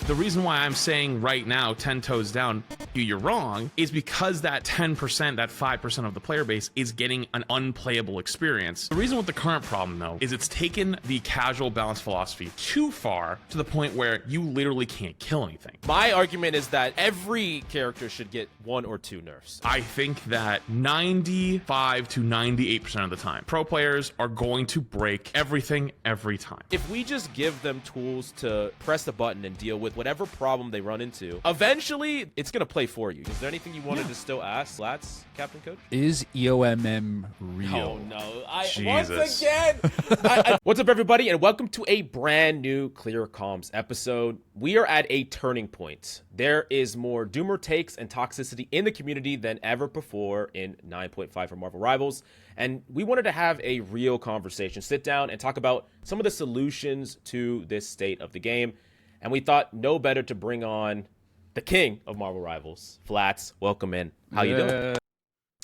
The reason why I'm saying right now, 10 toes down, you're wrong, is because that 10%, that 5% of the player base is getting an unplayable experience. The reason with the current problem, though, is it's taken the casual balance philosophy too far to the point where you literally can't kill anything. My argument is that every character should get 1 or 2 nerfs. I think that 95 to 98% of the time, pro players are going to break everything every time. If we just give them tools to press the button and deal with whatever problem they run into, eventually it's going to play for you. Is there anything you wanted to still ask, Lats, Captain Coach? Is EOMM real? Oh, no. Jesus. Once again. What's up, everybody, and welcome to a brand new Clear Comms episode. We are at a turning point. There is more doomer takes and toxicity in the community than ever before in 9.5 for Marvel Rivals. And we wanted to have a real conversation, sit down and talk about some of the solutions to this state of the game. And we thought no better to bring on the king of Marvel Rivals, Flats. Welcome in. How you doing?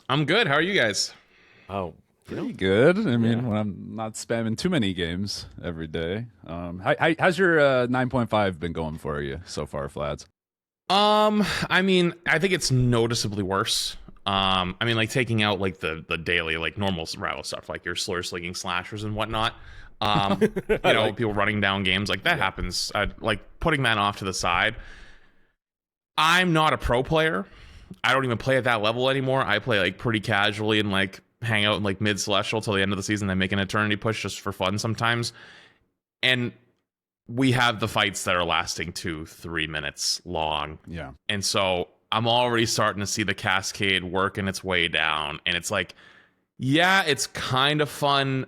I'm good. How are you guys? Oh, Pretty good. I mean, when I'm not spamming too many games every day. How's your 9.5 been going for you so far, Flats? I mean, I think it's noticeably worse. I mean, like taking out like the daily, like normal rival stuff, like your slur slinging slashers and whatnot. You know, people running down games, like that happens. Like putting that off to the side. I'm not a pro player. I don't even play at that level anymore. I play like pretty casually and like hang out in like mid celestial till the end of the season, then make an eternity push just for fun sometimes. And we have the fights that are lasting 2-3 minutes long. Yeah. And so I'm already starting to see the cascade working its way down. And it's like, yeah, it's kind of fun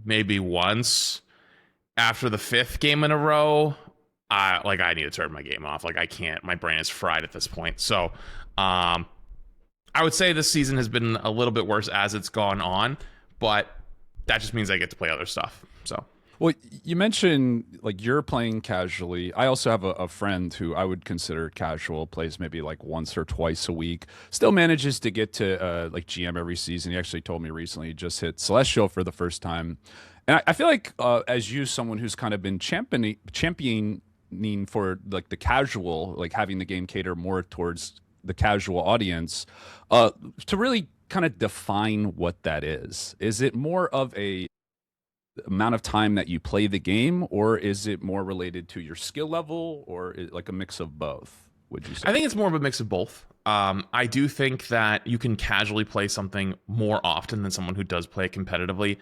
maybe once. After the 5th game in a row, I need to turn my game off. Like I can't, my brain is fried at this point. So I would say this season has been a little bit worse as it's gone on, but that just means I get to play other stuff. So, well, you mentioned like you're playing casually. I also have a friend who I would consider casual, plays maybe like once or twice a week, still manages to get to like GM every season. He actually told me recently he just hit Celestial for the first time. And I feel like as you, someone who's kind of been championing for like the casual, like having the game cater more towards the casual audience, to really kind of define what that is. Is it more of a amount of time that you play the game, or is it more related to your skill level, or like a mix of both, would you say? I think it's more of a mix of both. I do think that you can casually play something more often than someone who does play it competitively,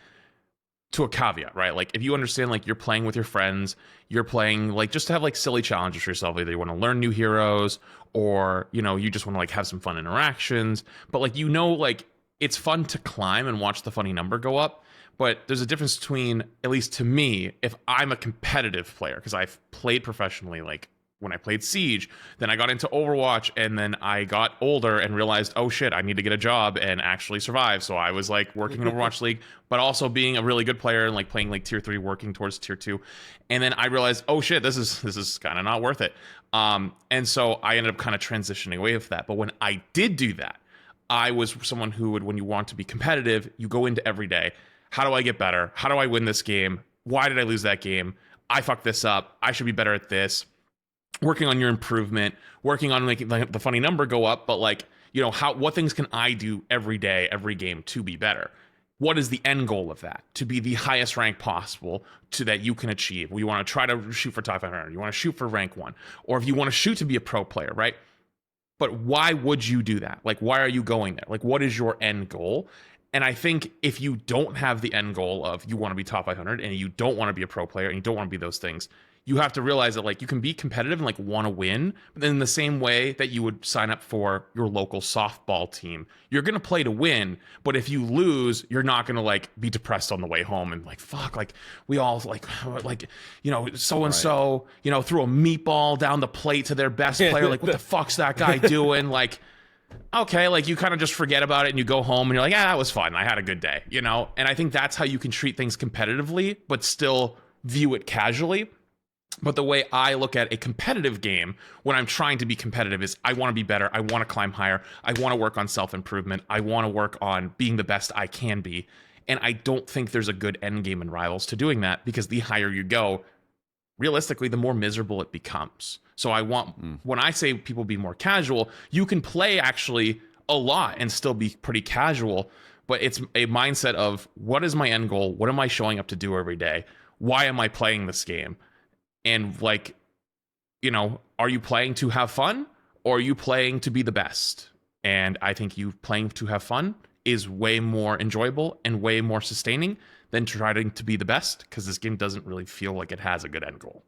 to a caveat, right? Like if you understand, like you're playing with your friends, you're playing like just to have like silly challenges for yourself. Either you want to learn new heroes, or you know, you just want to like have some fun interactions. But like, you know, like it's fun to climb and watch the funny number go up. But there's a difference between, at least to me, if I'm a competitive player, because I've played professionally, like when I played Siege, then I got into Overwatch, and then I got older and realized, oh shit, I need to get a job and actually survive. So I was like working in Overwatch League, but also being a really good player and like playing like tier 3, working towards tier 2. And then I realized, oh shit, this is kind of not worth it. And so I ended up kind of transitioning away from that. But when I did do that, I was someone who would, when you want to be competitive, you go into every day. How do I get better? How do I win this game? Why did I lose that game? I fucked this up. I should be better at this. Working on your improvement, working on making the funny number go up, but like, you know, what things can I do every day, every game to be better? What is the end goal of that? To be the highest rank possible to that you can achieve. Well, you want to try to shoot for top 500. You want to shoot for rank 1. Or if you want to shoot to be a pro player, right? But why would you do that? Like, why are you going there? Like, what is your end goal? And I think if you don't have the end goal of you want to be top 500 and you don't want to be a pro player and you don't want to be those things, you have to realize that like you can be competitive and like want to win, but then in the same way that you would sign up for your local softball team, you're going to play to win. But if you lose, you're not going to like be depressed on the way home and like, fuck, like we all like, you know, so-and-so, you know, threw a meatball down the plate to their best player. Like, what the fuck's that guy doing? Like, okay, like you kind of just forget about it and you go home and you're like, that was fun. I had a good day, you know? And I think that's how you can treat things competitively, but still view it casually. But the way I look at a competitive game when I'm trying to be competitive is I want to be better. I want to climb higher. I want to work on self-improvement. I want to work on being the best I can be. And I don't think there's a good end game in Rivals to doing that, because the higher you go, realistically, the more miserable it becomes. So I want, when I say people be more casual, you can play actually a lot and still be pretty casual, but it's a mindset of what is my end goal? What am I showing up to do every day? Why am I playing this game? And like, you know, are you playing to have fun or are you playing to be the best? And I think you playing to have fun is way more enjoyable and way more sustaining than trying to be the best, because this game doesn't really feel like it has a good end goal.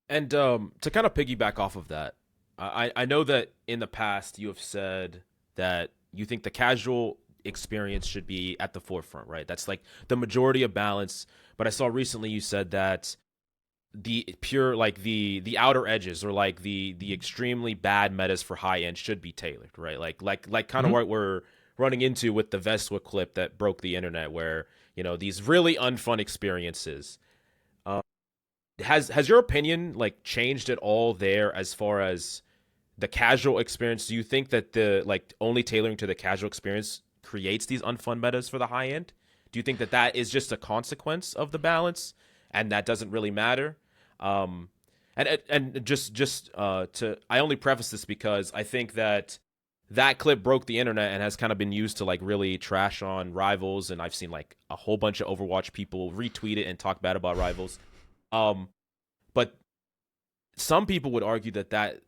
And to kind of piggyback off of that, I know that in the past you have said that you think the casual experience should be at the forefront, right? That's like the majority of balance. But I saw recently you said that the pure, like the outer edges, or like the extremely bad metas for high end should be tailored, right? Like kind of what we're running into with the Veswa clip that broke the internet, where, you know, these really unfun experiences. Has your opinion like changed at all there as far as the casual experience? Do you think that the like only tailoring to the casual experience creates these unfun metas for the high end? Do you think that that is just a consequence of the balance and that doesn't really matter? And just to, I only preface this because I think that clip broke the internet and has kind of been used to like really trash on Rivals, and I've seen like a whole bunch of Overwatch people retweet it and talk bad about Rivals. But some people would argue that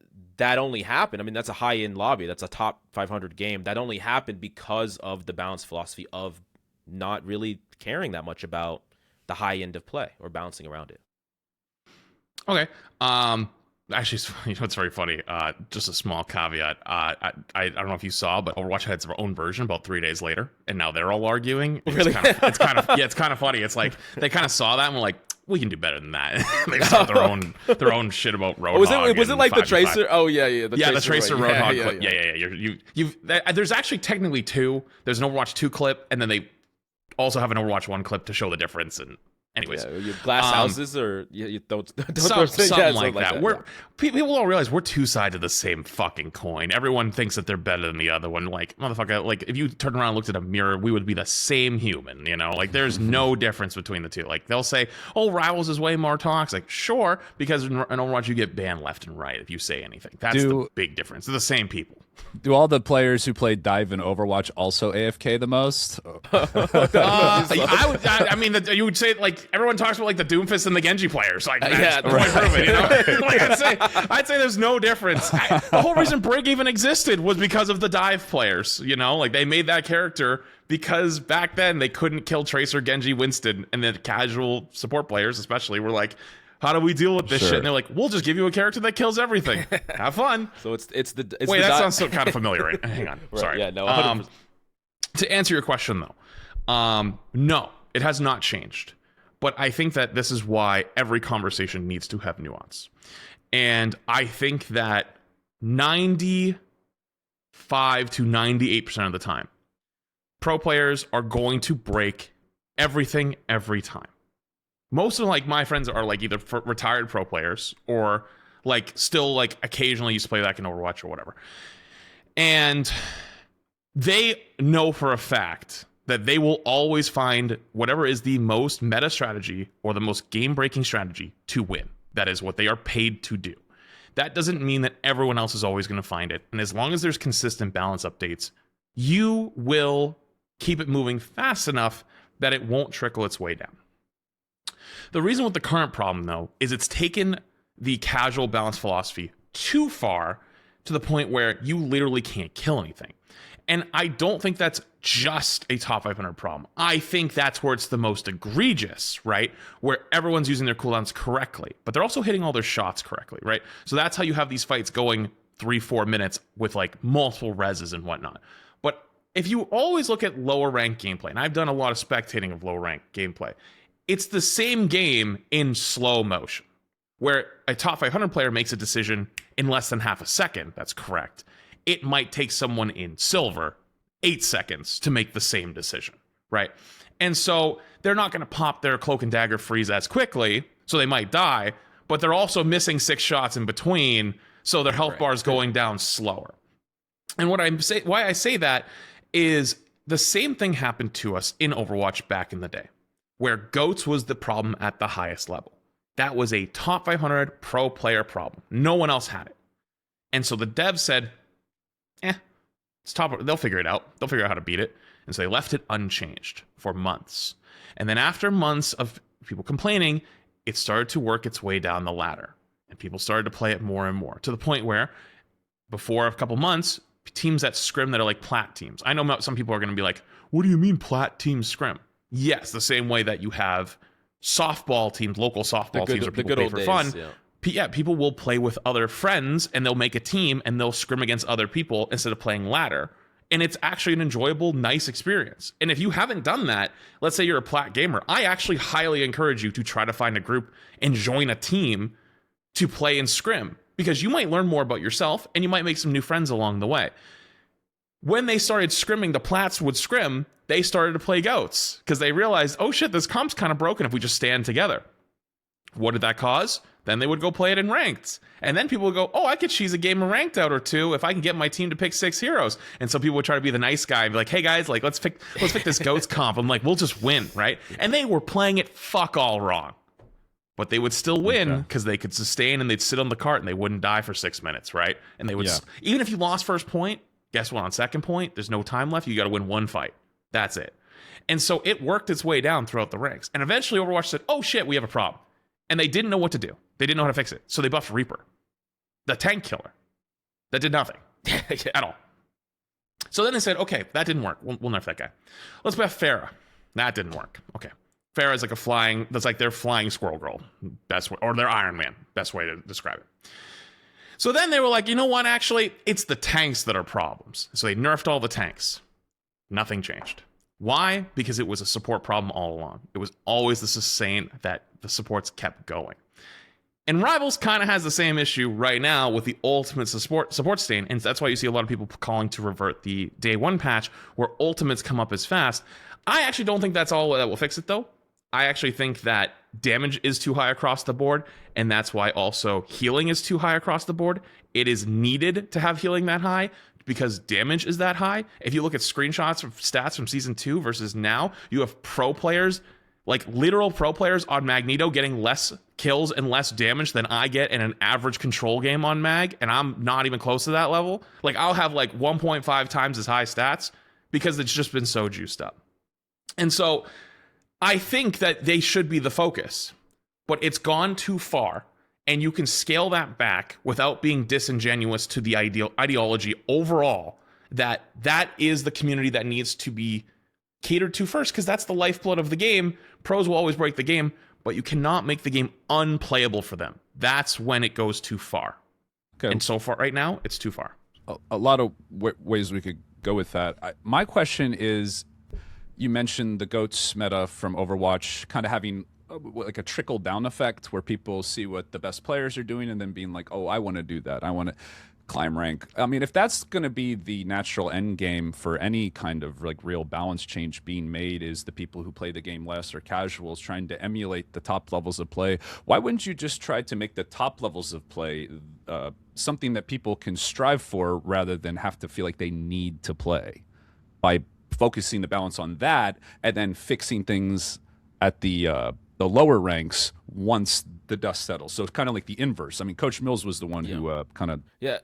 only happened. I mean, that's a high-end lobby. That's a top 500 game. That only happened because of the balance philosophy of not really caring that much about the high end of play or bouncing around it. Okay. Actually, you know, it's very funny. Just a small caveat. I don't know if you saw, but Overwatch had its own version about 3 days later, and now they're all arguing. Really? It's kind of funny. It's like they kind of saw that and were like, we can do better than that. They start their own shit about Roadhog. Was it like the Tracer? Oh yeah. The Tracer Roadhog clip. Yeah. There's actually technically two. There's an Overwatch 2 clip, and then they also have an Overwatch 1 clip to show the difference. And anyways, your glass houses, or you don't something like that. People don't realize we're two sides of the same fucking coin. Everyone thinks that they're better than the other one. Like, motherfucker, like if you turned around and looked at a mirror, we would be the same human, you know? Like there's no difference between the two. Like they'll say, oh, Rivals is way more toxic. Sure, because in Overwatch you get banned left and right if you say anything. That's the big difference. They're the same people. Do all the players who played Dive in Overwatch also AFK the most? I mean, you would say like everyone talks about like the Doomfist and the Genji players. Like, that's proven, you know? Like I'd say there's no difference. The whole reason Brig even existed was because of the Dive players. You know, like they made that character because back then they couldn't kill Tracer, Genji, Winston, and the casual support players, especially, were like, how do we deal with this shit? And they're like, we'll just give you a character that kills everything. Have fun. So it's Wait, that sounds so kind of familiar, right? Hang on. Right, sorry. Yeah, no. To answer your question, though, no, it has not changed. But I think that this is why every conversation needs to have nuance. And I think that 95 to 98% of the time, pro players are going to break everything every time. Most of like my friends are like either retired pro players or like still like occasionally used to play back in Overwatch or whatever. And they know for a fact that they will always find whatever is the most meta strategy or the most game-breaking strategy to win. That is what they are paid to do. That doesn't mean that everyone else is always going to find it. And as long as there's consistent balance updates, you will keep it moving fast enough that it won't trickle its way down. The reason with the current problem, though, is it's taken the casual balance philosophy too far to the point where you literally can't kill anything. And I don't think that's just a top 500 problem. I think that's where it's the most egregious, right? Where everyone's using their cooldowns correctly, but they're also hitting all their shots correctly, right? So that's how you have these fights going 3-4 minutes with like multiple reses and whatnot. But if you always look at lower ranked gameplay, and I've done a lot of spectating of lower ranked gameplay, it's the same game in slow motion, where a top 500 player makes a decision in less than half a second. That's correct. It might take someone in silver 8 seconds to make the same decision, right? And so they're not going to pop their cloak and dagger freeze as quickly, so they might die, but they're also missing 6 shots in between, so their health bar is going down slower. And why I say that is the same thing happened to us in Overwatch back in the day, where GOATS was the problem at the highest level. That was a top 500 pro player problem. No one else had it. And so the devs said, it's top. They'll figure it out. They'll figure out how to beat it. And so they left it unchanged for months. And then after months of people complaining, it started to work its way down the ladder. And people started to play it more and more, to the point where before a couple months, teams that scrim that are like plat teams. I know some people are going to be like, what do you mean plat teams scrim? Yes, the same way that you have softball teams, local softball teams where people play for fun. Yeah, people will play with other friends and they'll make a team and they'll scrim against other people instead of playing ladder. And it's actually an enjoyable, nice experience. And if you haven't done that, let's say you're a plat gamer, I actually highly encourage you to try to find a group and join a team to play and scrim, because you might learn more about yourself and you might make some new friends along the way. When they started scrimming, the plats would scrim, they started to play goats because they realized, oh shit, this comp's kind of broken if we just stand together. What did that cause? Then they would go play it in ranked. And then people would go, oh, I could cheese a game of ranked out or two if I can get my team to pick 6 heroes. And so people would try to be the nice guy and be like, hey guys, like let's pick this goats comp. I'm like, we'll just win, right? And they were playing it fuck all wrong. But they would still win because they could sustain and they'd sit on the cart and they wouldn't die for 6 minutes, right? And they would, even if you lost first point, guess what? On second point, there's no time left. You got to win one fight. That's it. And so it worked its way down throughout the ranks. And eventually Overwatch said, oh shit, we have a problem. And they didn't know what to do. They didn't know how to fix it. So they buffed Reaper, the tank killer. That did nothing at all. So then they said, okay, that didn't work. We'll nerf that guy. Let's buff Pharah. That didn't work. Okay. Pharah is like their flying squirrel girl. Best way, or their Iron Man. Best way to describe it. So then they were like, you know what? Actually, it's the tanks that are problems. So they nerfed all the tanks. Nothing changed. Why? Because it was a support problem all along. It was always the sustain that the supports kept going. And Rivals kind of has the same issue right now with the ultimate support stain, and that's why you see a lot of people calling to revert the day one patch where ultimates come up as fast. I actually don't think that's all that will fix it, though. I actually think that damage is too high across the board, and that's why also healing is too high across the board. It is needed to have healing that high because damage is that high. If you look at screenshots of stats from Season 2 versus now, you have pro players, like literal pro players on Magneto getting less kills and less damage than I get in an average control game on Mag, and I'm not even close to that level. Like, I'll have like 1.5 times as high stats because it's just been so juiced up. And so I think that they should be the focus, but it's gone too far, and you can scale that back without being disingenuous to the ideology overall that is the community that needs to be catered to first, because that's the lifeblood of the game. Pros will always break the game, but you cannot make the game unplayable for them. That's when it goes too far. Okay. And so far, right now, it's too far. A lot of ways we could go with that. My question is, you mentioned the GOATS meta from Overwatch kind of having like a trickle down effect where people see what the best players are doing and then being like, oh, I want to do that. I want to climb rank. I mean, if that's going to be the natural end game for any kind of like real balance change being made, is the people who play the game less or casuals trying to emulate the top levels of play, why wouldn't you just try to make the top levels of play something that people can strive for rather than have to feel like they need to play, by focusing the balance on that and then fixing things at the lower ranks once the dust settles? So it's kind of like the inverse. I mean, Coach Mills was the one who kind of... Yeah.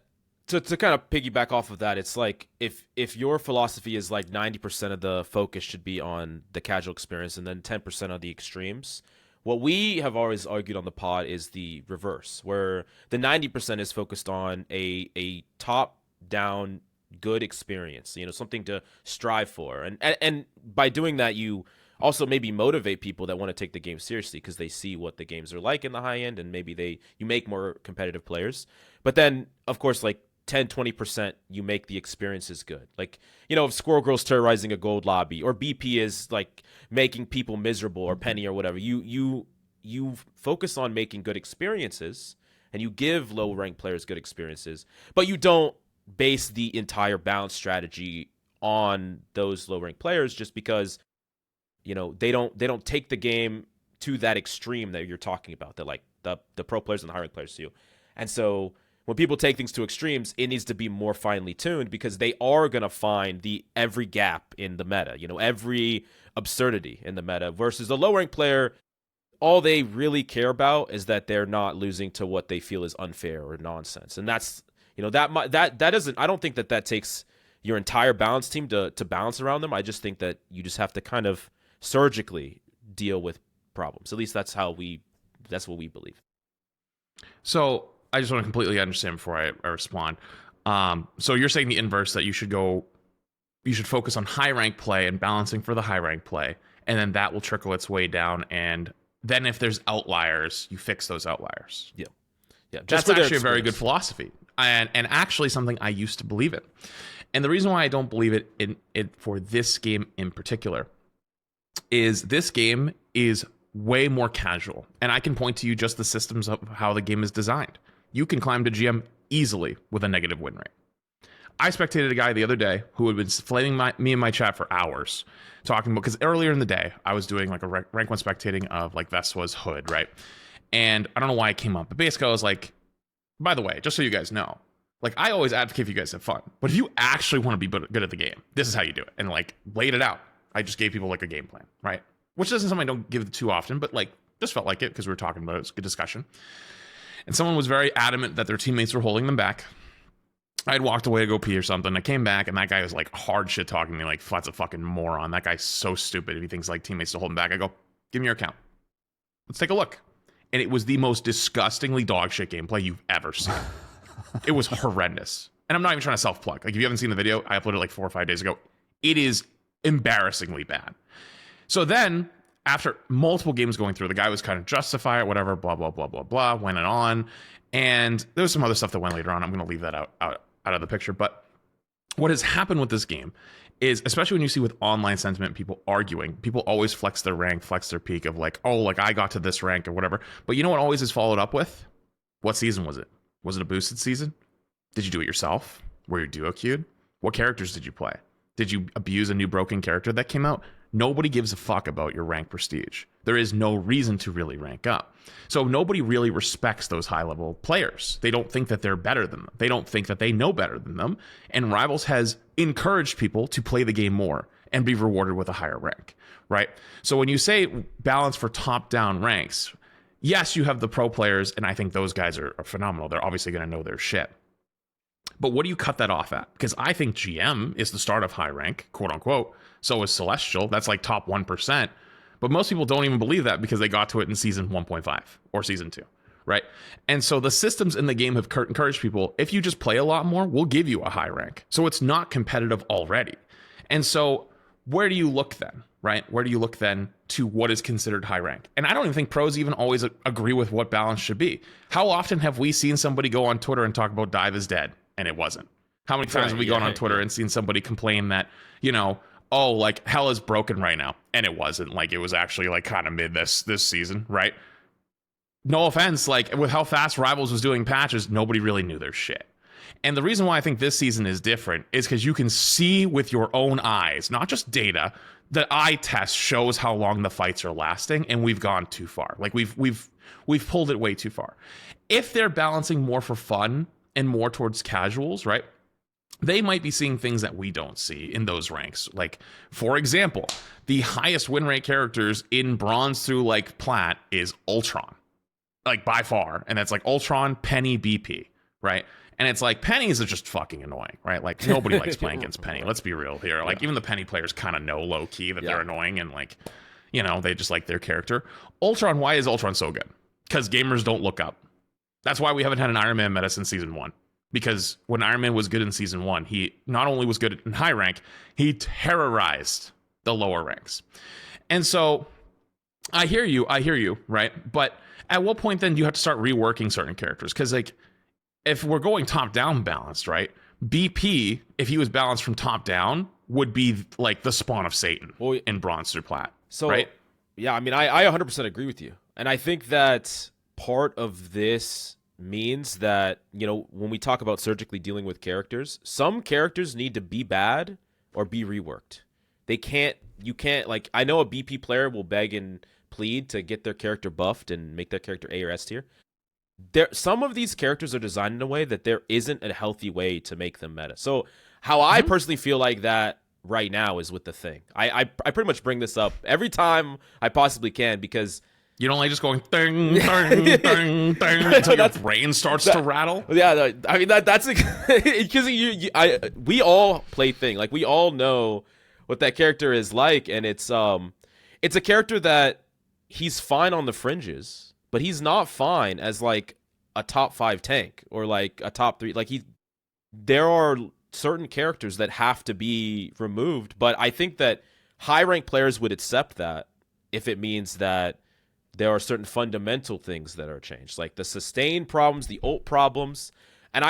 To kind of piggyback off of that, it's like if your philosophy is like 90% of the focus should be on the casual experience and then 10% on the extremes, what we have always argued on the pod is the reverse, where the 90% is focused on a top-down good experience, something to strive for. And by doing that, you also maybe motivate people that want to take the game seriously because they see what the games are like in the high end, and maybe you make more competitive players. But then, of course, like 10-20% you make the experiences good. Like, if Squirrel Girl's terrorizing a gold lobby, or BP is like making people miserable, or Penny or whatever, you focus on making good experiences and you give low ranked players good experiences, but you don't base the entire balance strategy on those low ranked players just because they don't take the game to that extreme that you're talking about, that like the pro players and the high ranked players do. And so when people take things to extremes, it needs to be more finely tuned because they are going to find every gap in the meta, every absurdity in the meta, versus the low-ranked player all they really care about is that they're not losing to what they feel is unfair or nonsense. And that's, that doesn't, I don't think that takes your entire balance team to balance around them. I just think that you just have to kind of surgically deal with problems. At least that's what we believe. So I just want to completely understand before I respond. So you're saying the inverse, that you should focus on high rank play and balancing for the high rank play, and then that will trickle its way down. And then if there's outliers, you fix those outliers. Yeah. That's actually a very good philosophy, and actually something I used to believe in. And the reason why I don't believe it for this game in particular is this game is way more casual. And I can point to you just the systems of how the game is designed. You can climb to GM easily with a negative win rate. I spectated a guy the other day who had been flaming me in my chat for hours, talking about, because earlier in the day, I was doing like a rank 1 spectating of like Veswa's Hood, right? And I don't know why it came up, but basically I was like, by the way, just so you guys know, like I always advocate if you guys have fun, but if you actually want to be good at the game, this is how you do it. And like laid it out. I just gave people like a game plan, right? Which isn't something I don't give too often, but like just felt like it because we were talking about it. It was a good discussion. And someone was very adamant that their teammates were holding them back. I had walked away to go pee or something. I came back and that guy was like hard shit talking to me like, that's a fucking moron. That guy's so stupid if he thinks like teammates to hold him back. I go, give me your account. Let's take a look. And it was the most disgustingly dog shit gameplay you've ever seen. It was horrendous. And I'm not even trying to self-plug. Like if you haven't seen the video, I uploaded it like 4 or 5 days ago. It is embarrassingly bad. So then after multiple games going through, the guy was kind of justify it, whatever, blah, blah, blah, blah, blah, went on. And there was some other stuff that went later on. I'm going to leave that out of the picture. But what has happened with this game is, especially when you see with online sentiment, people arguing, people always flex their rank, flex their peak of like, oh, like I got to this rank or whatever. But you know what always is followed up with? What season was it? Was it a boosted season? Did you do it yourself? Were you duo queued? What characters did you play? Did you abuse a new broken character that came out? Nobody gives a fuck about your rank prestige. There is no reason to really rank up. So nobody really respects those high-level players. They don't think that they're better than them. They don't think that they know better than them. And Rivals has encouraged people to play the game more and be rewarded with a higher rank, right? So when you say balance for top-down ranks, yes, you have the pro players, and I think those guys are phenomenal. They're obviously going to know their shit. But what do you cut that off at? Because I think GM is the start of high rank, quote unquote. So is Celestial. That's like top 1%. But most people don't even believe that because they got to it in season 1.5 or season 2, right? And so the systems in the game have encouraged people, if you just play a lot more, we'll give you a high rank. So it's not competitive already. And so where do you look then, right? Where do you look then to what is considered high rank? And I don't even think pros even always agree with what balance should be. How often have we seen somebody go on Twitter and talk about dive is dead? And it wasn't. How many times have we gone on Twitter and seen somebody complain that, oh, like hell is broken right now, and it wasn't. Like it was actually like kind of mid this season, right? No offense, like with how fast Rivals was doing patches, nobody really knew their shit. And the reason why I think this season is different is because you can see with your own eyes, not just data. The eye test shows how long the fights are lasting, and we've gone too far. Like we've pulled it way too far. If they're balancing more for fun and more towards casuals, right? They might be seeing things that we don't see in those ranks. Like, for example, the highest win rate characters in bronze through like plat is Ultron, like by far. And that's like Ultron, Penny, BP, right? And it's like Pennies are just fucking annoying, right? Like nobody likes playing against Penny. Let's be real here. Like even the Penny players kind of know low key that they're annoying and like, they just like their character. Ultron, why is Ultron so good? Because gamers don't look up. That's why we haven't had an Iron Man meta since season 1. Because when Iron Man was good in season 1, he not only was good in high rank, he terrorized the lower ranks. And so I hear you, right? But at what point then do you have to start reworking certain characters? Because like if we're going top down balanced, right? BP, if he was balanced from top down, would be like the spawn of Satan in bronze through plat. So right? Yeah, I mean I 100% agree with you. And I think that part of this means that, when we talk about surgically dealing with characters, some characters need to be bad or be reworked. You can't, like, I know a BP player will beg and plead to get their character buffed and make their character A or S tier. Some of these characters are designed in a way that there isn't a healthy way to make them meta. So how I personally feel like that right now is with the Thing. I pretty much bring this up every time I possibly can because You don't like just going ding, ding, ding, ding until your brain starts to rattle? Yeah, I mean that's because we all play Thing. Like we all know what that character is like, and it's a character that he's fine on the fringes, but he's not fine as like a top 5 tank or like a top 3. Like there are certain characters that have to be removed, but I think that high ranked players would accept that if it means that there are certain fundamental things that are changed, like the sustain problems, the ult problems. And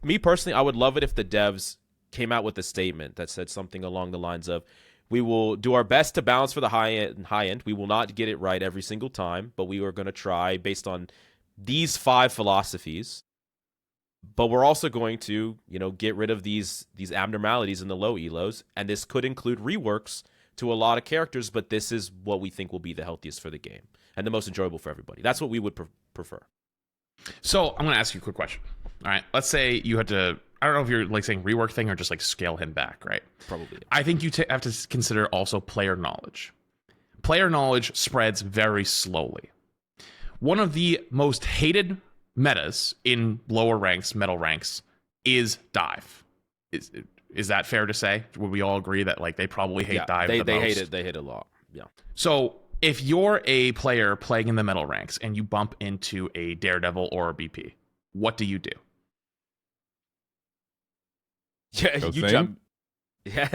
me personally, I would love it if the devs came out with a statement that said something along the lines of, we will do our best to balance for the high end. We will not get it right every single time, but we are going to try based on these 5 philosophies. But we're also going to, get rid of these abnormalities in the low elos. And this could include reworks to a lot of characters, but this is what we think will be the healthiest for the game and the most enjoyable for everybody. That's what we would prefer. So I'm going to ask you a quick question. All right, let's say you had to, I don't know if you're like saying rework Thing or just like scale him back, right? Probably. I think you have to consider also player knowledge. Player knowledge spreads very slowly. One of the most hated metas in lower ranks, metal ranks, is dive. Is that fair to say? Would we all agree that like they probably hate dive the most? They hate it. They hate it a lot. Yeah. So if you're a player playing in the metal ranks and you bump into a Daredevil or a BP, what do you do? Yeah, Go you Thing? jump. Yeah,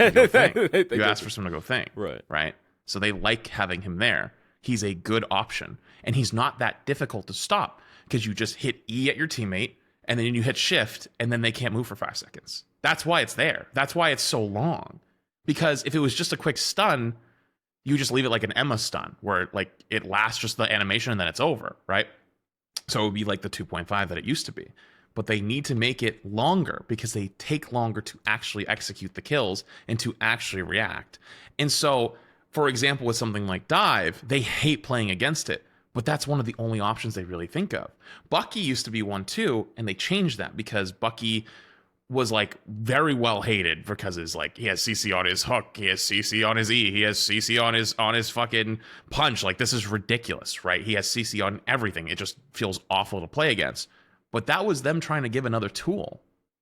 You ask for someone to go Thing. Right. So they like having him there. He's a good option, and he's not that difficult to stop because you just hit E at your teammate, and then you hit Shift, and then they can't move for 5 seconds. That's why it's there. That's why it's so long. Because if it was just a quick stun, you just leave it like an Emma stun, where like it lasts just the animation and then it's over, right? So it would be like the 2.5 that it used to be. But they need to make it longer because they take longer to actually execute the kills and to actually react. And so, for example, with something like Dive, they hate playing against it, but that's one of the only options they really think of. Bucky used to be one too, and they changed that because Bucky was like very well hated because it's like he has CC on his hook, he has CC on his E, he has CC on his fucking punch. Like this is ridiculous, right? He has CC on everything. It just feels awful to play against. But that was them trying to give another tool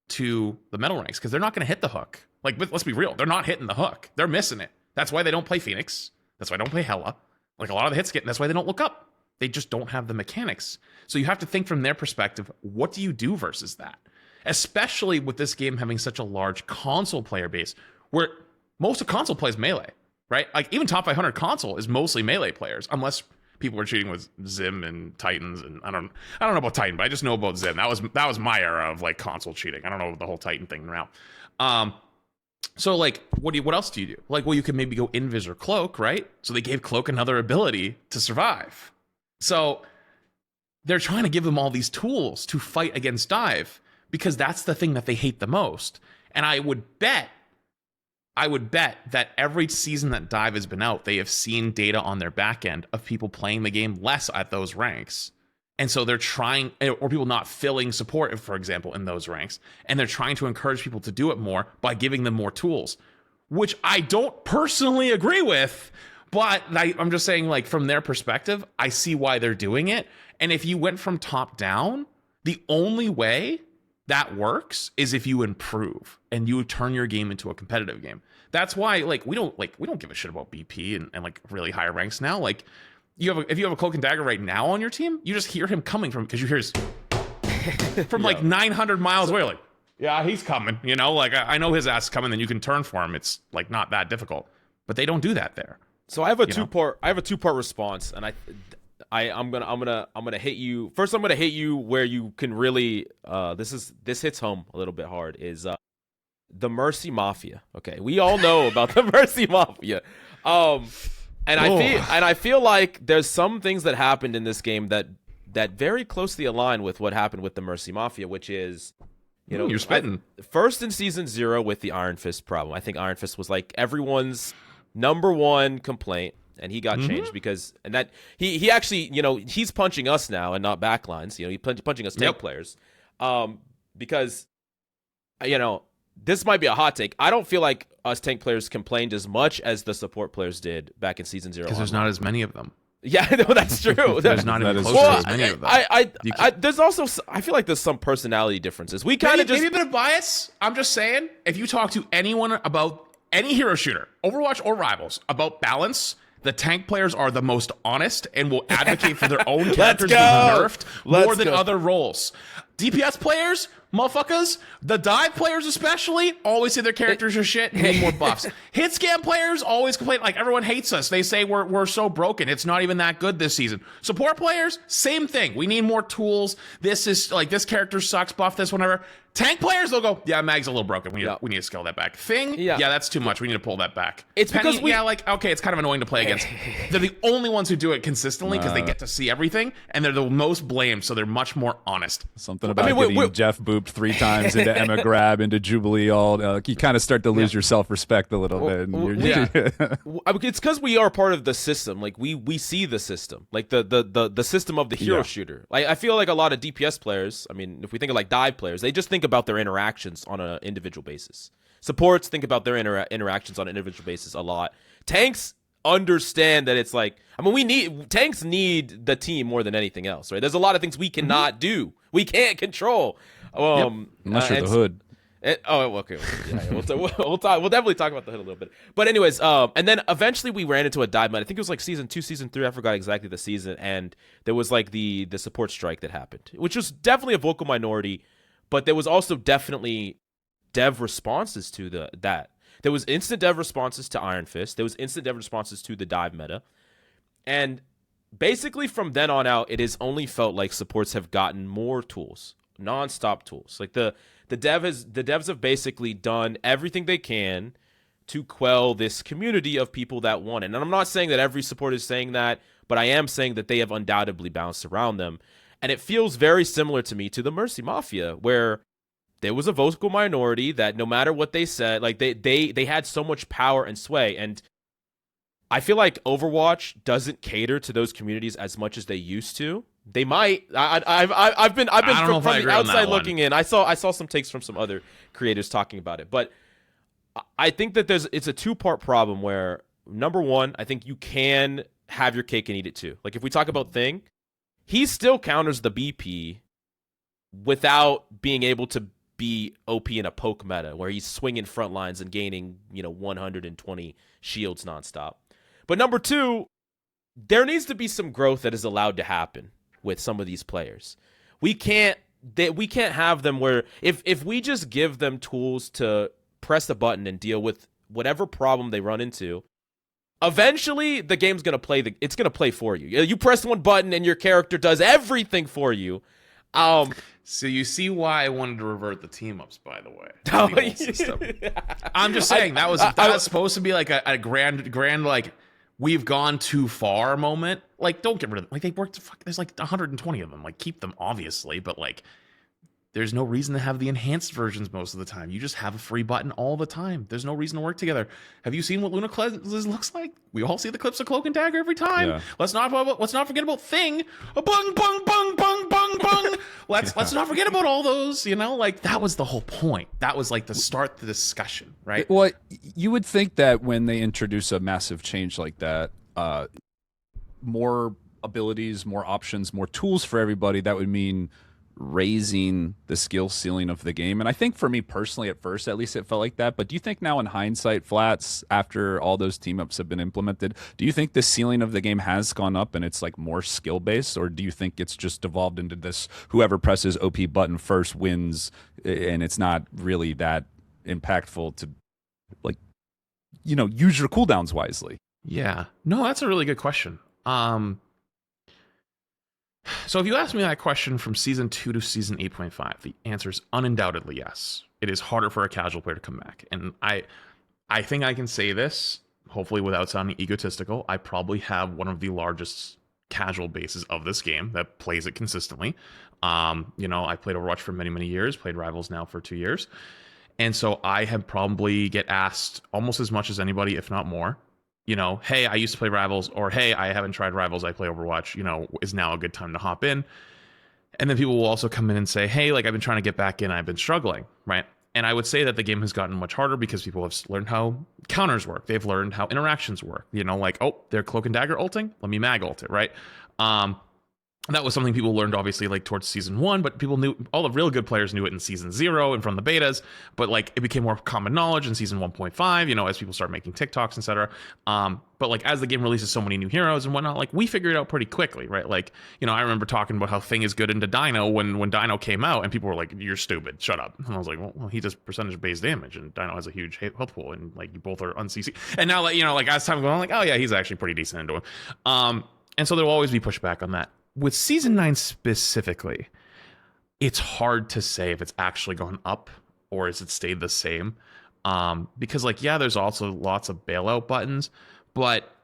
to the metal ranks because they're not going to hit the hook. Like let's be real, they're not hitting the hook. They're missing it. That's why they don't play Phoenix. That's why they don't play Hela. Like a lot of the hits that's why they don't look up. They just don't have the mechanics. So you have to think from their perspective, what do you do versus that? Especially with this game having such a large console player base where most of console plays melee, right? Like even top 500 console is mostly melee players, unless people are cheating with Zim and Titans. And I don't know about Titan, but I just know about Zim. That was my era of like console cheating. I don't know the whole Titan thing now. So like, what else do you do? Like, well, you can maybe go Invis or Cloak, right? So they gave Cloak another ability to survive. So they're trying to give them all these tools to fight against Dive because that's the thing that they hate the most. And I would bet that every season that Dive has been out, they have seen data on their back end of people playing the game less at those ranks. And so they're trying, or people not filling support, for example, in those ranks. And they're trying to encourage people to do it more by giving them more tools, which I don't personally agree with. But I'm just saying, like, from their perspective, I see why they're doing it. And if you went from top down, the only way that works is if you improve and you turn your game into a competitive game. That's why, like, we don't give a shit about BP and like really higher ranks now. Like, if you have a Cloak and Dagger right now on your team, you just hear him coming from because you hear his from like 900 miles away. Like, yeah, he's coming. You know, like I know his ass is coming. Then you can turn for him. It's like not that difficult. But they don't do that there. So I have a two-part response, and I'm gonna hit you first. I'm gonna hit you where you can really this hits home a little bit hard. Is the Mercy Mafia? Okay, we all know about the Mercy Mafia. And I feel like there's some things that happened in this game that very closely align with what happened with the Mercy Mafia, which is, you're spitting. First in season 0 with the Iron Fist problem. I think Iron Fist was like everyone's number one complaint, and he got changed because he actually, he's punching us now and not backlines. He's punching us tank players, because this might be a hot take. I don't feel like us tank players complained as much as the support players did back in season 0. Because there's not as many of them. Yeah, no, that's true. There's not even That is close to true. as many of them. There's also, I feel like there's some personality differences. We kind of Maybe a bit of bias. I'm just saying, if you talk to anyone about any hero shooter, Overwatch or Rivals, about balance, the tank players are the most honest and will advocate for their own characters being nerfed more than other roles. DPS players, motherfuckers, the dive players especially, always say their characters are shit and need more buffs. Hit scan players always complain, like, everyone hates us. They say we're so broken. It's not even that good this season. Support players, same thing. We need more tools. This is, like, this character sucks, buff this, whatever. Tank players, they'll go, yeah, Mag's a little broken. We need to scale that back. Thing, yeah, that's too much. We need to pull that back. It's Penny, because okay, it's kind of annoying to play against. They're the only ones who do it consistently because they get to see everything, and they're the most blamed, so they're much more honest. Something about getting Jeff booped 3 times into Emma Grab, into Jubilee, you kind of start to lose your self-respect a little bit. It's because we are part of the system. Like, we see the system, like the system of the hero shooter. Like, I feel like a lot of DPS players, I mean, if we think of like dive players, they just think about their interactions on an individual basis. Supports think about their interactions on an individual basis a lot. Tanks understand that it's like, I mean, tanks need the team more than anything else, right? There's a lot of things we cannot do. We can't control. Unless you're the hood. Okay. Yeah, we'll definitely talk about the hood a little bit. But anyways, and then eventually we ran into a dive mode. I think it was like season 2, season 3. I forgot exactly the season. And there was like the support strike that happened, which was definitely a vocal minority. But there was also definitely dev responses to that. There was instant dev responses to Iron Fist. There was instant dev responses to the dive meta. And basically from then on out, it has only felt like supports have gotten more tools, non-stop tools. Like the devs have basically done everything they can to quell this community of people that want it. And I'm not saying that every support is saying that, but I am saying that they have undoubtedly bounced around them. And it feels very similar to me to the Mercy Mafia, where there was a vocal minority that no matter what they said, like they had so much power and sway. And I feel like Overwatch doesn't cater to those communities as much as they used to. They might. I've been from the outside looking in. I saw some takes from some other creators talking about it, but I think that it's a 2-part problem where, number one, I think you can have your cake and eat it too. Like, if we talk about Thing, he still counters the BP without being able to be OP in a poke meta where he's swinging front lines and gaining 120 shields nonstop. But number two, there needs to be some growth that is allowed to happen with some of these players. We can't have them where if we just give them tools to press a button and deal with whatever problem they run into, eventually the game's gonna play it's gonna play for you. You press one button and your character does everything for you. So you see why I wanted to revert the team ups, by the way. The old system. I'm just saying that was supposed to be like a grand like, we've gone too far moment. Like, don't get rid of them. Like, they worked. There's like 120 of them. Like, keep them, obviously, but like, there's no reason to have the enhanced versions most of the time. You just have a free button all the time. There's no reason to work together. Have you seen what Luna Cleanses looks like? We all see the clips of Cloak and Dagger every time. Yeah. Let's not forget about Thing. A bung bung bung bung bung bung. Let's not forget about all those. Like, that was the whole point. That was like the start the discussion, right? Well, you would think that when they introduce a massive change like that, more abilities, more options, more tools for everybody, that would mean raising the skill ceiling of the game. And I think for me personally, at first at least, it felt like that. But do you think now in hindsight, Flats, after all those team ups have been implemented, do you think the ceiling of the game has gone up and it's like more skill based, or do you think it's just devolved into this whoever presses OP button first wins, and it's not really that impactful to, like, use your cooldowns wisely? Yeah, no, that's a really good question. So if you ask me that question from season 2 to season 8.5, the answer is undoubtedly yes. It is harder for a casual player to come back. And I think I can say this, hopefully without sounding egotistical. I probably have one of the largest casual bases of this game that plays it consistently. I played Overwatch for many, many years, played Rivals now for 2 years. And so I have probably get asked almost as much as anybody, if not more, hey, I used to play Rivals, or hey, I haven't tried Rivals, I play Overwatch, is now a good time to hop in? And then people will also come in and say, hey, like, I've been trying to get back in, I've been struggling, right? And I would say that the game has gotten much harder because people have learned how counters work. They've learned how interactions work. You know, like, oh, they're cloak and dagger ulting, let me mag ult it, right? That was something people learned obviously like towards season 1, but people knew, all the real good players knew it in season 0 and from the betas, but like it became more common knowledge in season 1.5, you know, as people start making TikToks, etc. But like as the game releases so many new heroes and whatnot, like we figured it out pretty quickly, right? Like, you know, I remember talking about how Thing is good into Dino when Dino came out, and people were like, you're stupid, shut up. And I was like, well, he does percentage based damage, and Dino has a huge health pool, and like you both are un-CC. And now, like, you know, like as time goes on, like, oh yeah, he's actually pretty decent into him. And so there will always be pushback on that. With Season 9 specifically, it's hard to say if it's actually gone up or has it stayed the same. Because, like, yeah, there's also lots of bailout buttons, but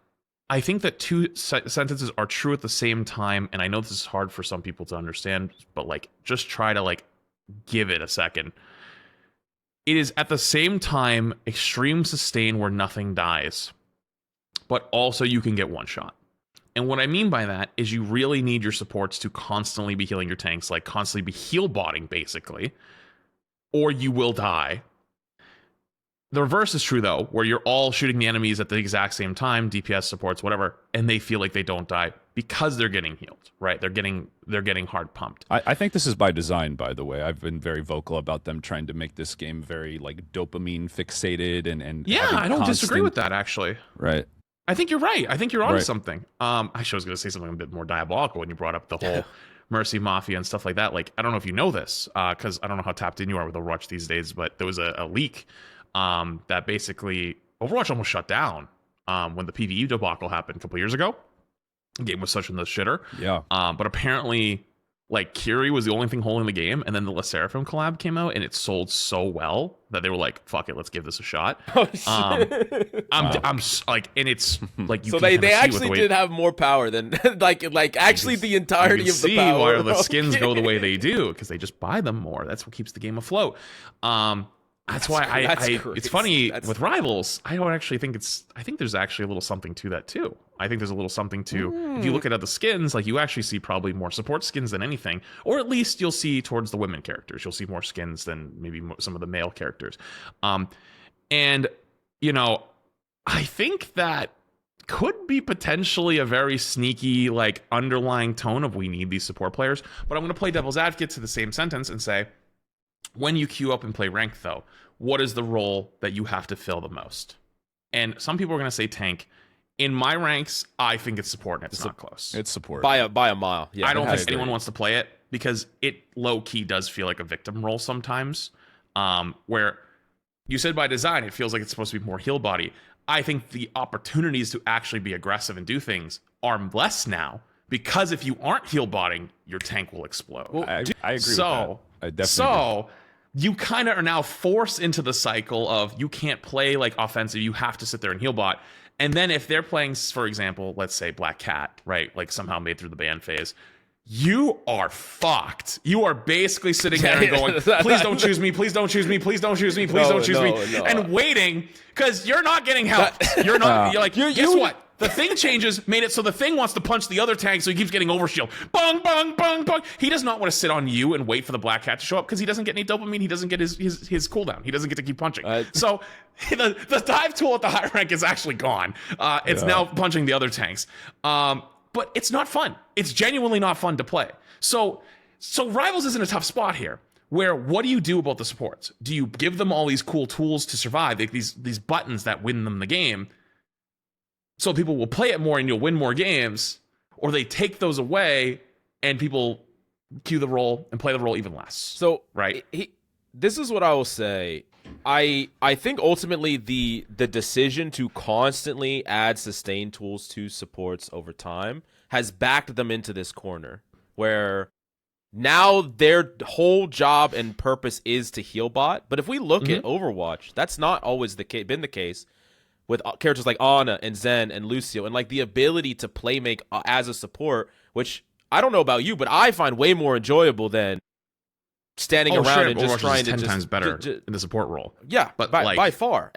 I think that two sentences are true at the same time, and I know this is hard for some people to understand, but, like, just try to, like, give it a second. It is at the same time extreme sustain where nothing dies, but also you can get one shot. And what I mean by that is you really need your supports to constantly be healing your tanks, like constantly be heal botting, basically, or you will die. The reverse is true, though, where you're all shooting the enemies at the exact same time, DPS, supports, whatever, and they feel like they don't die because they're getting healed, right? They're getting hard pumped. I think this is by design, by the way. I've been very vocal about them trying to make this game very like dopamine fixated and yeah, I don't disagree with that, actually. Right. I think you're right. I think you're onto Right. something. Actually, I was going to say something a bit more diabolical when you brought up the whole Mercy Mafia and stuff like that. Like, I don't know if you know this, because I don't know how tapped in you are with Overwatch these days, but there was a leak that basically Overwatch almost shut down when the PvE debacle happened a couple years ago. The game was such in the shitter. Yeah. But apparently, like, Kiri was the only thing holding the game, and then the La Seraphim collab came out, and it sold so well that they were like, "Fuck it, let's give this a shot." Oh, shit. I'm like, and it's like you. So can they kinda see with actually the way, did have more power than like actually the entirety you of the see power. why the skins go the way Okay. they do, because they just buy them more. That's what keeps the game afloat. That's why that's it's crazy. funny That's- with Rivals. I don't actually think I think there's actually a little something to that too. I think there's a little something to if you look at the skins, like you actually see probably more support skins than anything, or at least you'll see towards the women characters. You'll see more skins than maybe some of the male characters. And you know, I think that could be potentially a very sneaky like underlying tone of we need these support players. But I'm going to play devil's advocate to the same sentence and say, when you queue up and play ranked, though, what is the role that you have to fill the most? And some people are going to say tank. In my ranks, I think it's support, and it's not close. It's support. by a mile. Yeah, I don't it has think to anyone be. wants to play it because it low-key does feel like a victim role sometimes, where you said by design, it feels like it's supposed to be more heal body. I think the opportunities to actually be aggressive and do things are less now because if you aren't heal botting, your tank will explode. I agree with that. I definitely So you kind of are now forced into the cycle of you can't play like offensive. You have to sit there and heal bot. And then if they're playing, for example, let's say Black Cat, right? Like somehow made through the ban phase. You are fucked. You are basically sitting there and going, please don't choose me, please don't choose me, please don't choose me, please don't choose me. No. And waiting because you're not getting help. You're not, you're like, guess what? The Thing changes made it so the Thing wants to punch the other tank, so he keeps getting overshield. Bong, bong, bong, bong. He does not want to sit on you and wait for the Black Cat to show up because he doesn't get any dopamine. He doesn't get his cooldown. He doesn't get to keep punching. So the dive tool at the high rank is actually gone. It's now punching the other tanks. But it's not fun. It's genuinely not fun to play. So Rivals is in a tough spot here. Where what do you do about the supports? Do you give them all these cool tools to survive, like these buttons that win them the game? So people will play it more and you'll win more games, or they take those away and people queue the role and play the role even less. So right, this is what I will say. I think ultimately the decision to constantly add sustain tools to supports over time has backed them into this corner where now their whole job and purpose is to heal bot. But if we look at Overwatch, that's not always been the case. With characters like Ana and Zen and Lucio, and like the ability to play make as a support, which I don't know about you, but I find way more enjoyable than standing around and just Overwatch trying is to 10 just times better in the support role. Yeah, but by far.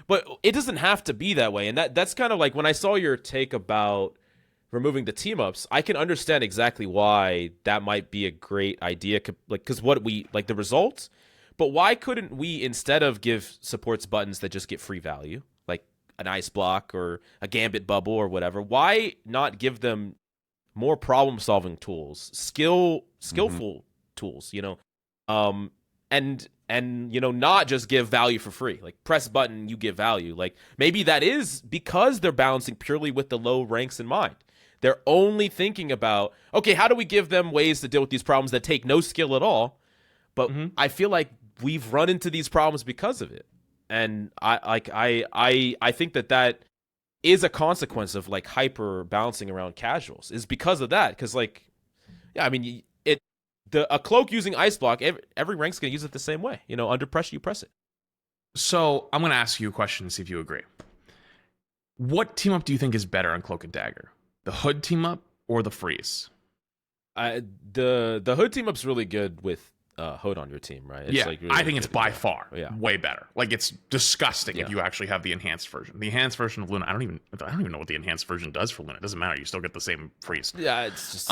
But it doesn't have to be that way, and that's kind of like when I saw your take about removing the team ups. I can understand exactly why that might be a great idea, like because what we like the results. But why couldn't we, instead of give supports buttons that just get free value, like an ice block or a gambit bubble or whatever, why not give them more problem-solving tools, skillful tools, and not just give value for free. Like, press button, you get value. Like, maybe that is because they're balancing purely with the low ranks in mind. They're only thinking about, okay, how do we give them ways to deal with these problems that take no skill at all? But I feel like we've run into these problems because of it. And I think that is a consequence of like hyper balancing around casuals, is because of that. Because a cloak using ice block, every rank's gonna use it the same way. Under pressure you press it. So I'm gonna ask you a question and see if you agree. What team up do you think is better on Cloak and Dagger? The Hood team up or the Freeze? The Hood team up's really good with Hood on your team, right? It's really I think it's by far Yeah. way better. Like, it's disgusting if you actually have the enhanced version. The enhanced version of Luna, I don't even know what the enhanced version does for Luna. It doesn't matter. You still get the same freeze. Yeah, it's just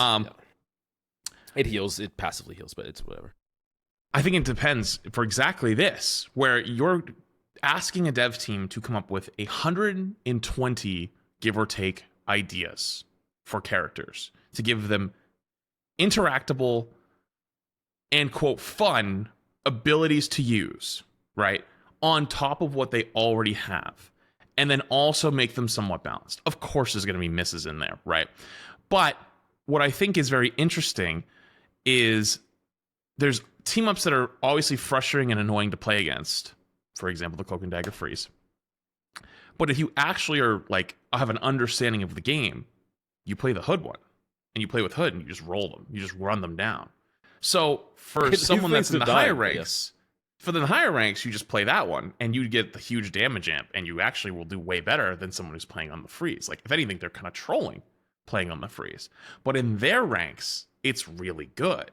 it heals. It passively heals, but it's whatever. I think it depends for exactly this, where you're asking a dev team to come up with 120 give or take ideas for characters to give them interactable and, quote, fun abilities to use, right? On top of what they already have. And then also make them somewhat balanced. Of course, there's going to be misses in there, right? But what I think is very interesting is there's team ups that are obviously frustrating and annoying to play against. For example, the Cloak and Dagger Freeze. But if you actually are like have an understanding of the game, you play the Hood one, and you play with Hood, and you just roll them, you just run them down. So for someone that's in the higher ranks, you just play that one, and you get the huge damage amp, and you actually will do way better than someone who's playing on the Freeze. Like, if anything, they're kind of trolling playing on the Freeze. But in their ranks, it's really good.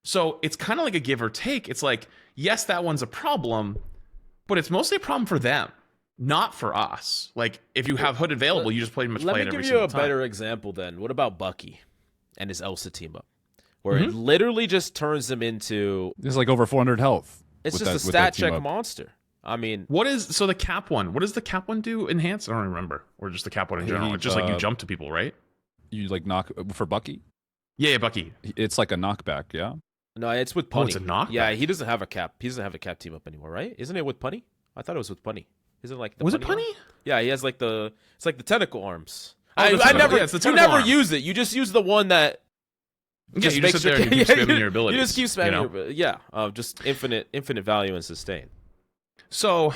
So it's kind of like a give or take. It's like, yes, that one's a problem, but it's mostly a problem for them, not for us. Like, if you have Hood available, you just play it every single time. Let me give you a better example then. What about Bucky and his Elsa team up? Where it literally just turns them into... It's like over 400 health. It's just a stat check monster. I mean... So the cap one, what does the cap one do? Enhance? I don't remember. Or just the cap one in general. It's just like you jump to people, right? You like knock... For Bucky? Yeah, Bucky. It's like a knockback, yeah? No, it's with Punny. Oh, it's a knockback? Yeah, he doesn't have a cap. He doesn't have a cap team up anymore, right? Isn't it with Punny? I thought it was with Punny. Isn't it like the Was it Punny? Yeah, he has like the... It's like the tentacle arms. You never use it. You just use the one that... Yeah, you just sit there and you keep spamming your abilities. You just keep spamming your... just infinite value and sustain. So,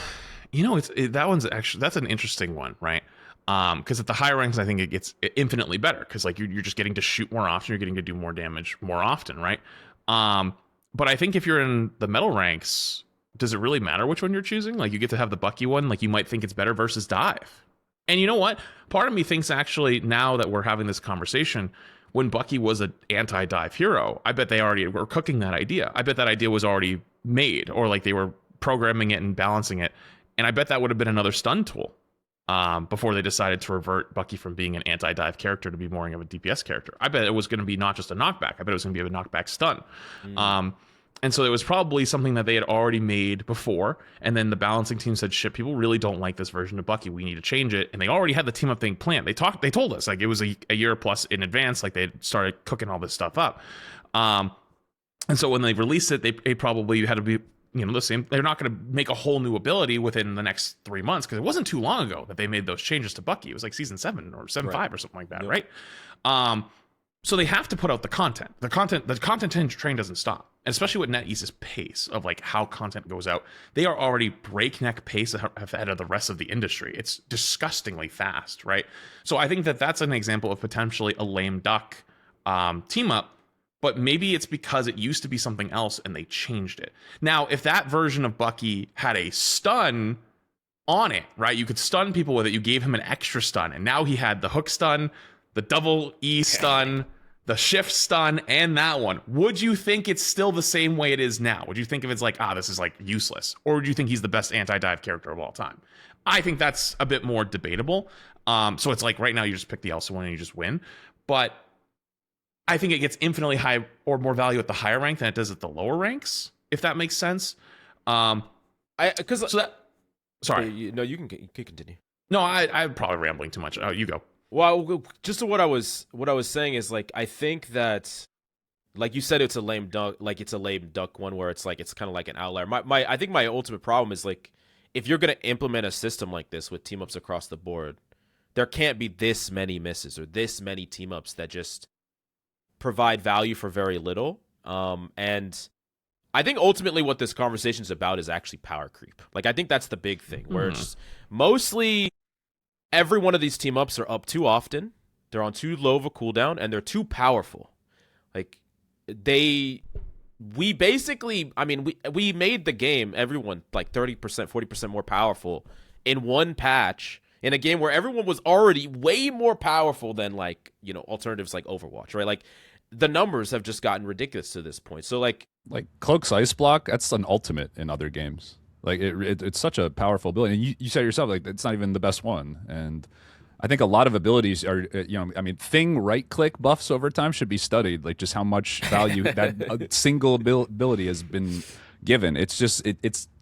that's an interesting one, right? Because at the higher ranks, I think it gets infinitely better because like you're just getting to shoot more often, you're getting to do more damage more often, right? But I think if you're in the metal ranks, does it really matter which one you're choosing? Like, you get to have the Bucky one, like you might think it's better versus Dive. And you know what? Part of me thinks actually, now that we're having this conversation, when Bucky was an anti-dive hero, I bet they already were cooking that idea. I bet that idea was already made, or like they were programming it and balancing it. And I bet that would have been another stun tool before they decided to revert Bucky from being an anti-dive character to be more of a DPS character. I bet it was going to be not just a knockback. I bet it was going to be a knockback stun. And so it was probably something that they had already made before. And then the balancing team said, shit, people really don't like this version of Bucky. We need to change it. And they already had the team up thing planned. They told us, like, it was a year plus in advance. Like, they started cooking all this stuff up. And so when they released it, they probably had to be, the same. They're not going to make a whole new ability within the next 3 months, because it wasn't too long ago that they made those changes to Bucky. It was like season 7 or 7.5 or something like that, right? So they have to put out the content. The content train doesn't stop. And especially with NetEase's pace of like how content goes out. They are already breakneck pace ahead of the rest of the industry. It's disgustingly fast, right? So I think that that's an example of potentially a lame duck team up, but maybe it's because it used to be something else and they changed it. Now, if that version of Bucky had a stun on it, right? You could stun people with it. You gave him an extra stun, and now he had the hook stun, the double E stun, the shift stun, and that one. Would you think it's still the same way it is now? Would you think if it's like, this is like useless? Or would you think he's the best anti-dive character of all time? I think that's a bit more debatable. So it's like right now you just pick the Elsa one and you just win. But I think it gets infinitely high or more value at the higher rank than it does at the lower ranks, if that makes sense. Because So that, sorry, you can continue. no, I'm probably rambling too much. Oh, you go. Well, just what I was saying is like I think that like you said it's a lame duck one where it's like it's kind of like an outlier. I think my ultimate problem is like if you're gonna implement a system like this with team ups across the board, there can't be this many misses or this many team ups that just provide value for very little. And I think ultimately what this conversation is about is actually power creep. Like I think that's the big thing where it's mostly every one of these team ups are up too often. They're on too low of a cooldown and they're too powerful. Like we basically, I mean, we made the game, everyone like 30%, 40% more powerful in one patch in a game where everyone was already way more powerful than like, you know, alternatives like Overwatch, right? Like the numbers have just gotten ridiculous to this point. So like Cloak's Ice Block, that's an ultimate in other games. Like it's such a powerful ability. And you said yourself, like it's not even the best one. And I think a lot of abilities are, I mean, thing right click buffs over time should be studied. Like just how much value that single ability has been given. It's just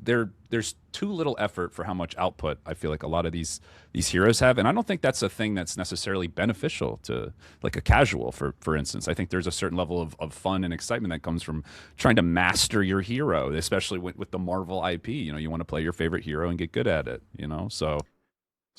there's too little effort for how much output I feel like a lot of these heroes have, and I don't think that's a thing that's necessarily beneficial to like a casual. For instance, I think there's a certain level of fun and excitement that comes from trying to master your hero, especially with the Marvel IP. You know, you want to play your favorite hero and get good at it. You know, so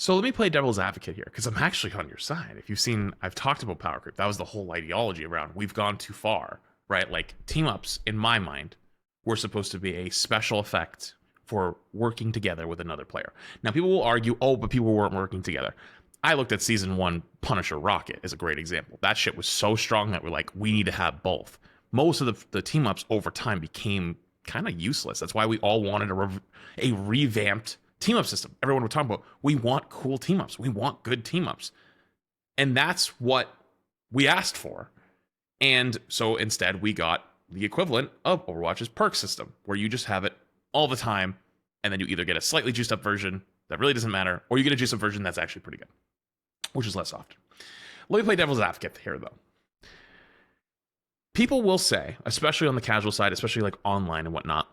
let me play devil's advocate here, because I'm actually on your side. If you've seen, I've talked about power creep. That was the whole ideology around we've gone too far, right? Like team ups, in my mind, were supposed to be a special effect for working together with another player. Now, people will argue, oh, but people weren't working together. I looked at Season 1 Punisher Rocket as a great example. That shit was so strong that we're like, we need to have both. Most of the team-ups over time became kind of useless. That's why we all wanted a revamped team-up system. Everyone was talking about, we want cool team-ups. We want good team-ups. And that's what we asked for. And so instead, we got the equivalent of Overwatch's perk system, where you just have it all the time, and then you either get a slightly juiced up version that really doesn't matter, or you get a juiced up version that's actually pretty good, which is less often. Let me play devil's advocate here, though. People will say, especially on the casual side, especially like online and whatnot,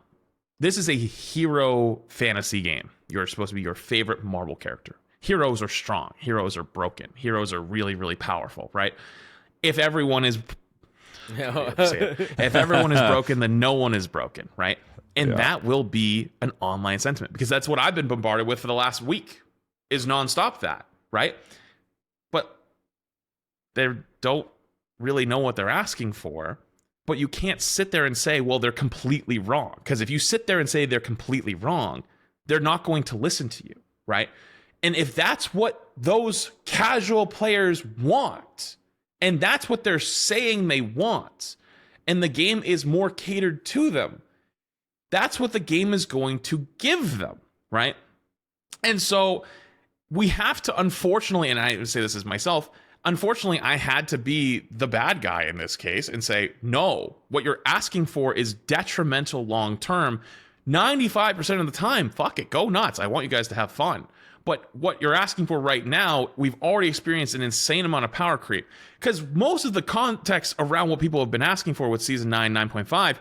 this is a hero fantasy game. You're supposed to be your favorite Marvel character. Heroes are strong. Heroes are broken. Heroes are really, really powerful, right? If everyone is if everyone is broken, then no one is broken, right? And that will be an online sentiment, because that's what I've been bombarded with for the last week, is nonstop that, right? But they don't really know what they're asking for, but you can't sit there and say, well, they're completely wrong. Because if you sit there and say they're completely wrong, they're not going to listen to you, right? And if that's what those casual players want, and that's what they're saying they want, and the game is more catered to them, that's what the game is going to give them, right? And so we have to, unfortunately, and I would say this as myself, unfortunately, I had to be the bad guy in this case and say, no, what you're asking for is detrimental long term. 95% of the time, fuck it, go nuts. I want you guys to have fun. But what you're asking for right now, we've already experienced an insane amount of power creep. Because most of the context around what people have been asking for with Season 9, 9.5,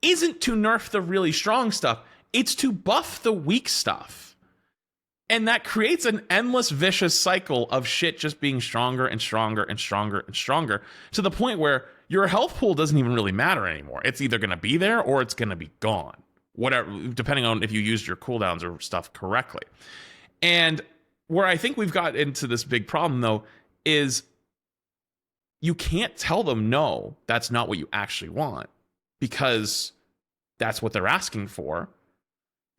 isn't to nerf the really strong stuff. It's to buff the weak stuff. And that creates an endless vicious cycle of shit just being stronger and stronger and stronger and stronger, to the point where your health pool doesn't even really matter anymore. It's either going to be there or it's going to be gone. Whatever, depending on if you used your cooldowns or stuff correctly. And where I think we've got into this big problem, though, is you can't tell them, no, that's not what you actually want, because that's what they're asking for.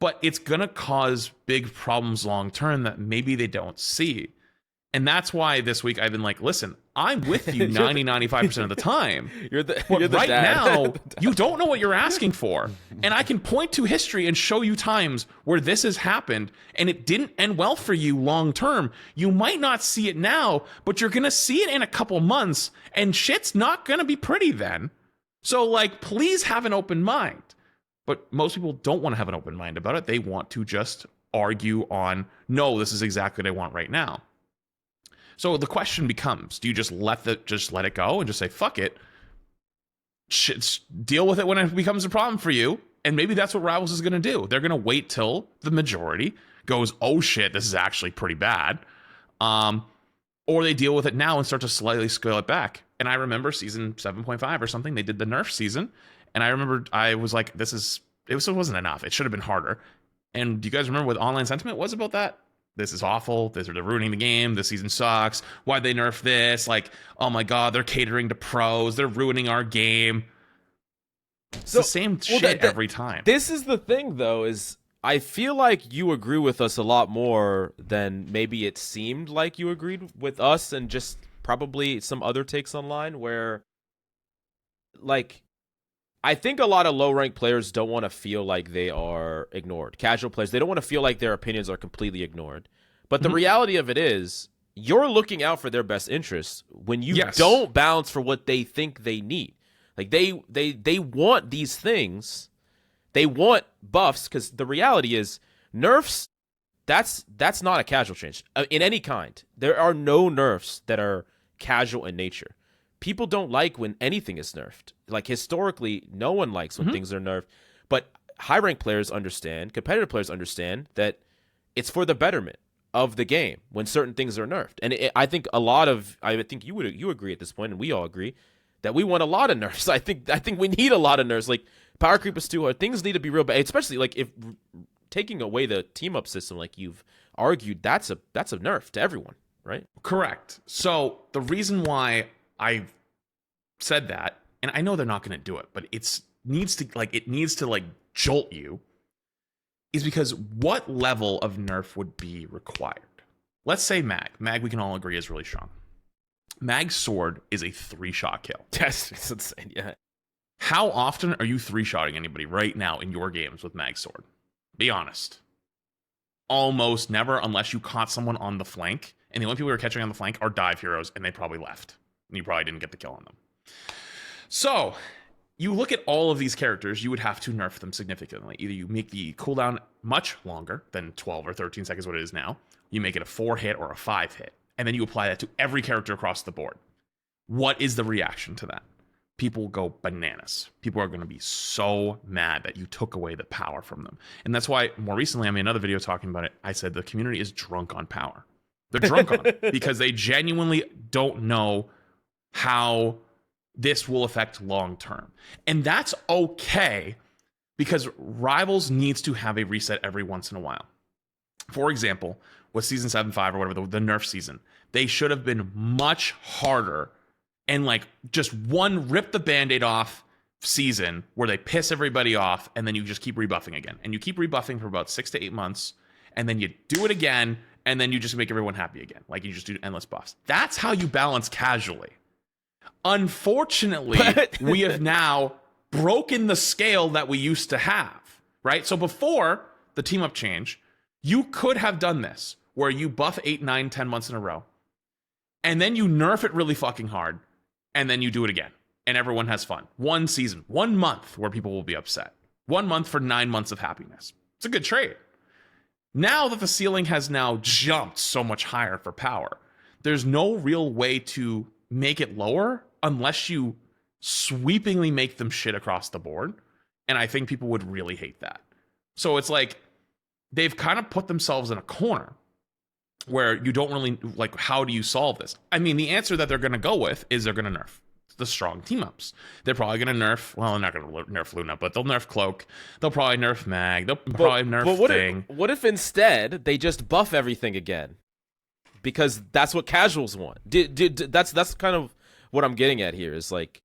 But it's going to cause big problems long term that maybe they don't see. And that's why this week I've been like, listen, I'm with you 95% of the time. You're the right dad. Now, you don't know what you're asking for. And I can point to history and show you times where this has happened and it didn't end well for you long term. You might not see it now, but you're going to see it in a couple months, and shit's not going to be pretty then. So, like, please have an open mind. But most people don't want to have an open mind about it. They want to just argue on, no, this is exactly what I want right now. So the question becomes, do you just let it go and just say, fuck it, deal with it when it becomes a problem for you, And maybe that's what Rivals is going to do. They're going to wait till the majority goes, oh shit, this is actually pretty bad. Or they deal with it now and start to slightly scale it back. And I remember season 7.5 or something, they did the nerf season. And I remember I was like, it wasn't enough. It should have been harder. And do you guys remember what online sentiment was about that? This is awful. They're ruining the game. This season sucks. Why'd they nerf this? Like, oh my God, they're catering to pros. They're ruining our game. It's the same shit every time. This is the thing, though, is I feel like you agree with us a lot more than maybe it seemed like you agreed with us and just probably some other takes online where, like, I think a lot of low-ranked players don't want to feel like they are ignored. Casual players, they don't want to feel like their opinions are completely ignored. But the reality of it is, you're looking out for their best interests when you don't balance for what they think they need. Like, they want these things. They want buffs, because the reality is, nerfs, that's not a casual change. In any kind. There are no nerfs that are casual in nature. People don't like when anything is nerfed. Like, historically, no one likes when things are nerfed. But high-ranked players understand, competitive players understand that it's for the betterment of the game when certain things are nerfed. And I think you agree at this point, and we all agree, that we want a lot of nerfs. I think we need a lot of nerfs. Like, power creep is too hard. Things need to be real bad, especially like if taking away the team up system, like you've argued, that's a nerf to everyone, right? Correct. So the reason why I said that, and I know they're not going to do it, but it needs to jolt you, is because what level of nerf would be required? Let's say Mag. Mag, we can all agree, is really strong. Mag's sword is a 3-shot kill. That's insane, yeah. How often are you 3-shotting anybody right now in your games with Mag's sword? Be honest. Almost never, unless you caught someone on the flank, and the only people who are catching on the flank are dive heroes, and they probably left. And you probably didn't get the kill on them. So, you look at all of these characters, you would have to nerf them significantly. Either you make the cooldown much longer than 12 or 13 seconds, what it is now. You make it a 4-hit or a 5-hit. And then you apply that to every character across the board. What is the reaction to that? People go bananas. People are going to be so mad that you took away the power from them. And that's why, more recently, I made another video talking about it. I said the community is drunk on power. They're drunk on it because they genuinely don't know how this will affect long term. And that's okay, because Rivals needs to have a reset every once in a while. For example, with season 7.5 or whatever, the nerf season, they should have been much harder and like just one rip the band-aid off season where they piss everybody off, and then you just keep rebuffing again. And you keep rebuffing for about 6 to 8 months, and then you do it again, and then you just make everyone happy again. Like, you just do endless buffs. That's how you balance casually. Unfortunately, we have now broken the scale that we used to have, right? So before the team up change, you could have done this, where you buff 8, 9, 10 months in a row, and then you nerf it really fucking hard, and then you do it again, and everyone has fun. 1 season, 1 month where people will be upset. 1 month for 9 months of happiness. It's a good trade. Now that the ceiling has now jumped so much higher for power, there's no real way to make it lower unless you sweepingly make them shit across the board. And I think people would really hate that. So it's like, they've kind of put themselves in a corner where you don't really, like, how do you solve this? I mean, the answer that they're going to go with is they're going to nerf the strong team-ups. They're probably going to nerf, well, they're not going to nerf Luna, but they'll nerf Cloak. They'll probably nerf Mag. They'll probably nerf Thing. What if instead they just buff everything again? Because that's what casuals want. That's kind of what I'm getting at here, is like,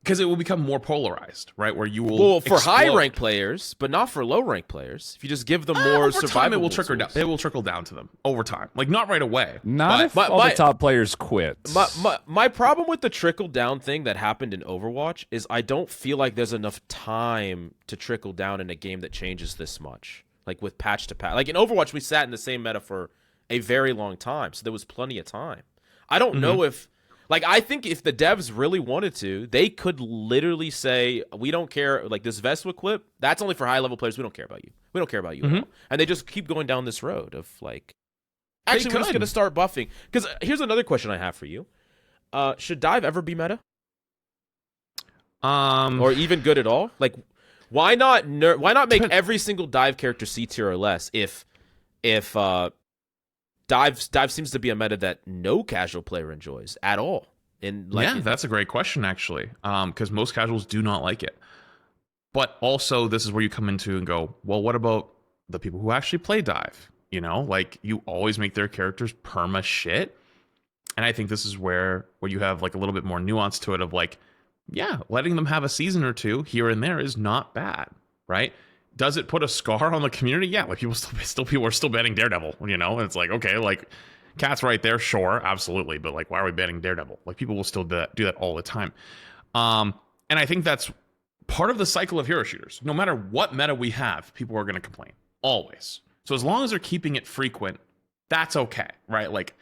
because it will become more polarized, right? Where you will, well, for high-ranked players, but not for low-ranked players. If you just give them more survival, it will trickle down. It will trickle down to them over time, like not right away. Not if all the top players quit. My problem with the trickle down thing that happened in Overwatch is I don't feel like there's enough time to trickle down in a game that changes this much. Like with patch to patch, like in Overwatch, we sat in the same meta for a very long time, so there was plenty of time. I don't know if. Like, I think if the devs really wanted to, they could literally say, we don't care, like, this Vespa clip, that's only for high-level players. We don't care about you. We don't care about you at all. And they just keep going down this road of, like, actually, we're just going to start buffing. Because here's another question I have for you. Should dive ever be meta? Or even good at all? Like, Why not make every single dive character C tier or less if dive seems to be a meta that no casual player enjoys at all. That's a great question actually, because most casuals do not like it. But also, this is where you come into and go, well, what about the people who actually play dive? You know, like you always make their characters perma shit, and I think this is where you have like a little bit more nuance to it of like, yeah, letting them have a season or two here and there is not bad, right? Does it put a scar on the community? Yeah, like people are still banning Daredevil, you know? And it's like, okay, like Cat's right there, sure, absolutely, but like, why are we banning Daredevil? Like people will still do that all the time. And I think that's part of the cycle of hero shooters. No matter what meta we have, people are going to complain always. So as long as they're keeping it frequent, that's okay, right? Like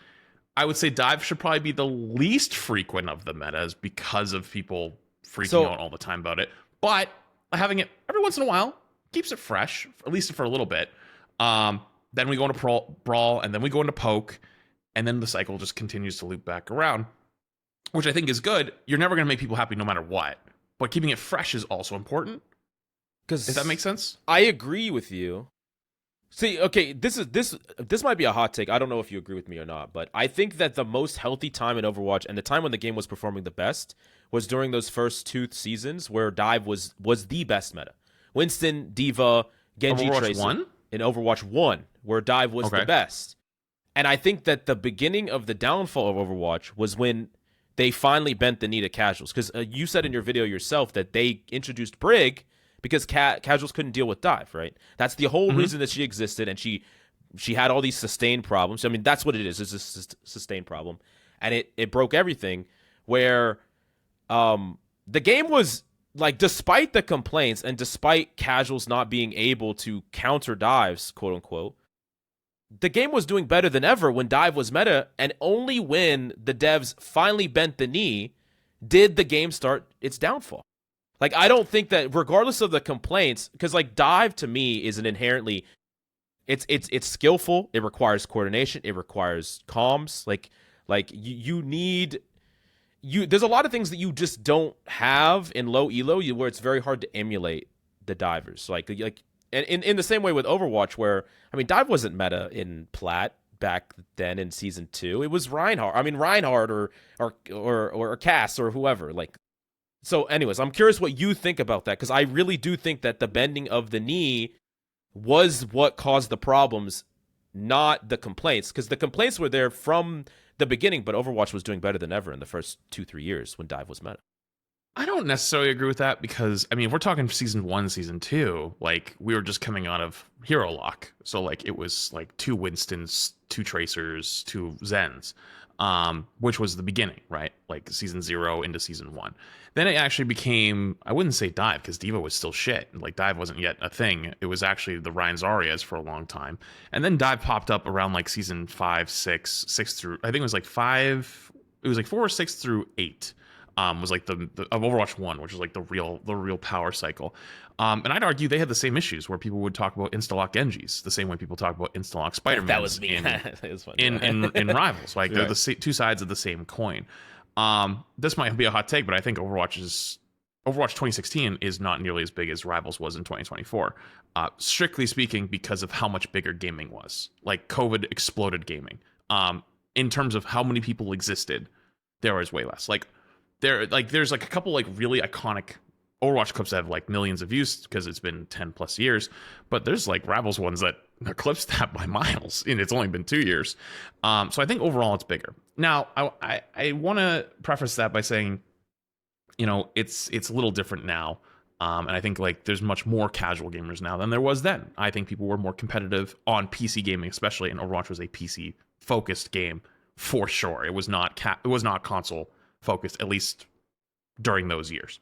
I would say dive should probably be the least frequent of the metas because of people freaking out all the time about it. But having it every once in a while keeps it fresh, at least for a little bit. Then we go into brawl, and then we go into poke, and then the cycle just continues to loop back around, which I think is good. You're never going to make people happy no matter what, but keeping it fresh is also important. Does that make sense? I agree with you. See, okay, this might be a hot take. I don't know if you agree with me or not, but I think that the most healthy time in Overwatch and the time when the game was performing the best was during those first 2 seasons where dive was the best meta. Winston, D.Va, Genji, Overwatch Tracer 1? in Overwatch 1, where dive was the best. And I think that the beginning of the downfall of Overwatch was when they finally bent the knee to casuals. Because you said in your video yourself that they introduced Brig because casuals couldn't deal with dive, right? That's the whole reason that she existed, and she had all these sustained problems. I mean, that's what it is. It's a sustained problem. And it broke everything, where the game was, like, despite the complaints and despite casuals not being able to counter dives, quote unquote, the game was doing better than ever when dive was meta, and only when the devs finally bent the knee did the game start its downfall. Like, I don't think that, regardless of the complaints, because like dive to me is an inherently, it's skillful. It requires coordination. It requires comms. Like you need. There's a lot of things that you just don't have in low elo where it's very hard to emulate the divers. Like and in the same way with Overwatch, where I mean, dive wasn't meta in Plat back then in season 2. It was Reinhardt or Cass or whoever. Like, so anyways, I'm curious what you think about that, because I really do think that the bending of the knee was what caused the problems, not the complaints, because the complaints were there from the beginning, but Overwatch was doing better than ever in the first 2-3 years when dive was meta. I don't necessarily agree with that, because I mean, if we're talking season 1, season 2, like we were just coming out of hero lock, so like it was like 2 Winstons, 2 Tracers, 2 Zens, which was the beginning, right? Like season 0 into season 1. Then it actually became, I wouldn't say dive, because D.Va was still shit. Like dive wasn't yet a thing. It was actually the Ryan Zarias for a long time, and then dive popped up around like season 5, 6 through, I think it was like 5. It was like 4 or 6 through 8. Was like the of Overwatch 1, which is like the real power cycle. And I'd argue they had the same issues where people would talk about insta-lock Genjis the same way people talk about insta-lock Spider-Man. That was me. That was funny. in Rivals. Like they're the two sides of the same coin. This might be a hot take, but I think Overwatch 2016 is not nearly as big as Rivals was in 2024. Strictly speaking, because of how much bigger gaming was. Like COVID exploded gaming. In terms of how many people existed, there was way less. There's like a couple like really iconic Overwatch clips that have like millions of views because it's been 10 plus years, but there's like Rivals ones that eclipse that by miles, and it's only been 2 years. So I think overall it's bigger. Now I want to preface that by saying, you know, it's a little different now, and I think like there's much more casual gamers now than there was then. I think people were more competitive on PC gaming, especially, and Overwatch was a PC focused game for sure. It was not console focused, at least during those years.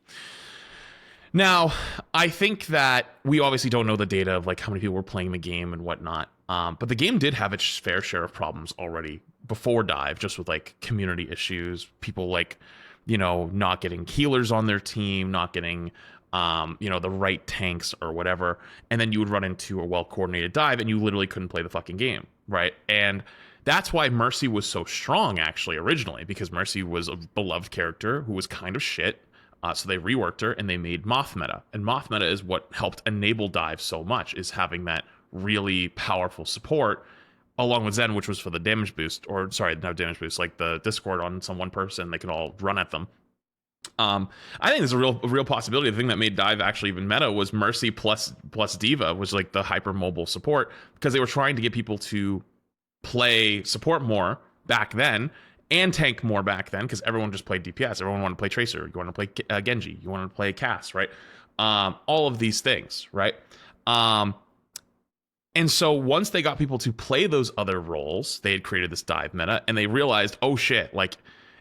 Now, I think that we obviously don't know the data of like how many people were playing the game and whatnot, but the game did have its fair share of problems already before dive, just with like community issues, people like, you know, not getting healers on their team, not getting the right tanks or whatever, and then you would run into a well-coordinated dive and you literally couldn't play the fucking game, right? And that's why Mercy was so strong, actually, originally, because Mercy was a beloved character who was kind of shit. So they reworked her and they made Moth meta. And Moth meta is what helped enable dive so much, is having that really powerful support along with Zen, which was for the damage boost, or sorry, not damage boost, like the Discord on some one person, they can all run at them. I think there's a real possibility. The thing that made dive actually even meta was Mercy plus Diva was like the hyper mobile support, because they were trying to get people to play support more back then and tank more back then, because everyone just played DPS. Everyone wanted to play Tracer. You want to play Genji. You want to play Cass, right? All of these things, right? And so once they got people to play those other roles, they had created this dive meta, and they realized, oh shit, like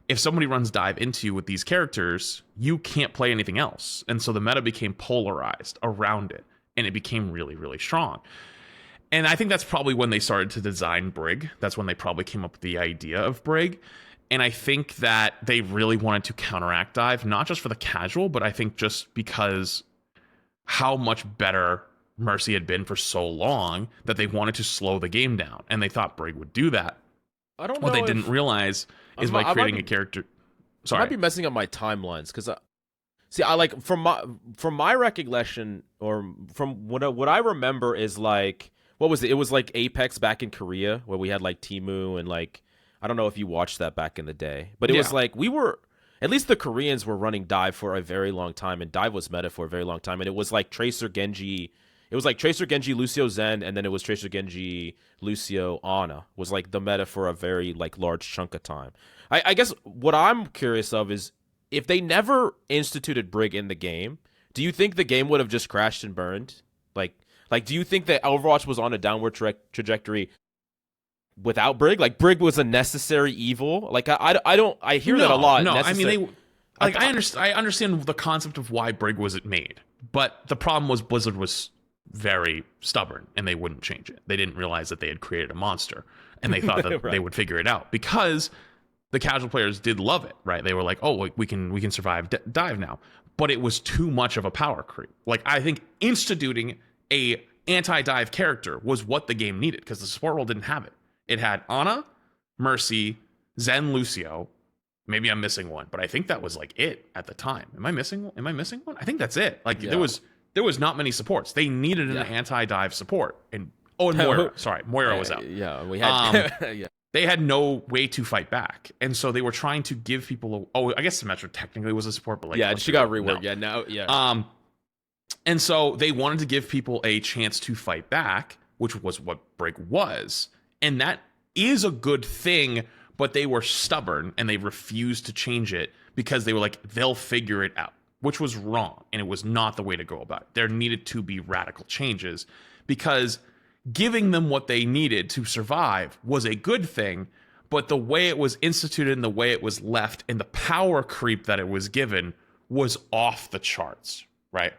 if somebody runs dive into you with these characters, you can't play anything else. And so the meta became polarized around it, and it became really, really strong. And I think that's probably when they started to design Brig. That's when they probably came up with the idea of Brig. And I think that they really wanted to counteract dive, not just for the casual, but I think just because how much better Mercy had been for so long, that they wanted to slow the game down, and they thought Brig would do that. I don't know. What they didn't realize is by creating a character. Sorry, I might be messing up my timelines, because I like from my recollection, or from what I remember is like, what was it? It was like Apex back in Korea, where we had like Temu, and like, I don't know if you watched that back in the day, but it was like we were. At least the Koreans were running dive for a very long time, and dive was meta for a very long time, and it was like Tracer Genji. It was like Tracer Genji, Lucio Zen, and then it was Tracer Genji, Lucio Ana was like the meta for a very like large chunk of time. I guess what I'm curious of is, if they never instituted Brig in the game, do you think the game would have just crashed and burned? Like do you think that Overwatch was on a downward trajectory without Brig? Like Brig was a necessary evil? Like I hear that a lot. No, I mean I understand the concept of why Brig was made, but the problem was Blizzard was very stubborn, and they wouldn't change it. They didn't realize that they had created a monster, and they thought that right. they would figure it out, because the casual players did love it, right? They were like, oh, we can survive dive now. But it was too much of a power creep. Like, I think instituting a anti-dive character was what the game needed, because the support role didn't have it. It had Ana, Mercy, Zen, Lucio. Maybe I'm missing one, but I think that was like it at the time. Am I missing one? I think that's it. Like, there was not many supports. They needed an anti-dive support. And Moira. Sorry, Moira was out. Yeah, we had They had no way to fight back. And so they were trying to give people I guess Symmetra technically was a support, but like she got reworked. No. And so they wanted to give people a chance to fight back, which was what Brig was. And that is a good thing, but they were stubborn and they refused to change it, because they were like, they'll figure it out, which was wrong, and it was not the way to go about it. There needed to be radical changes, because giving them what they needed to survive was a good thing, but the way it was instituted and the way it was left and the power creep that it was given was off the charts, right?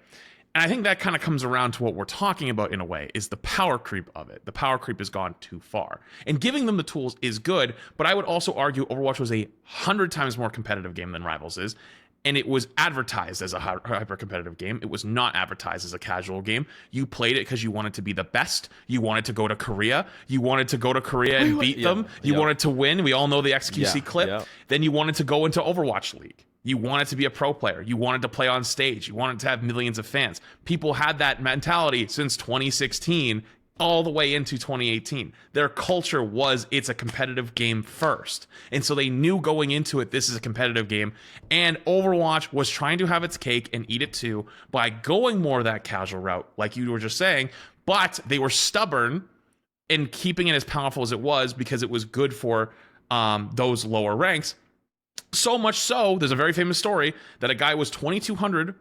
And I think that kind of comes around to what we're talking about in a way, is the power creep of it. The power creep has gone too far. And giving them the tools is good, but I would also argue Overwatch was 100 times more competitive game than Rivals is. And it was advertised as a hyper-competitive game. It was not advertised as a casual game. You played it because you wanted to be the best. You wanted to go to Korea. You wanted to go to Korea and beat them. You wanted to win. We all know the XQC clip. Yeah. Then you wanted to go into Overwatch League. You wanted to be a pro player. You wanted to play on stage. You wanted to have millions of fans. People had that mentality since 2016 all the way into 2018. Their culture was, it's a competitive game first. And so they knew going into it, this is a competitive game. And Overwatch was trying to have its cake and eat it too by going more of that casual route, like you were just saying. But they were stubborn in keeping it as powerful as it was, because it was good for those lower ranks. So much so, there's a very famous story that a guy was 2,200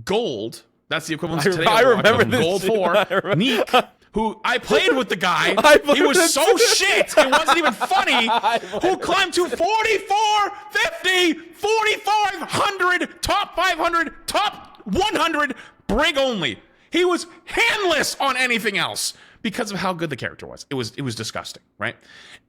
gold. That's the equivalent to today. I remember this. Gold 4. Neek, who I played with the guy. He was so shit. It wasn't even funny. Who climbed to 44, 50, 4,500, top 500, top 100, Brig only. He was handless on anything else because of how good the character was. It was disgusting, right?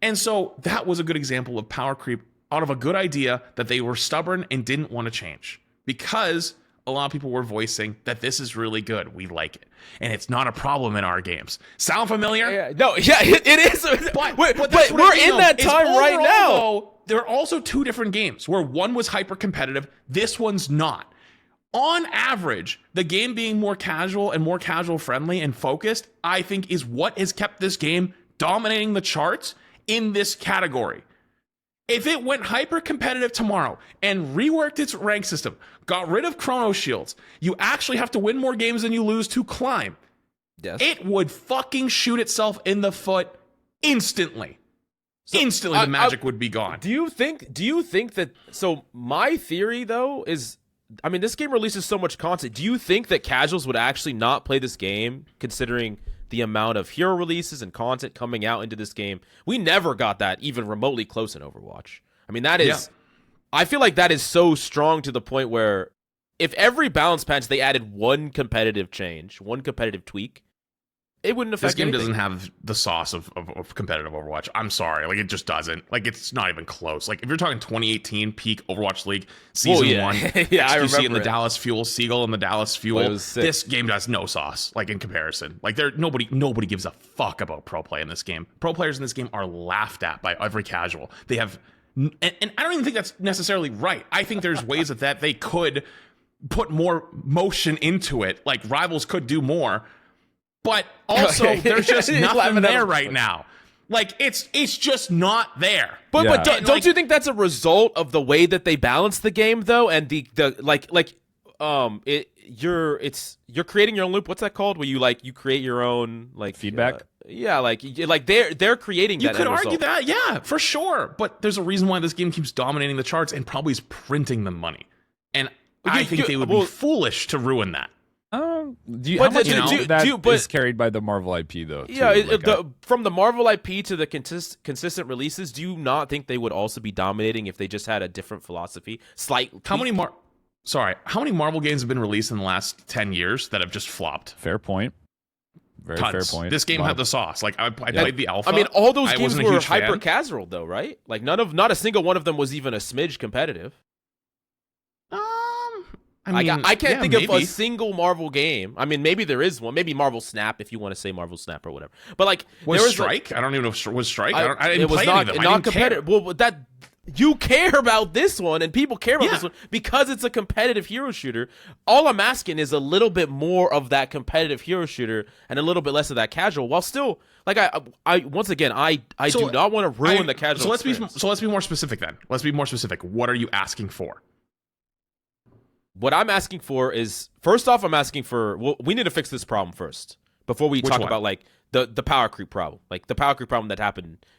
And so that was a good example of power creep out of a good idea that they were stubborn and didn't want to change because a lot of people were voicing that this is really good. We like it. And it's not a problem in our games. Sound familiar? It is. But we're in that time right now. Though, there are also two different games where one was hyper competitive. This one's not. On average, the game being more casual and more casual friendly and focused, I think, is what has kept this game dominating the charts in this category. If it went hyper competitive tomorrow and reworked its rank system, got rid of chrono shields, you actually have to win more games than you lose to climb. Yes. It would fucking shoot itself in the foot instantly. Instantly, the magic would be gone. Do you think that? So my theory though is, I mean, this game releases so much content. Do you think that casuals would actually not play this game, considering the amount of hero releases and content coming out into this game? We never got that even remotely close in Overwatch. I mean, that is, I feel like that is so strong to the point where if every balance patch they added one competitive change, one competitive tweak, it wouldn't affect this game anything. doesn't have the sauce of competitive Overwatch. I'm sorry. Like, it just doesn't. Like, it's not even close. Like, if you're talking 2018 peak Overwatch League, Season 1, yeah, I XQC remember and the it. Dallas Fuel, Seagull and the Dallas Fuel, this game has no sauce, like, in comparison. Like, nobody gives a fuck about pro play in this game. Pro players in this game are laughed at by every casual. They have... And I don't even think that's necessarily right. I think there's ways that they could put more motion into it. Like, rivals could do more. But also, there's just nothing there right now. Like, it's just not there. But don't you think that's a result of the way that they balance the game though, and you're creating your own loop. What's that called? Where you create your own feedback. They're creating that. You could argue that, yeah, for sure. But there's a reason why this game keeps dominating the charts and probably is printing them money. And I think they would be foolish to ruin that. How much is carried by the Marvel IP though? From the Marvel IP to the consistent releases, do you not think they would also be dominating if they just had a different philosophy? How many Marvel games have been released in the last 10 years that have just flopped? Fair point. Very Tons. fair point. This game had the sauce. Like, I played the alpha. I mean, all those games were hyper casual though, right? Like, not a single one of them was even a smidge competitive. I can't think of a single Marvel game. I mean, maybe there is one. Maybe Marvel Snap, if you want to say Marvel Snap or whatever. But like, was Strike? I don't even know if was Strike. I didn't play any of them. Not competitive. Well, that you care about this one, and people care about this one because it's a competitive hero shooter. All I'm asking is a little bit more of that competitive hero shooter and a little bit less of that casual. While still, like, I once again, I do not want to ruin the casual. So let's be more specific then. Let's be more specific. What are you asking for? What I'm asking for is, first off, we need to fix this problem first before we talk about like the power creep problem. Like, the power creep problem that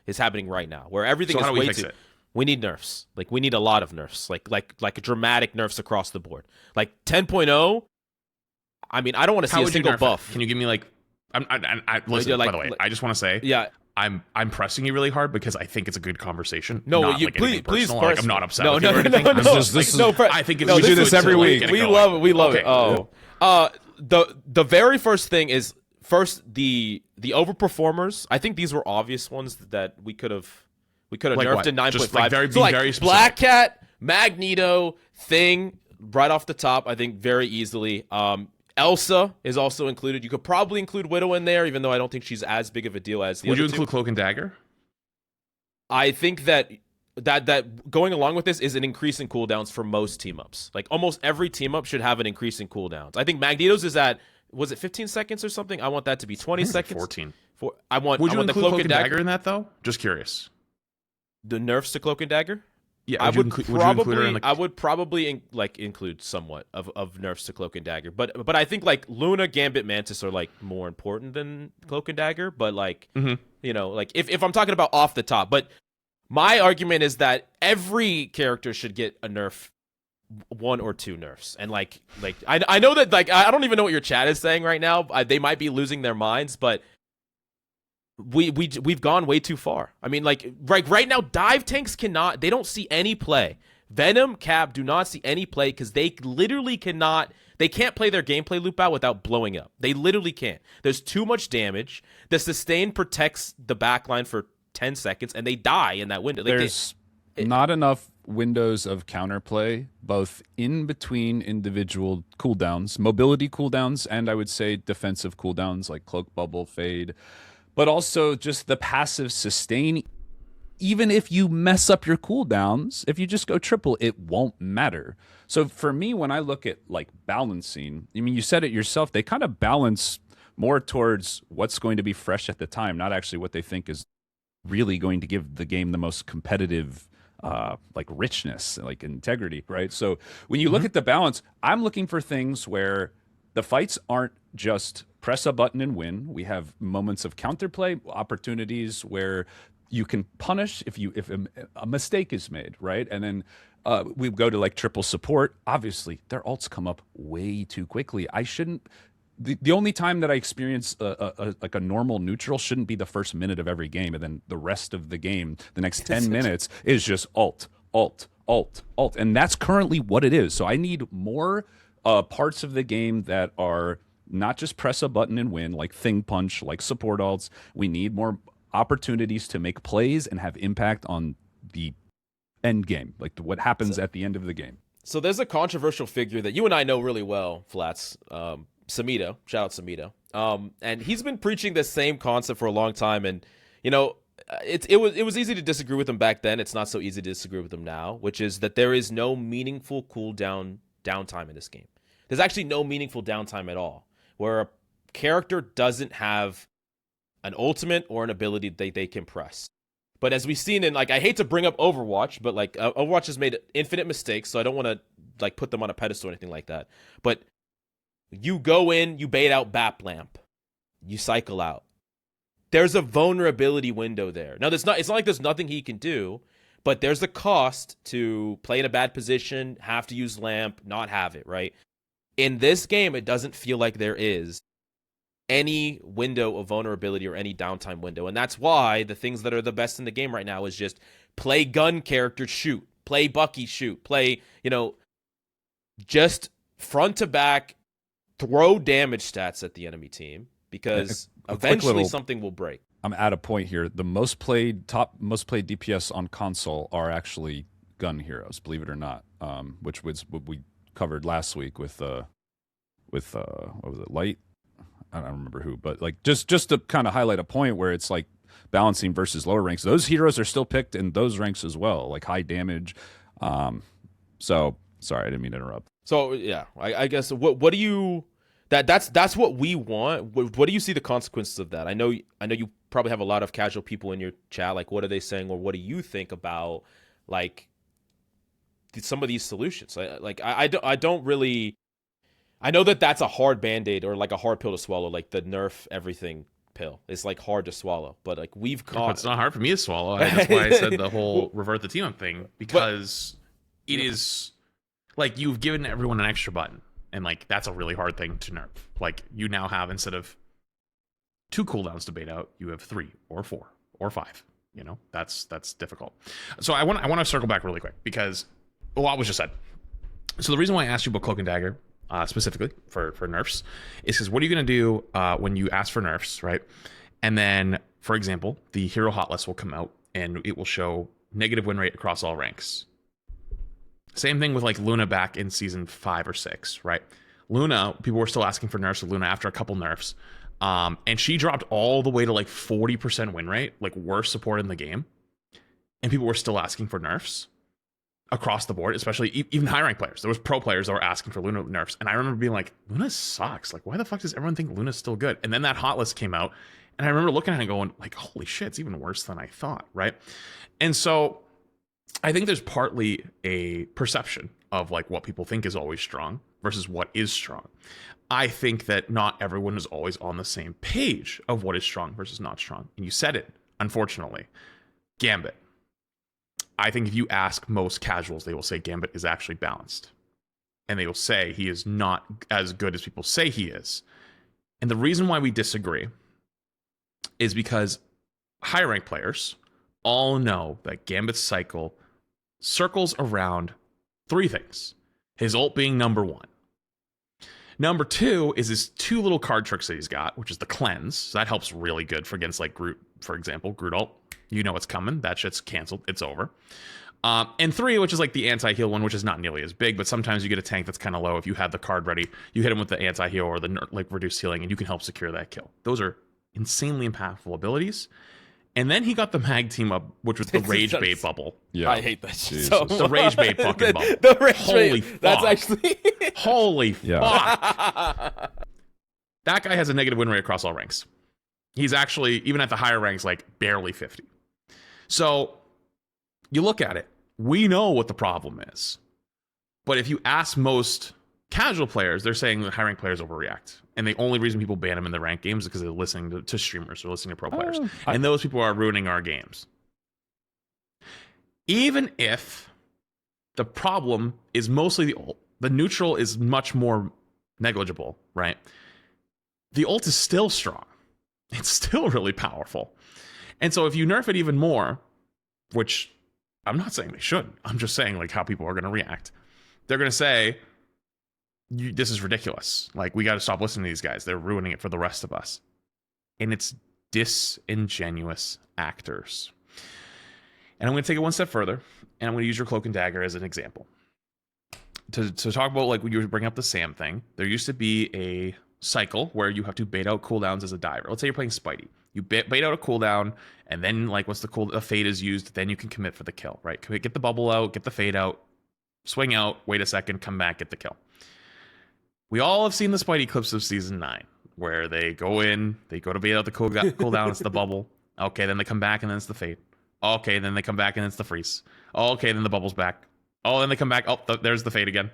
is happening right now, where everything is way too. We need nerfs. Like, we need a lot of nerfs. Like dramatic nerfs across the board. Like 10.0. I mean, I don't want to see a single buff. Can you give me like? Listen, by the way, I just want to say, I'm pressing you really hard because I think it's a good conversation. No, please. Like, I'm not upset. No. I think we do this every week. We love it. Oh, the very first thing is the overperformers. I think these were obvious ones that we could have nerfed in 9.5. So like Black Cat, Magneto, Thing, right off the top. I think very easily. Elsa is also included. You could probably include Widow in there, even though I don't think she's as big of a deal as the other two. Would you include Cloak and Dagger? I think that going along with this is an increase in cooldowns for most team-ups. Like, almost every team-up should have an increase in cooldowns. I think Magneto's is at, was it 15 seconds or something? I want that to be 20 seconds. 14. Would you include Cloak and Dagger in that, though? Just curious. The nerfs to Cloak and Dagger? Yeah, I would probably include somewhat of nerfs to Cloak and Dagger, but I think like Luna, Gambit, Mantis are like more important than Cloak and Dagger. But like like if I'm talking about off the top, but my argument is that every character should get a nerf, 1 or 2 nerfs, and like I know that like I don't even know what your chat is saying right now. They might be losing their minds, but we've gone way too far. I mean, like right now, dive tanks they don't see any play. Venom, Cap do not see any play because they literally cannot. They can't play their gameplay loop out without blowing up. They literally can't. There's too much damage. The sustain protects the backline for 10 seconds, and they die in that window. Like, not enough windows of counterplay, both in between individual cooldowns, mobility cooldowns, and I would say defensive cooldowns like cloak, bubble, fade, but also just the passive sustain. Even if you mess up your cooldowns, if you just go triple, it won't matter. So for me, when I look at like balancing, I mean, you said it yourself, they kind of balance more towards what's going to be fresh at the time, not actually what they think is really going to give the game the most competitive like richness, like integrity, right? So when you look at the balance, I'm looking for things where the fights aren't just press a button and win. We have moments of counterplay, opportunities where you can punish if a mistake is made, right? And then we go to like triple support. Obviously, their ults come up way too quickly. I shouldn't. The only time that I experience like a normal neutral shouldn't be the first minute of every game, and then the rest of the game, the next 10 minutes is just ult, and that's currently what it is. So I need more parts of the game that are not just press a button and win, like thing punch, like support ults. We need more opportunities to make plays and have impact on the end game, like what happens at the end of the game. So there's a controversial figure that you and I know really well, Flats. Samito, shout out Samito. And he's been preaching this same concept for a long time. And, you know, it was easy to disagree with him back then. It's not so easy to disagree with him now, which is that there is no meaningful downtime in this game. There's actually no meaningful downtime at all, where a character doesn't have an ultimate or an ability they can press. But as we've seen in, like, I hate to bring up Overwatch, but like Overwatch has made infinite mistakes, so I don't want to like put them on a pedestal or anything like that. But you go in, you bait out BAP lamp, you cycle out. There's a vulnerability window there. Now, it's not like there's nothing he can do, but there's a cost to play in a bad position, have to use lamp, not have it, right? In this game, it doesn't feel like there is any window of vulnerability or any downtime window. And that's why the things that are the best in the game right now is just play gun character, shoot, play Bucky, shoot, play, you know, just front to back, throw damage stats at the enemy team, because eventually something will break. I'm at a point here. The most played DPS on console are actually gun heroes, believe it or not. Which was what we covered last week with what was it, Light? I don't remember who, but like just to kind of highlight a point where it's like balancing versus lower ranks. Those heroes are still picked in those ranks as well, like high damage. So sorry, I didn't mean to interrupt. So yeah, I guess what do you that's what we want. What do you see the consequences of that? I know you probably have a lot of casual people in your chat. Like, what are they saying, or what do you think about like some of these solutions? I don't really. I know that's a hard band-aid or like a hard pill to swallow, like the nerf everything pill. It's like hard to swallow, but like we've got. It's not hard for me to swallow. That's why I said the whole revert the team up thing, because it is like you've given everyone an extra button, and like that's a really hard thing to nerf. Like you now have, instead of 2 cooldowns to bait out, you have 3 or 4 or 5. You know, that's difficult. So I want to circle back really quick, because a lot was just said. So the reason why I asked you about Cloak and Dagger specifically for nerfs is because what are you going to do when you ask for nerfs, right? And then, for example, the hero hot list will come out and it will show negative win rate across all ranks. Same thing with like Luna back in season 5 or 6, right? Luna, people were still asking for nerfs of Luna after a couple nerfs, and she dropped all the way to like 40% win rate, like worst support in the game, and people were still asking for nerfs across the board, especially even high rank players. There was pro players that were asking for Luna nerfs, and I remember being like, Luna sucks. Like, why the fuck does everyone think Luna's still good? And then that hot list came out, and I remember looking at it and going, like, holy shit, it's even worse than I thought, right? And so I think there's partly a perception of like what people think is always strong versus what is strong. I think that not everyone is always on the same page of what is strong versus not strong. And you said it, unfortunately. Gambit. I think if you ask most casuals, they will say Gambit is actually balanced. And they will say he is not as good as people say he is. And the reason why we disagree is because high rank players all know that Gambit's cycle circles around 3 things. His ult being number 1. Number 2 is his 2 little card tricks that he's got, which is the cleanse. So that helps really good for against like Groot, for example. Groot ult, you know it's coming. That shit's canceled. It's over. And 3, which is like the anti-heal one, which is not nearly as big, but sometimes you get a tank that's kind of low. If you have the card ready, you hit him with the anti-heal or the like reduced healing, and you can help secure that kill. Those are insanely impactful abilities. And then he got the mag team up, which was the Rage Bait bubble. Yeah. I hate that shit so much. The Rage Bait fucking bubble. The Rage Holy Bait. fuck. That's actually... Holy Yeah. fuck. That guy has a negative win rate across all ranks. He's actually, even at the higher ranks, like barely 50. So you look at it. We know what the problem is. But if you ask most casual players, they're saying that high rank players overreact. And the only reason people ban them in the ranked games is because they're listening to streamers or listening to pro players. And those people are ruining our games. Even if the problem is mostly the ult, the neutral is much more negligible, right? The ult is still strong. It's still really powerful. And so if you nerf it even more, which I'm not saying they shouldn't, I'm just saying like how people are going to react. They're going to say, this is ridiculous. Like, we got to stop listening to these guys. They're ruining it for the rest of us. And it's disingenuous actors. And I'm going to take it one step further, and I'm going to use your Cloak and Dagger as an example. To talk about, like, when you bring up the Sam thing, there used to be a cycle where you have to bait out cooldowns as a diver. Let's say you're playing Spidey. You bait out a cooldown, and then, like, once the fade is used, then you can commit for the kill, right? Get the bubble out, get the fade out, swing out, wait a second, come back, get the kill. We all have seen the Spidey clips of Season 9, where they go in, they go to bait out the cooldown, it's the bubble. Okay, then they come back, and then it's the fade. Okay, then they come back, and it's the freeze. Okay, then the bubble's back. Oh, then they come back. Oh, there's the fade again.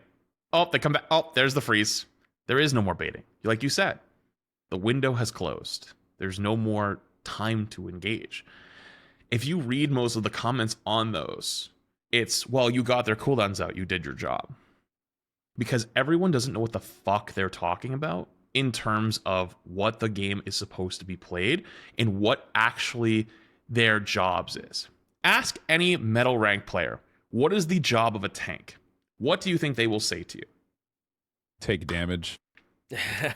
Oh, they come back. Oh, there's the freeze. There is no more baiting. Like you said, the window has closed. There's no more time to engage. If you read most of the comments on those, it's, well, you got their cooldowns out. You did your job. Because everyone doesn't know what the fuck they're talking about in terms of what the game is supposed to be played and what actually their jobs is. Ask any metal rank player, what is the job of a tank? What do you think they will say to you? Take damage.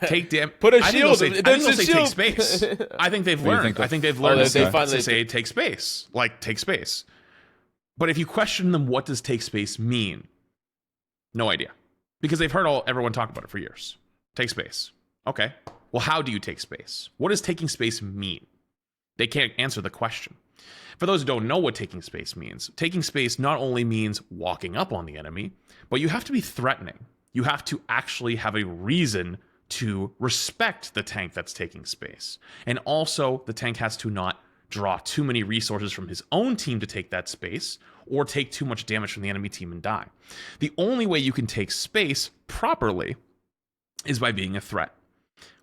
Take damage. Put a shield. I think they'll say take space. I think they've learned. I think they've learned to say take space. Like, take space. But if you question them, what does take space mean? No idea. Because they've heard everyone talk about it for years. Take space. Okay. Well, how do you take space? What does taking space mean? They can't answer the question. For those who don't know what taking space means, taking space not only means walking up on the enemy, but you have to be threatening. You have to actually have a reason to respect the tank that's taking space. And also, the tank has to not draw too many resources from his own team to take that space, or take too much damage from the enemy team and die. The only way you can take space properly is by being a threat,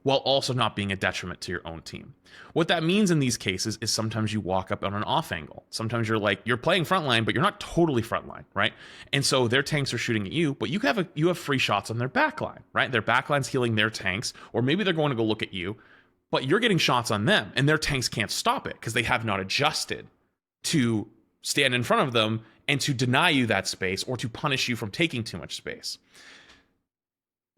while also not being a detriment to your own team. What that means in these cases is sometimes you walk up on an off angle. Sometimes you're playing frontline, but you're not totally frontline, right? And so their tanks are shooting at you, but you have free shots on their backline, right? Their backline's healing their tanks, or maybe they're going to go look at you, but you're getting shots on them, and their tanks can't stop it because they have not adjusted to stand in front of them and to deny you that space or to punish you from taking too much space.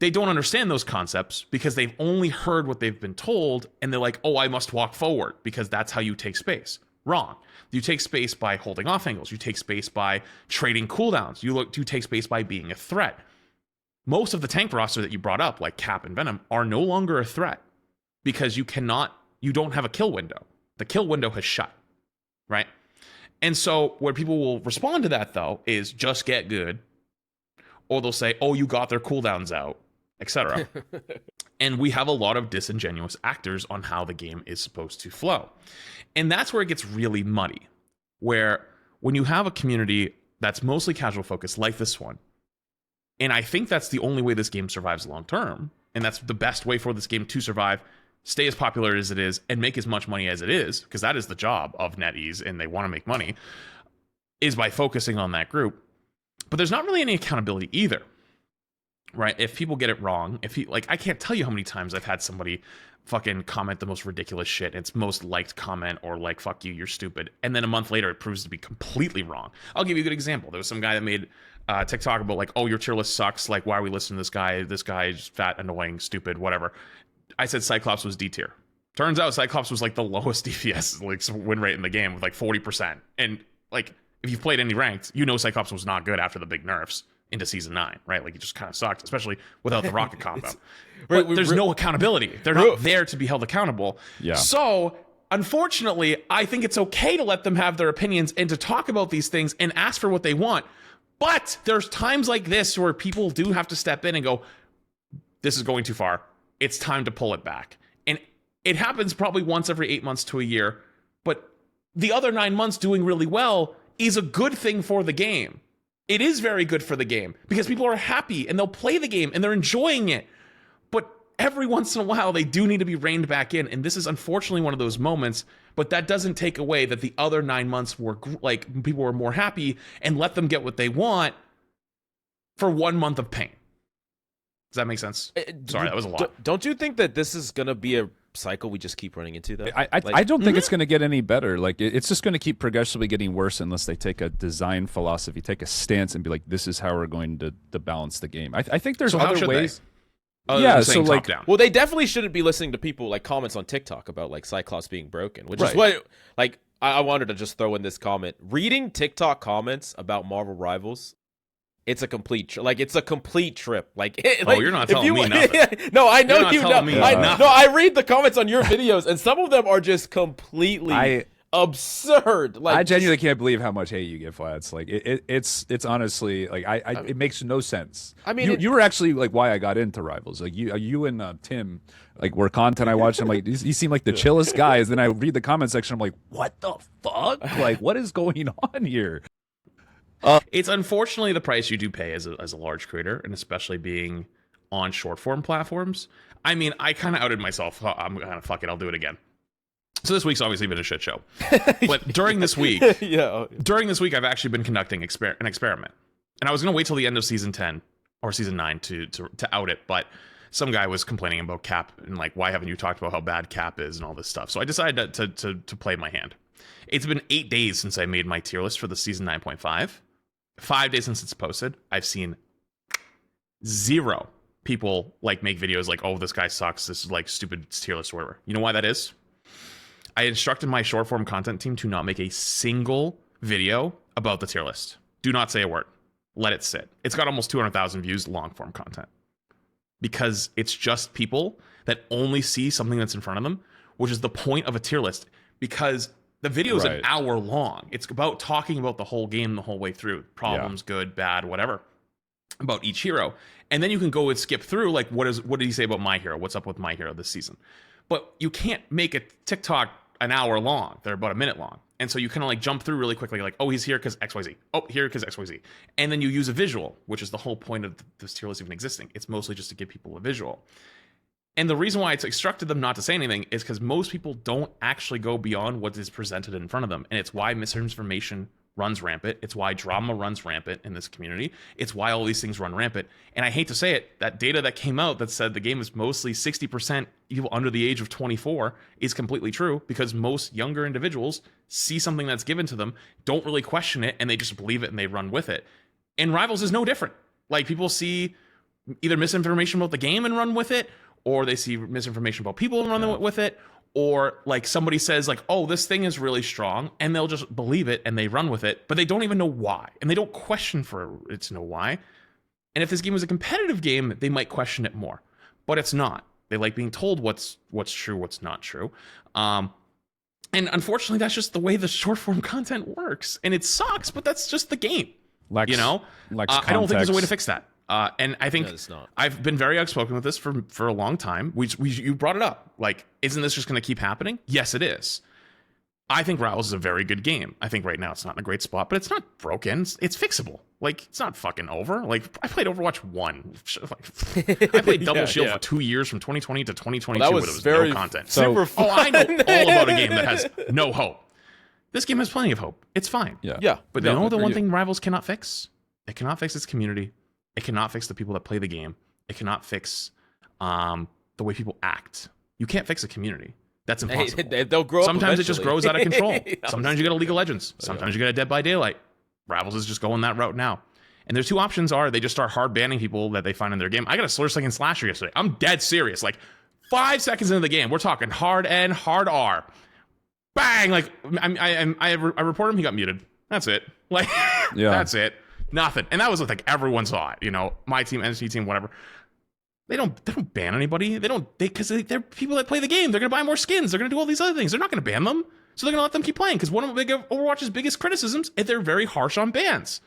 They don't understand those concepts because they've only heard what they've been told, and they're like, oh, I must walk forward because that's how you take space. Wrong. You take space by holding off angles. You take space by trading cooldowns. You take space by being a threat. Most of the tank roster that you brought up, like Cap and Venom, are no longer a threat because you don't have a kill window. The kill window has shut, right? And so where people will respond to that, though, is just get good. Or they'll say, oh, you got their cooldowns out, etc. And we have a lot of disingenuous actors on how the game is supposed to flow. And that's where it gets really muddy. Where when you have a community that's mostly casual focused, like this one, and I think that's the only way this game survives long term, and that's the best way for this game to survive, stay as popular as it is, and make as much money as it is, because that is the job of NetEase, and they want to make money, is by focusing on that group. But there's not really any accountability either, right? If people get it wrong, I can't tell you how many times I've had somebody fucking comment the most ridiculous shit. It's most liked comment, or like, fuck you, you're stupid. And then a month later, it proves to be completely wrong. I'll give you a good example. There was some guy that made TikTok about like, oh, your tier list sucks. Like, why are we listening to this guy? This guy is fat, annoying, stupid, whatever. I said Cyclops was D tier. Turns out Cyclops was like the lowest DPS like win rate in the game with like 40%. And like, if you've played any ranked, you know Cyclops was not good after the big nerfs into season 9, right? Like, it just kind of sucked, especially without the rocket combo. But there's no accountability. They're not there to be held accountable. Yeah. So, unfortunately, I think it's okay to let them have their opinions and to talk about these things and ask for what they want. But there's times like this where people do have to step in and go, this is going too far. It's time to pull it back. And it happens probably once every 8 months to a year. But the other 9 months doing really well is a good thing for the game. It is very good for the game because people are happy and they'll play the game and they're enjoying it. But every once in a while, they do need to be reined back in. And this is unfortunately one of those moments, but that doesn't take away that the other 9 months were like people were more happy and let them get what they want for 1 month of pain. Does that make sense? Sorry, that was a lot. Don't you think that this is going to be a cycle we just keep running into, though? I don't think it's going to get any better. Like, it's just going to keep progressively getting worse unless they take a design philosophy, take a stance, and be like, this is how we're going to balance the game. I think there's other ways. Yeah, so like, well, they definitely shouldn't be listening to people like comments on TikTok about like Cyclops being broken, which is what like I wanted to just throw in this comment. Reading TikTok comments about Marvel Rivals, it's a complete trip. Like, you're not telling me nothing. No, I know you know. Me I read the comments on your videos, and some of them are just completely absurd. Like, I genuinely can't believe how much hate you get, Flats. Like, it's honestly like it makes no sense. I mean, you were actually like why I got into Rivals. Like you and Tim, like, were content I watched. I'm like, you seem like the chillest guys. Then I read the comment section. I'm like, what the fuck? Like, what is going on here? It's unfortunately the price you do pay as a large creator, and especially being on short form platforms. I mean, I kind of outed myself. I'm kind of fuck it. I'll do it again. So this week's obviously been a shit show. But during this week, I've actually been conducting an experiment. And I was going to wait till the end of season 10 or season 9 to out it, but some guy was complaining about Cap and like, why haven't you talked about how bad Cap is and all this stuff? So I decided to play my hand. It's been 8 days since I made my tier list for the season 9.5. 5 days since it's posted. I've seen 0 people like make videos like, oh, this guy sucks. This is like stupid tier list or whatever. You know why that is? I instructed my short form content team to not make a single video about the tier list. Do not say a word. Let it sit. It's got almost 200,000 views, long form content. Because it's just people that only see something that's in front of them, which is the point of a tier list. Because the video is an hour long. It's about talking about the whole game the whole way through. Problems, good, bad, whatever. About each hero. And then you can go and skip through, like, what did he say about my hero? What's up with my hero this season? But you can't make a TikTok an hour long. They're about a minute long. And so you kind of like jump through really quickly, like, oh, he's here because XYZ. Oh, here because XYZ. And then you use a visual, which is the whole point of this tier list even existing. It's mostly just to give people a visual. And the reason why it's instructed them not to say anything is because most people don't actually go beyond what is presented in front of them. And it's why misinformation runs rampant. It's why drama runs rampant in this community. It's why all these things run rampant. And I hate to say it, that data that came out that said the game is mostly 60% people under the age of 24 is completely true, because most younger individuals see something that's given to them, don't really question it, and they just believe it and they run with it. And Rivals is no different. Like, people see either misinformation about the game and run with it, or they see misinformation about people and run with it, or like somebody says like, oh, this thing is really strong, and they'll just believe it and they run with it, but they don't even know why, and they don't question for it to know why. And if this game was a competitive game, they might question it more, but it's not. They like being told what's true, what's not true. And unfortunately, that's just the way the short form content works, and it sucks, but that's just the game. I don't think there's a way to fix that. And I think I've been very outspoken with this for a long time. You brought it up. Like, isn't this just going to keep happening? Yes, it is. I think Rivals is a very good game. I think right now it's not in a great spot, but it's not broken. It's fixable. Like, it's not fucking over. Like, I played Overwatch 1. I played Double Shield for 2 years, from 2020 to 2022, but it was no content. Super fun. I know all about a game that has no hope. This game has plenty of hope. It's fine. Yeah. But you know the one thing Rivals cannot fix? It cannot fix its community. It cannot fix the people that play the game. It cannot fix the way people act. You can't fix a community. That's impossible. They'll grow up. Sometimes it just grows out of control. Sometimes you get a League of Legends. Sometimes you get a Dead by Daylight. Rivals is just going that route now. And their two options are they just start hard banning people that they find in their game. I got a slur second slasher yesterday. I'm dead serious. Like, 5 seconds into the game, we're talking hard N, hard R. Bang! Like, I reported him. He got muted. That's it. Like, Yeah. that's it. Nothing. And that was like everyone saw it. You know, my team, NC team, whatever. They don't ban anybody. Because they're people that play the game. They're gonna buy more skins. They're gonna do all these other things. They're not gonna ban them. So they're gonna let them keep playing. Because one of Overwatch's biggest criticisms is they're very harsh on bans.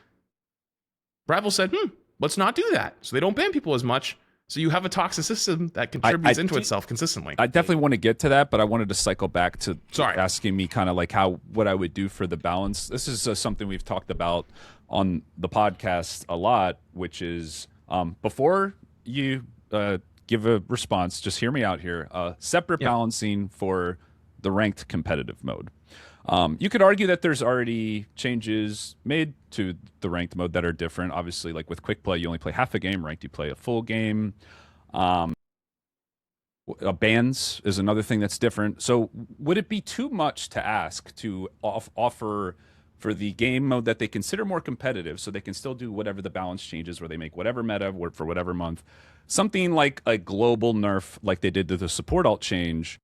Rival said, let's not do that. So they don't ban people as much. So you have a toxic system that contributes into itself consistently. I definitely want to get to that, but I wanted to cycle back to asking me kind of like what I would do for the balance. This is something we've talked about on the podcast a lot, which is before you give a response, just hear me out here. Separate balancing for the ranked competitive mode. You could argue that there's already changes made to the ranked mode that are different. Obviously, like with quick play, you only play half a game. Ranked, you play a full game. Bans is another thing that's different. So would it be too much to ask to offer for the game mode that they consider more competitive, so they can still do whatever the balance changes, where they make whatever meta work for whatever month, something like a global nerf like they did to the support alt change,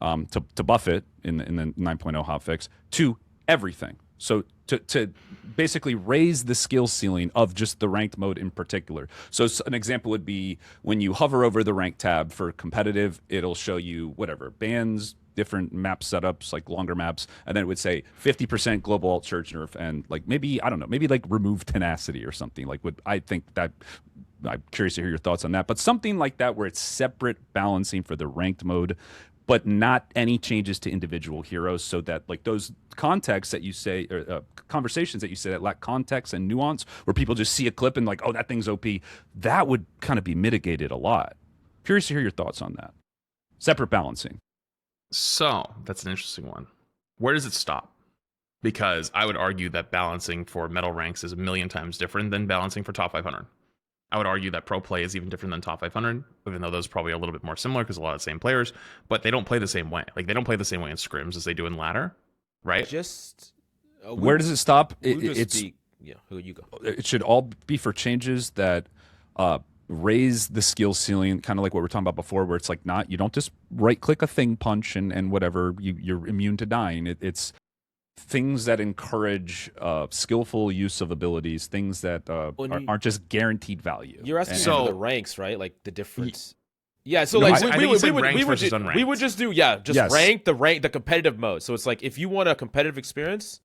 to buff it in the 9.0 hotfix to everything. So to basically raise the skill ceiling of just the ranked mode in particular. So an example would be when you hover over the rank tab for competitive, it'll show you whatever bans, different map setups, like longer maps, and then it would say 50% global alt church nerf, and like maybe like remove tenacity or something. Like I think that. I'm curious to hear your thoughts on that, but something like that where it's separate balancing for the ranked mode, but not any changes to individual heroes, so that like those contexts that you say, or conversations that you say that lack context and nuance, where people just see a clip and like, oh, that thing's OP, that would kind of be mitigated a lot. Curious to hear your thoughts on that. Separate balancing. So that's an interesting one. Where does it stop? Because I would argue that balancing for medal ranks is a million times different than balancing for top 500. I would argue that pro play is even different than top 500, even though those are probably a little bit more similar because a lot of the same players, but they don't play the same way. Like, they don't play the same way in scrims as they do in ladder, right? Where does it stop? Who you go? It should all be for changes that raise the skill ceiling, kind of like what we were talking about before, where it's like you don't just right click a thing punch and whatever, you're immune to dying. It's things that encourage skillful use of abilities, things that aren't just guaranteed value. You're asking for the ranks, right? Like the difference. Yeah, so like we would just do rank the competitive mode. So it's like if you want a competitive experience,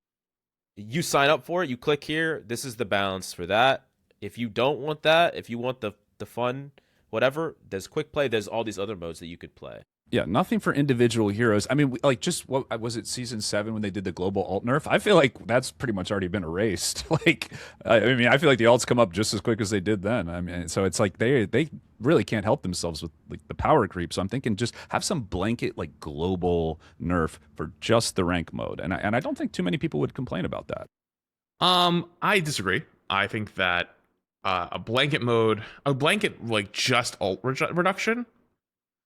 you sign up for it, you click here, this is the balance for that. If you don't want that, if you want the fun, whatever, there's quick play, there's all these other modes that you could play. Yeah, nothing for individual heroes. I mean, like, just what was it, season 7 when they did the global alt nerf? I feel like that's pretty much already been erased. Like, I mean, I feel like the alts come up just as quick as they did then. I mean, so it's like they really can't help themselves with like the power creep. So I'm thinking just have some blanket like global nerf for just the rank mode, and I don't think too many people would complain about that. I disagree. I think that a blanket like just alt reduction.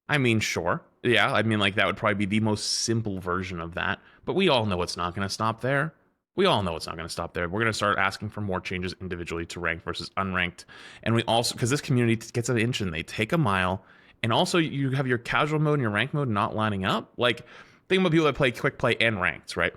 I mean, sure. Yeah, I mean, like, that would probably be the most simple version of that. But we all know it's not going to stop there. We're going to start asking for more changes individually to ranked versus unranked. And we also, because this community gets an inch and they take a mile. And also, you have your casual mode and your rank mode not lining up. Like, think about people that play quick play and ranked, right?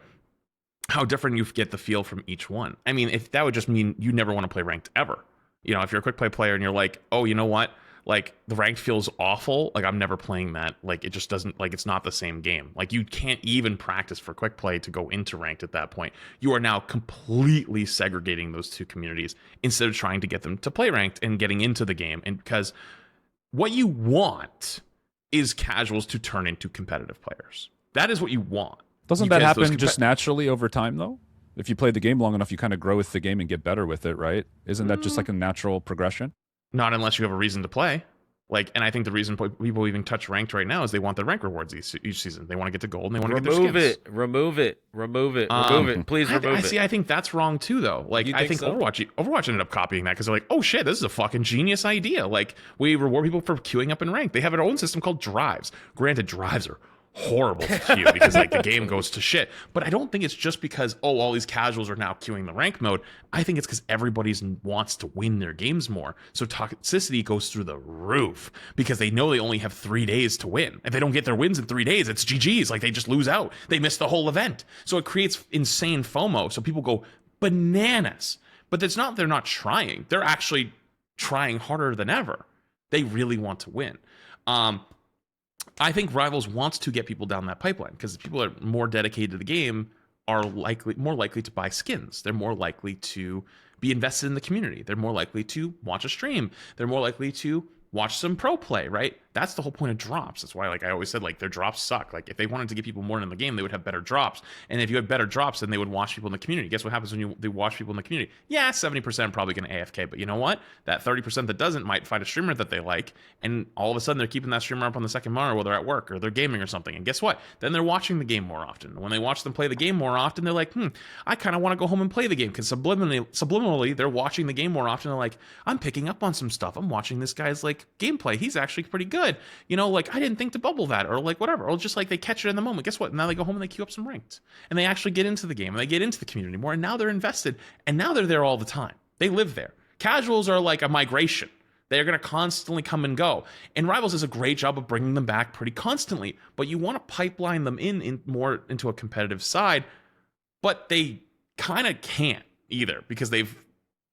How different you get the feel from each one. I mean, if that would just mean you never want to play ranked ever. You know, if you're a quick play player and you're like, oh, you know what? Like, the ranked feels awful. Like, I'm never playing that. Like, it just doesn't, like, it's not the same game. Like, you can't even practice for quick play to go into ranked at that point. You are now completely segregating those two communities instead of trying to get them to play ranked and getting into the game. And because what you want is casuals to turn into competitive players. That is what you want. Doesn't that happen just naturally over time, though? If you play the game long enough, you kind of grow with the game and get better with it, right? Isn't that just like a natural progression? Not unless you have a reason to play. Like, and I think the reason people even touch ranked right now is they want the rank rewards each season. They want to get to gold and they want to get their skins. Remove it. Please remove it. See, I think that's wrong too, though. Like, I think so? Overwatch ended up copying that because they're like, oh shit, this is a fucking genius idea. Like, we reward people for queuing up in rank. They have their own system called drives. Granted, drives are horrible to queue because like the game goes to shit. But I don't think it's just because all these casuals are now queuing the rank mode. I think it's because everybody wants to win their games more. So toxicity goes through the roof because they know they only have 3 days to win. If they don't get their wins in 3 days, it's GG's. Like they just lose out. They miss the whole event. So it creates insane FOMO. So people go bananas. But it's not they're not trying. They're actually trying harder than ever. They really want to win. I think Rivals wants to get people down that pipeline because people that are more dedicated to the game are more likely to buy skins. They're more likely to be invested in the community. They're more likely to watch a stream. They're more likely to watch some pro play, right? That's the whole point of drops. That's why, like I always said, like their drops suck. Like if they wanted to get people more in the game, they would have better drops. And if you had better drops, then they would watch people in the community. Guess what happens when they watch people in the community? Yeah, 70% probably going to AFK, but you know what? That 30% that doesn't might find a streamer that they like, and all of a sudden they're keeping that streamer up on the second monitor while they're at work or they're gaming or something. And guess what? Then they're watching the game more often. And when they watch them play the game more often, they're like, I kind of want to go home and play the game because subliminally they're watching the game more often. They're like, I'm picking up on some stuff. I'm watching this guy's like gameplay. He's actually pretty good. You know, like I didn't think to bubble that or like whatever. Or just like they catch it in the moment. Guess what? Now they go home and they queue up some ranked. And they actually get into the game and they get into the community more. And now they're invested. And now they're there all the time. They live there. Casuals are like a migration. They're going to constantly come and go. And Rivals does a great job of bringing them back pretty constantly. But you want to pipeline them in more into a competitive side. But they kind of can't either because they've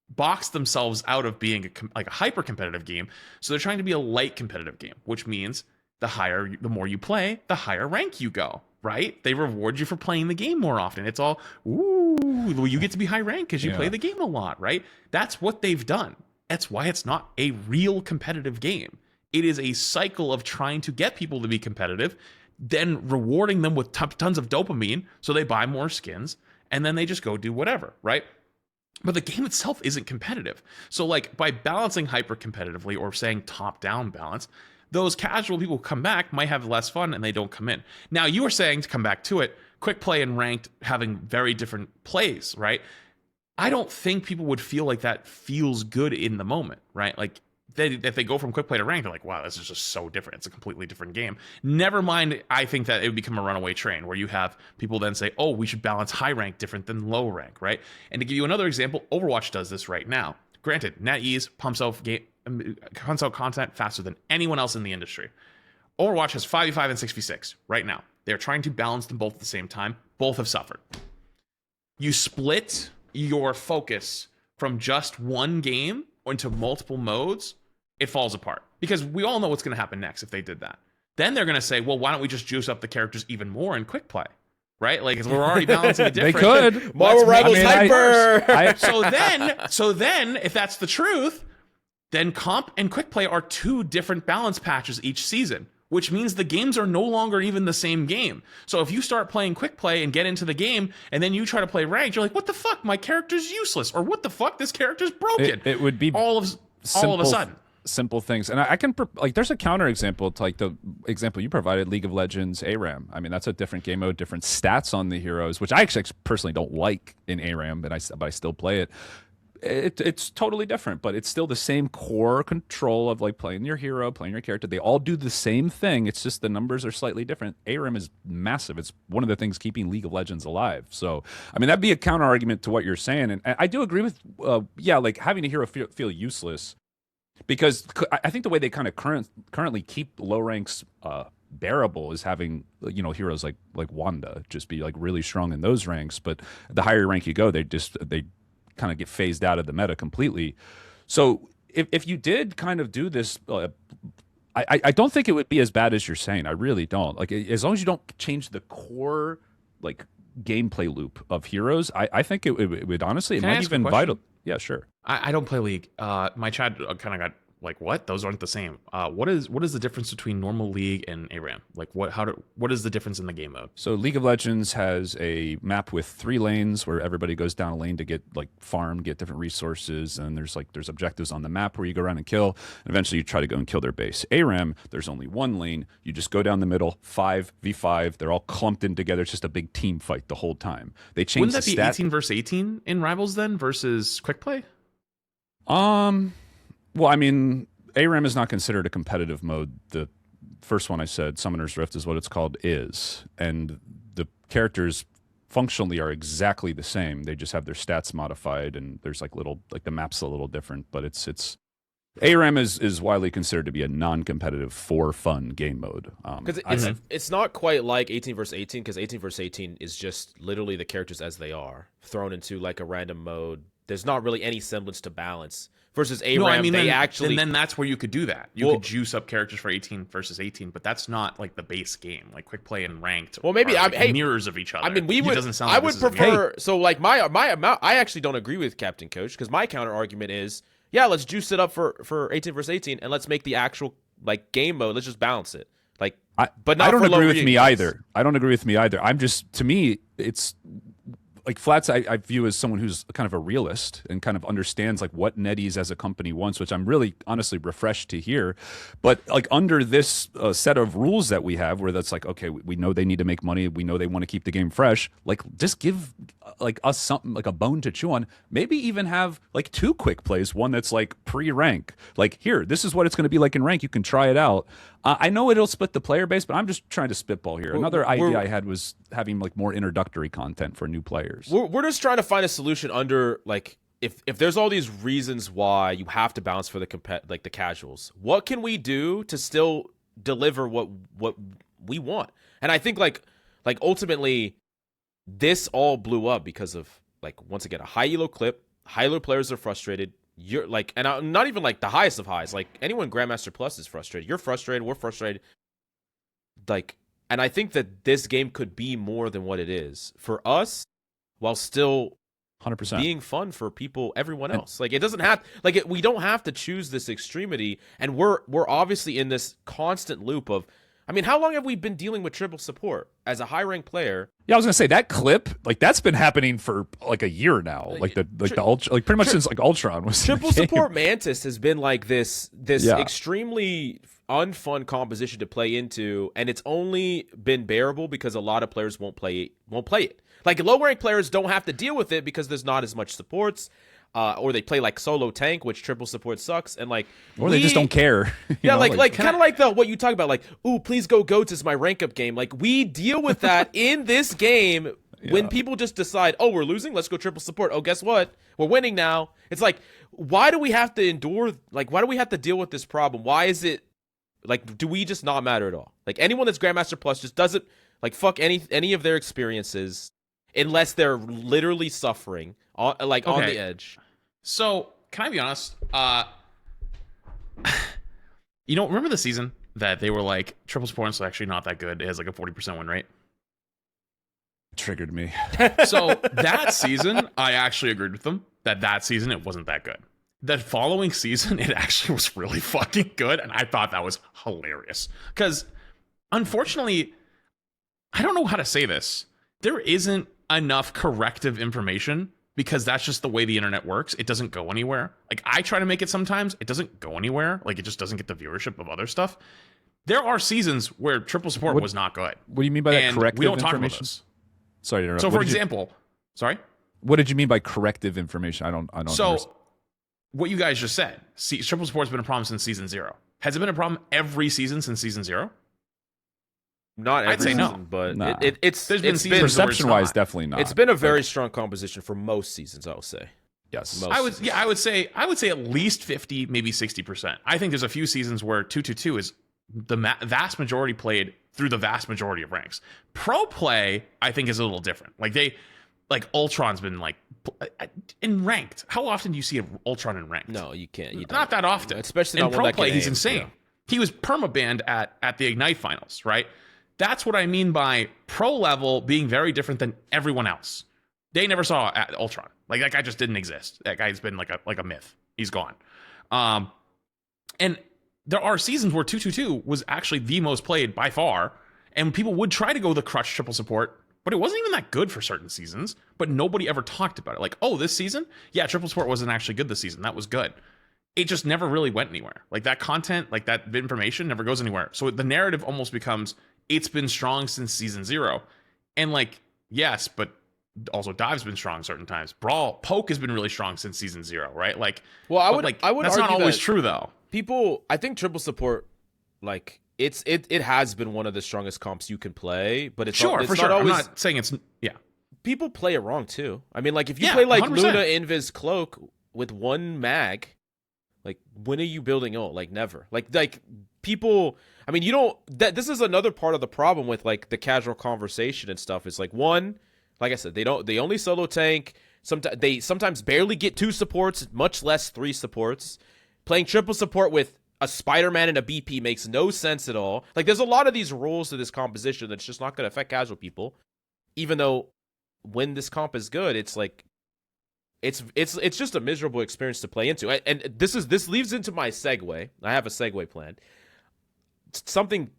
box themselves out of being a hyper competitive game. So they're trying to be a light competitive game, which means the more you play, the higher rank you go, right? They reward you for playing the game more often. It's all, ooh, you get to be high rank because you play the game a lot, right? That's what they've done. That's why it's not a real competitive game. It is a cycle of trying to get people to be competitive, then rewarding them with tons of dopamine so they buy more skins, and then they just go do whatever, right? But the game itself isn't competitive. So like by balancing hyper competitively or saying top down balance, those casual people who come back might have less fun and they don't come in. Now you were saying, to come back to it, quick play and ranked having very different plays, right? I don't think people would feel like that feels good in the moment, right? Like if they go from quick play to ranked, they're like, wow, this is just so different. It's a completely different game. Never mind, I think that it would become a runaway train where you have people then say, oh, we should balance high rank different than low rank, right? And to give you another example, Overwatch does this right now. Granted, NetEase pumps out content faster than anyone else in the industry. Overwatch has 5v5 and 6v6 right now. They're trying to balance them both at the same time. Both have suffered. You split your focus from just one game into multiple modes, it falls apart. Because we all know what's going to happen next if they did that. Then they're going to say, well, why don't we just juice up the characters even more in quick play? Right? Like, because we're already balancing the difference. They could. Marvel Rivals hyper. So then, if that's the truth, then comp and quick play are two different balance patches each season, which means the games are no longer even the same game. So if you start playing quick play and get into the game, and then you try to play ranked, you're like, what the fuck? My character's useless. Or what the fuck? This character's broken. It would be all of a sudden. Simple things. And I can, like, there's a counter example to, like, the example you provided, League of Legends ARAM. I mean, that's a different game mode, different stats on the heroes, which I actually personally don't like in ARAM, but I still play it. It's totally different, but it's still the same core control of, like, playing your hero, playing your character. They all do the same thing. It's just the numbers are slightly different. ARAM is massive. It's one of the things keeping League of Legends alive. So, I mean, that'd be a counter argument to what you're saying. And I do agree with, like, having a hero feel useless. Because I think the way they kind of currently keep low ranks bearable is having, you know, heroes like Wanda just be like really strong in those ranks. But the higher rank you go, they kind of get phased out of the meta completely. So if you did kind of do this, I don't think it would be as bad as you're saying. I really don't. Like, as long as you don't change the core like gameplay loop of heroes, I think it would honestly, it might even vital. Yeah, sure. I don't play League. My chat kind of got like, what? Those aren't the same. What is the difference between normal League and ARAM? Like, what is the difference in the game mode? So League of Legends has a map with 3 lanes where everybody goes down a lane to get like farm, get different resources, and there's objectives on the map where you go around and kill, and eventually you try to go and kill their base. ARAM, there's only 1 lane. You just go down the middle, 5v5. They're all clumped in together. It's just a big team fight the whole time. They change. Wouldn't that be 18 versus 18 in Rivals then versus Quick Play? Well, I mean, ARAM is not considered a competitive mode. The first one I said, Summoner's Rift is what it's called, and the characters functionally are exactly the same. They just have their stats modified, and there's like the map's a little different, but it's ARAM is widely considered to be a non-competitive for fun game mode. Because it's not quite like 18 versus 18, because 18 versus 18 is just literally the characters as they are thrown into like a random mode. There's not really any semblance to balance. Versus ARAM, no, I mean, then that's where you could do that. You could juice up characters for 18 versus 18, but that's not like the base game. Like quick play and ranked. Well, maybe mirrors of each other. I mean, I would prefer. So like my amount. I actually don't agree with Captain Coach, because my counter argument is, yeah, let's juice it up for 18 versus 18, and let's make the actual like game mode. Let's just balance it. Like, but not I don't for agree low with me either. I don't agree with me either. I'm just, to me, it's like Flats I view as someone who's kind of a realist and kind of understands like what NetEase as a company wants, which I'm really honestly refreshed to hear. But like under this set of rules that we have, where that's like, okay, we know they need to make money, we know they want to keep the game fresh, like just give like us something, like a bone to chew on. Maybe even have like 2 quick plays, one that's like pre-rank, like, here, this is what it's going to be like in rank, you can try it out. I know it'll split the player base, but I'm just trying to spitball here. Another idea I had was having like more introductory content for new players. We're just trying to find a solution under like, if there's all these reasons why you have to balance for the the casuals, what can we do to still deliver what we want? And I think like ultimately this all blew up because of, like, once again, a high elo clip. High elo players are frustrated. You're like, and I'm not even like the highest of highs. Like, anyone Grandmaster Plus is frustrated. You're frustrated. We're frustrated. Like, and I think that this game could be more than what it is for us, while still 100% being fun for people, everyone else. Like, it doesn't have, like, we don't have to choose this extremity. And we're obviously in this constant loop of, I mean, how long have we been dealing with triple support as a high rank player? Yeah, I was gonna say that clip, like, that's been happening for like a year now. Like the like pretty much since like Ultron was triple support. Mantis has been like this extremely unfun composition to play into, and it's only been bearable because a lot of players won't play it. Like, low rank players don't have to deal with it because there's not as much supports. Or they play like solo tank, which triple support sucks, and like, or they just don't care. Yeah, like kind of like what you talk about, like, ooh, please go goats is my rank up game. Like, we deal with that in this game when people just decide, oh, we're losing, let's go triple support. Oh, guess what? We're winning now. It's like, why do we have to endure? Like, why do we have to deal with this problem? Why is it like, do we just not matter at all? Like, anyone that's Grandmaster Plus just doesn't, like, fuck any of their experiences unless they're literally suffering on the edge. So, can I be honest? Remember the season that they were like, triple support is actually not that good. It has like a 40% win rate. Triggered me. So that season, I actually agreed with them that season it wasn't that good. That following season, it actually was really fucking good, and I thought that was hilarious. Because, unfortunately, I don't know how to say this. There isn't enough corrective information, because that's just the way the internet works. It doesn't go anywhere. Like, I try to make it sometimes. It doesn't go anywhere. Like, it just doesn't get the viewership of other stuff. There are seasons where triple support was not good. What do you mean by that corrective information? We don't talk about this. Sorry to interrupt. So, for example, sorry? What did you mean by corrective information? I don't understand. What you guys just said, triple support's been a problem since season 0. Has it been a problem every season since season 0? Not every season, no. But nah. it's been perception-wise, definitely not. It's been a very strong composition for most seasons, I'll say. Yes, I would say at least 50, maybe 60%. I think there's a few seasons where 2-2-2 is the vast majority played through the vast majority of ranks. Pro play, I think, is a little different. Like Ultron's been like in ranked. How often do you see an Ultron in ranked? No, you can't. You not that often. Especially in not pro one that play. can He's aim. insane. Yeah. He was permabanned at the Ignite finals, right? That's what I mean by pro level being very different than everyone else. They never saw Ultron. Like, that guy just didn't exist. That guy's been like a myth. He's gone. And there are seasons where 2-2-2 was actually the most played by far, and people would try to go the crutch triple support, but it wasn't even that good for certain seasons, but nobody ever talked about it. Like, oh, this season? Yeah, triple support wasn't actually good this season. That was good. It just never really went anywhere. Like, that content, like that information never goes anywhere. So the narrative almost becomes, it's been strong since season 0. And like, yes, but also Dive's been strong certain times. Poke has been really strong since season 0, right? Like, well, I would that's argue not always that true though. People, I think triple support, like, it has been one of the strongest comps you can play, but it's Sure, it's for not sure. always. I'm not saying it's People play it wrong too. I mean, like if you Yeah, play like 100%. Luna Invis Cloak with one mag, like when are you building ult? Like never. Like people. I mean, you don't. This is another part of the problem with like the casual conversation and stuff. Is like one, like I said, they only solo tank. They sometimes barely get 2 supports, much less 3 supports. Playing triple support with a Spider-Man and a BP makes no sense at all. Like there's a lot of these rules to this composition that's just not going to affect casual people, even though. When this comp is good, it's like it's just a miserable experience to play into. And this leads into my segue. I have a segue planned. Something,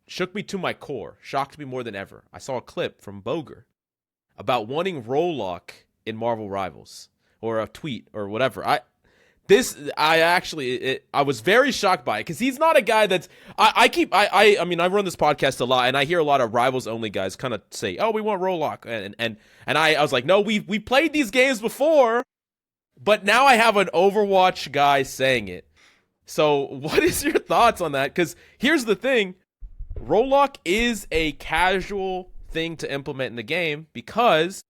shook me to my core, shocked me more than ever. I saw a clip from Boger about wanting role lock in Marvel Rivals, or a tweet or whatever. I was very shocked by it because he's not a guy that's I mean I run this podcast a lot and I hear a lot of Rivals only guys kind of say, oh, we want role lock, and I was like, no, we played these games before, but now I have an Overwatch guy saying it. So what is your thoughts on that? Because here's the thing, role lock is a casual thing to implement in the game because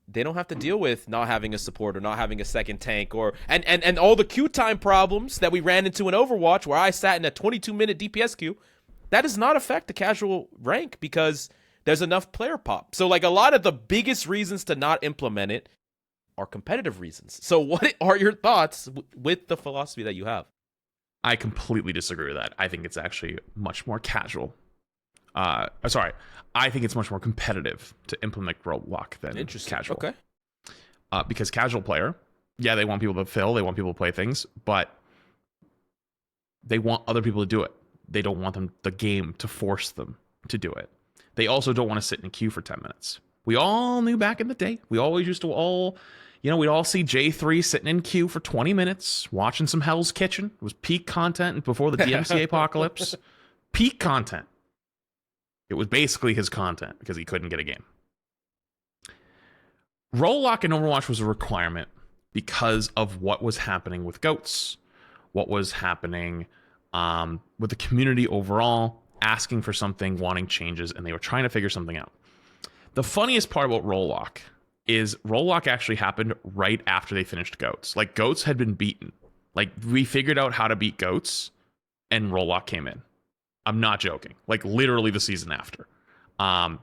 they don't have to deal with not having a support or not having a second tank or and all the queue time problems that we ran into in Overwatch where I sat in a 22-minute DPS queue. That does not affect the casual rank because there's enough player pop. So like a lot of the biggest reasons to not implement it are competitive reasons. So what are your thoughts with the philosophy that you have? I completely disagree with that. I think it's actually much more casual. I think it's much more competitive to implement role lock than casual. Okay. Because casual player, yeah, they want people to fill, they want people to play things, but they want other people to do it. They don't want the game to force them to do it. They also don't want to sit in a queue for 10 minutes. We all knew back in the day. We always used to we'd all see J3 sitting in queue for 20 minutes, watching some Hell's Kitchen. It was peak content before the DMCA apocalypse. Peak content. It was basically his content because he couldn't get a game. Role lock in Overwatch was a requirement because of what was happening with GOATs, what was happening with the community overall, asking for something, wanting changes, and they were trying to figure something out. The funniest part about role lock is role lock actually happened right after they finished GOATs. Like GOATs had been beaten. Like we figured out how to beat GOATs, and role lock came in. I'm not joking. Like literally the season after,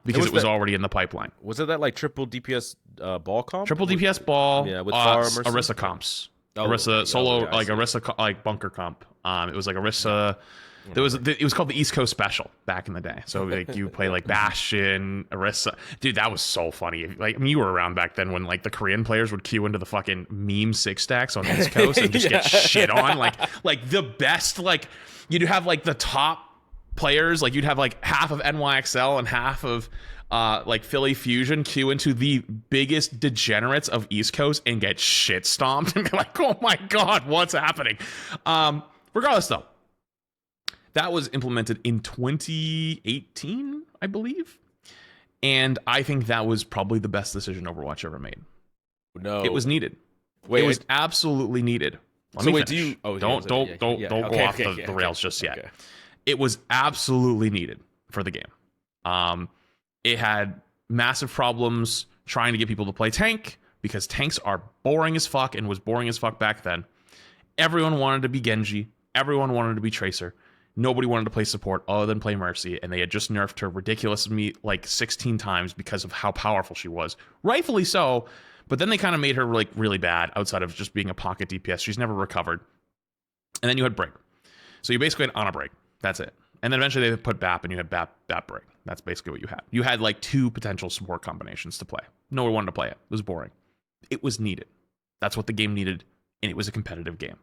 because it was already in the pipeline. Was it that like triple DPS ball comp? Triple DPS ball. Yeah, with farm or Orisa comps. Orisa solo, like Orisa like bunker comp. It was like Orisa. It was called the East Coast Special back in the day. So like you play like Bastion, Orisa. Dude, that was so funny. Like I mean, you were around back then when like the Korean players would queue into the fucking meme 6-stacks on the East Coast and just get shit on. Like the best. Like you'd have like the top players, like you'd have like half of NYXL and half of like Philly Fusion queue into the biggest degenerates of East Coast and get shit stomped and be like, oh my god, what's happening? Regardless though, that was implemented in 2018, I believe, and I think that was probably the best decision Overwatch ever made. No, it was needed. It was absolutely needed. Let me finish. Don't go off the rails just yet. Okay. It was absolutely needed for the game. It had massive problems trying to get people to play tank because tanks are boring as fuck and was boring as fuck back then. Everyone wanted to be Genji. Everyone wanted to be Tracer. Nobody wanted to play support other than play Mercy, and they had just nerfed her ridiculously like 16 times because of how powerful she was. Rightfully so, but then they kind of made her like really bad outside of just being a pocket DPS. She's never recovered. And then you had Brig. So you basically had Ana Brig. That's it. And then eventually they put BAP and you had BAP Brig. That's basically what you had. You had like 2 potential support combinations to play. No one wanted to play it. It was boring. It was needed. That's what the game needed, and it was a competitive game.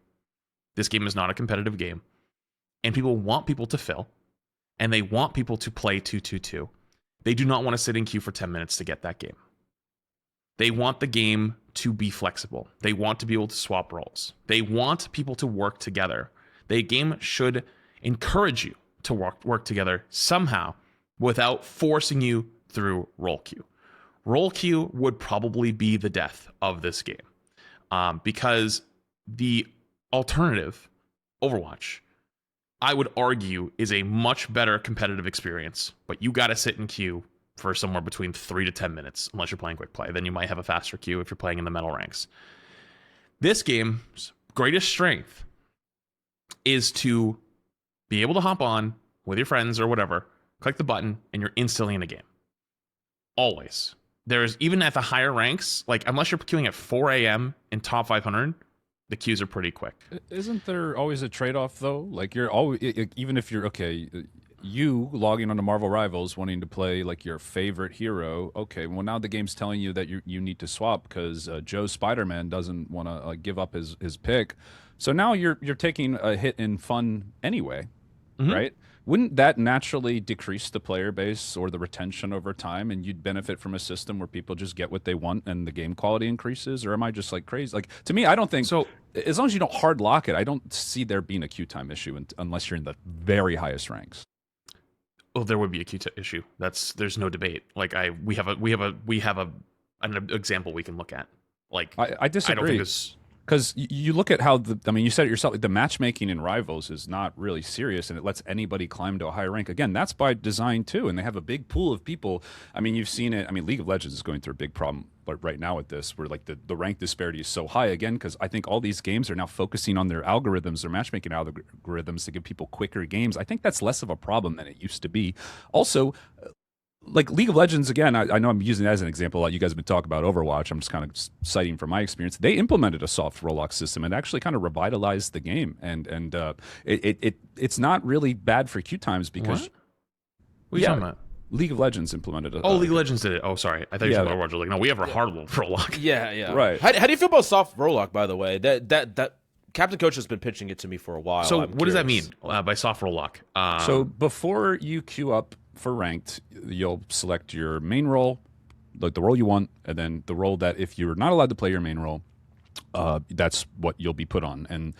This game is not a competitive game. And people want people to fill, and they want people to play 2-2-2. They do not want to sit in queue for 10 minutes to get that game. They want the game to be flexible. They want to be able to swap roles. They want people to work together. The game should encourage you to work together somehow without forcing you through role queue. Role queue would probably be the death of this game because the alternative, Overwatch, I would argue is a much better competitive experience, but you got to sit in queue for somewhere between 3 to 10 minutes, unless you're playing quick play. Then you might have a faster queue if you're playing in the metal ranks. This game's greatest strength is to be able to hop on with your friends or whatever, click the button, and you're instantly in a game. Always. There's, even at the higher ranks, like unless you're queuing at 4 a.m. in top 500, the queues are pretty quick. Isn't there always a trade-off though? Like you're always, even if you're okay, you logging onto Marvel Rivals wanting to play like your favorite hero. Okay, well now the game's telling you that you need to swap because Joe Spider-Man doesn't want to give up his pick. So now you're taking a hit in fun anyway, right? Wouldn't that naturally decrease the player base or the retention over time, and you'd benefit from a system where people just get what they want and the game quality increases? Or am I just like crazy? Like to me, I don't think so. As long as you don't hard lock it, I don't see there being a queue time issue unless you're in the very highest ranks. Oh, there would be a queue issue. There's no debate. Like we have an example we can look at. Like I disagree. I don't think this. Because you look at how you said it yourself, the matchmaking in Rivals is not really serious, and it lets anybody climb to a higher rank. Again, that's by design too, and they have a big pool of people. I mean, you've seen it. I mean, League of Legends is going through a big problem, but right now with this, where like the rank disparity is so high again, because I think all these games are now focusing on their algorithms, their matchmaking algorithms to give people quicker games. I think that's less of a problem than it used to be. Also, like League of Legends, again, I know I'm using that as an example. You guys have been talking about Overwatch. I'm just kind of citing from my experience. They implemented a soft roll-lock system and actually kind of revitalized the game. And it's not really bad for queue times because... What are you talking about? League of Legends implemented it. League of Legends did it. Oh, sorry. I thought you said Overwatch. Like, no, we have a hard roll-lock. Yeah. Right. How do you feel about soft roll-lock, by the way? That Captain Coach has been pitching it to me for a while. So what does that mean by soft roll-lock? So before you queue up for ranked, you'll select your main role, like the role you want, and then the role that if you're not allowed to play your main role, that's what you'll be put on. And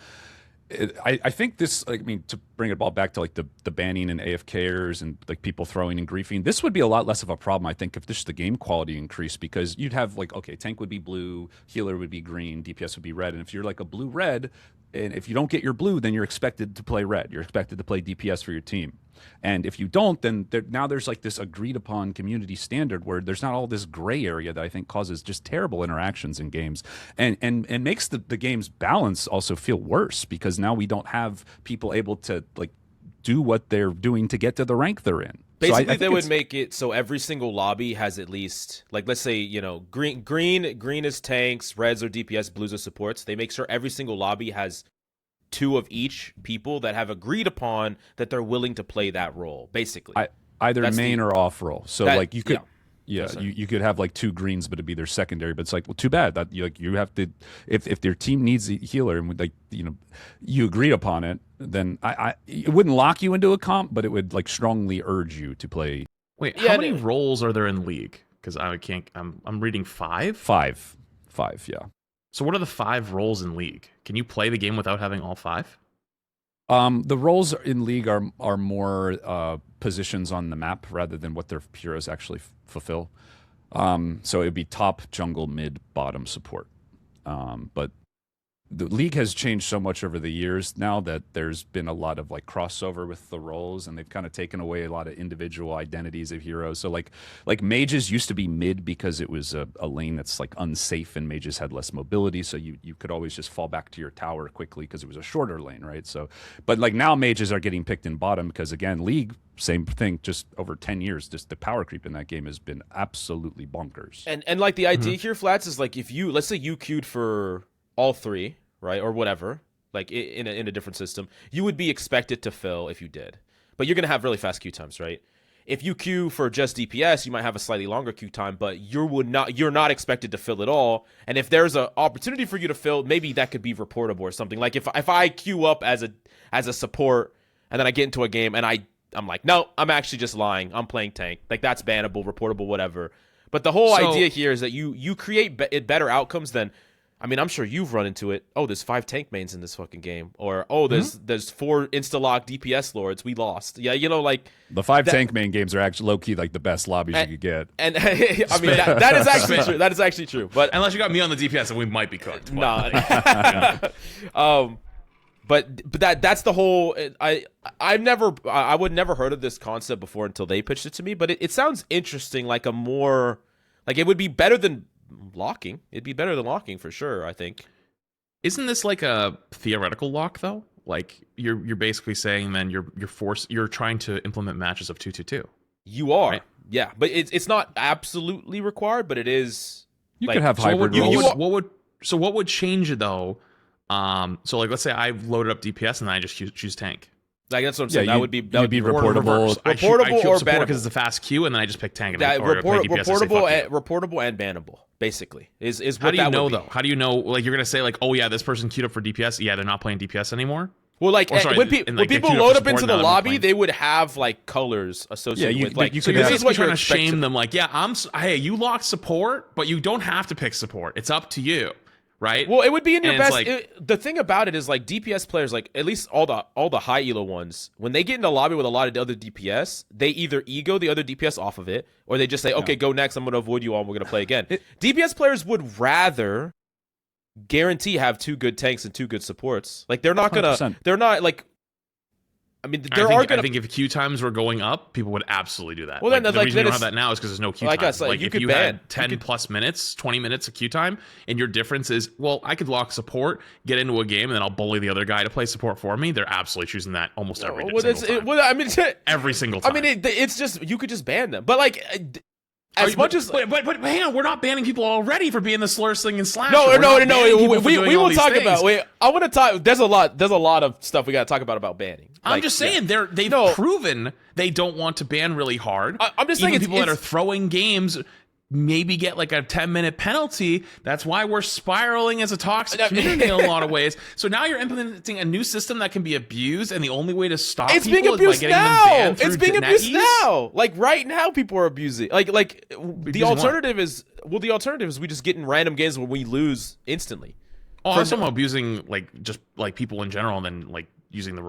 I think this, I mean, to bring it all back to like the banning and AFKers and like people throwing and griefing, this would be a lot less of a problem, I think, if just the game quality increased, because you'd have like, okay, tank would be blue, healer would be green, DPS would be red, and if you're like a blue-red, and if you don't get your blue, then you're expected to play red. You're expected to play DPS for your team. And if you don't, then now there's like this agreed upon community standard where there's not all this gray area that I think causes just terrible interactions in games and makes the game's balance also feel worse, because now we don't have people able to like do what they're doing to get to the rank they're in. Basically, so they would make it so every single lobby has at least, like, let's say, green is tanks, reds are DPS, blues are supports. They make sure every single lobby has 2 of each people that have agreed upon that they're willing to play that role, basically. Either main or off role. So, like, you could... Yeah, you could have like 2 greens, but it'd be their secondary. But it's like, well, too bad that you have to. If their team needs a healer and you agreed upon it, then it wouldn't lock you into a comp, but it would like strongly urge you to play. Wait, how many roles are there in League? Because I'm reading 5. 5, yeah. So what are the 5 roles in League? Can you play the game without having all 5? The roles in League are more positions on the map rather than what their heroes actually fulfill. So it would be top, jungle, mid, bottom, support. But the League has changed so much over the years now that there's been a lot of like crossover with the roles, and they've kind of taken away a lot of individual identities of heroes. So like mages used to be mid because it was a lane that's like unsafe, and mages had less mobility, so you could always just fall back to your tower quickly because it was a shorter lane, right? So, but like now mages are getting picked in bottom because again, League, same thing, just over 10 years, just the power creep in that game has been absolutely bonkers. And like the idea here, Flats, is like if let's say you queued for all 3, right, or whatever, like in a different system, you would be expected to fill if you did. But you're going to have really fast queue times, right? If you queue for just DPS, you might have a slightly longer queue time, but you're not expected to fill it all. And if there's an opportunity for you to fill, maybe that could be reportable or something. Like if I queue up as a support and then I get into a game and I'm like, no, I'm actually just lying. I'm playing tank. Like that's bannable, reportable, whatever. But the whole idea here is that you create better outcomes than, I mean, I'm sure you've run into it. Oh, there's 5 tank mains in this fucking game. Or, there's 4 insta-lock DPS lords. We lost. Yeah, like... The 5 tank main games are actually low-key like the best lobbies you could get. And I mean, that is actually true. That is actually true. But unless you got me on the DPS, and we might be cooked. Nah. But that's the whole. I would never heard of this concept before until they pitched it to me. But it sounds interesting, like a more like it would be better than locking. It'd be better than locking for sure, I think. Isn't this like a theoretical lock though? Like you're basically saying then you're trying to implement matches of 2-2-2. You are, right? Yeah, but it's not absolutely required, but it is. You like, could have hybrid roles. What would change it though? So like let's say I loaded up DPS and then I just choose tank. Like that's what I'm saying. Yeah, that would be reportable. I queue or support bannable because it's a fast queue, and then I just pick tank. And reportable and bannable. Basically, is how do you know though? How do you know? Like you're gonna say like, oh yeah, this person queued up for DPS. Yeah, they're not playing DPS anymore. Well, like when people load up into the lobby, they would have like colors associated with like. You could basically trying to shame them. Like, yeah, hey, you locked support, but you don't have to pick support. It's up to you. Right. Well, it would be in your best. The thing about it is, like DPS players, like at least all the high elo ones, when they get in the lobby with a lot of the other DPS, they either ego the other DPS off of it, or they just say, "Okay, go next. I'm going to avoid you all. And we're going to play again." DPS players would rather guarantee have 2 good tanks and 2 good supports. Like they're not gonna. 100%. They're not like. I mean, I think if queue times were going up, people would absolutely do that. Well, like, then, the reason you don't have that now is because there's no queue time. Like if you had 10 plus minutes, 20 minutes of queue time, and your difference is, well, I could lock support, get into a game, and then I'll bully the other guy to play support for me. They're absolutely choosing that almost every single time. Every single time. I mean, it's just you could just ban them, but like. But hang on, we're not banning people already for being the slur slinging slash. No. We will talk about. I want to talk. There's a lot of stuff we got to talk about banning. I'm just saying they've proven they don't want to ban really hard. I'm just saying people that are throwing games maybe get like a 10-minute penalty. That's why we're spiraling as a toxic community in a lot of ways. So now you're implementing a new system that can be abused, and the only way to stop it's people being abused is by getting them banned through It's being abused NetEase? now. Like right now, people are abusing. Like the alternative is we just get in random games where we lose instantly. Oh, I was talking about abusing like just like people in general, and then like using the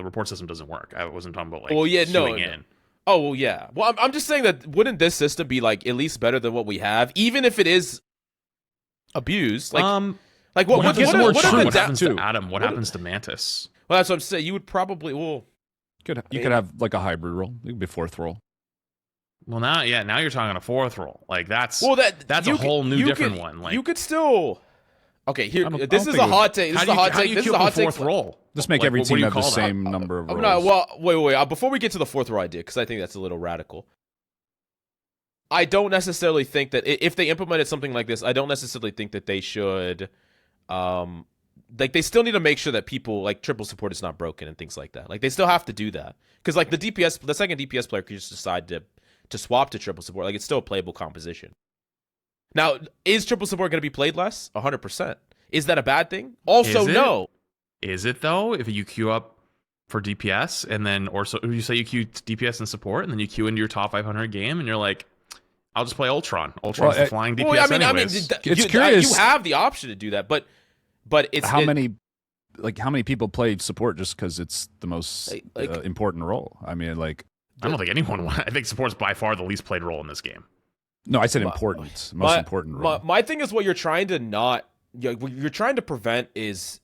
report system doesn't work. I wasn't talking about like queuing in. Oh, well, yeah. Well, I'm just saying that wouldn't this system be like at least better than what we have, even if it is abused? Like what happens to Adam? What happens to Mantis? Well, that's what I'm saying. You would probably you could have like a hybrid role. It could be 4th role. Well, now you're talking a 4th role. Like that's a whole new different one. Like you could still. Okay, here. This is a hot take. This is a hot take. This is a hot take. 4th role. Just make every team have the same number of roles. No, well, wait. Before we get to the 4th row idea, because I think that's a little radical. I don't necessarily think that if they implemented something like this, I don't necessarily think that they should. Like they still need to make sure that people like triple support is not broken and things like that. Like they still have to do that because like the second DPS player could just decide to swap to triple support. Like it's still a playable composition. Now, is triple support going to be played less? 100%. Is that a bad thing? Also, no. Is it though? If you queue up for DPS and then, or so you say you queue DPS and support, and then you queue into your top 500 game, and you're like, I'll just play Ultron. Ultron's the flying DPS anyways. It's curious. You have the option to do that, but it's how many people play support just because it's the most important role? I mean, like I don't think anyone. I think support's by far the least played role in this game. No, I said important. Most important role. My thing is what you're trying to what you're trying to prevent is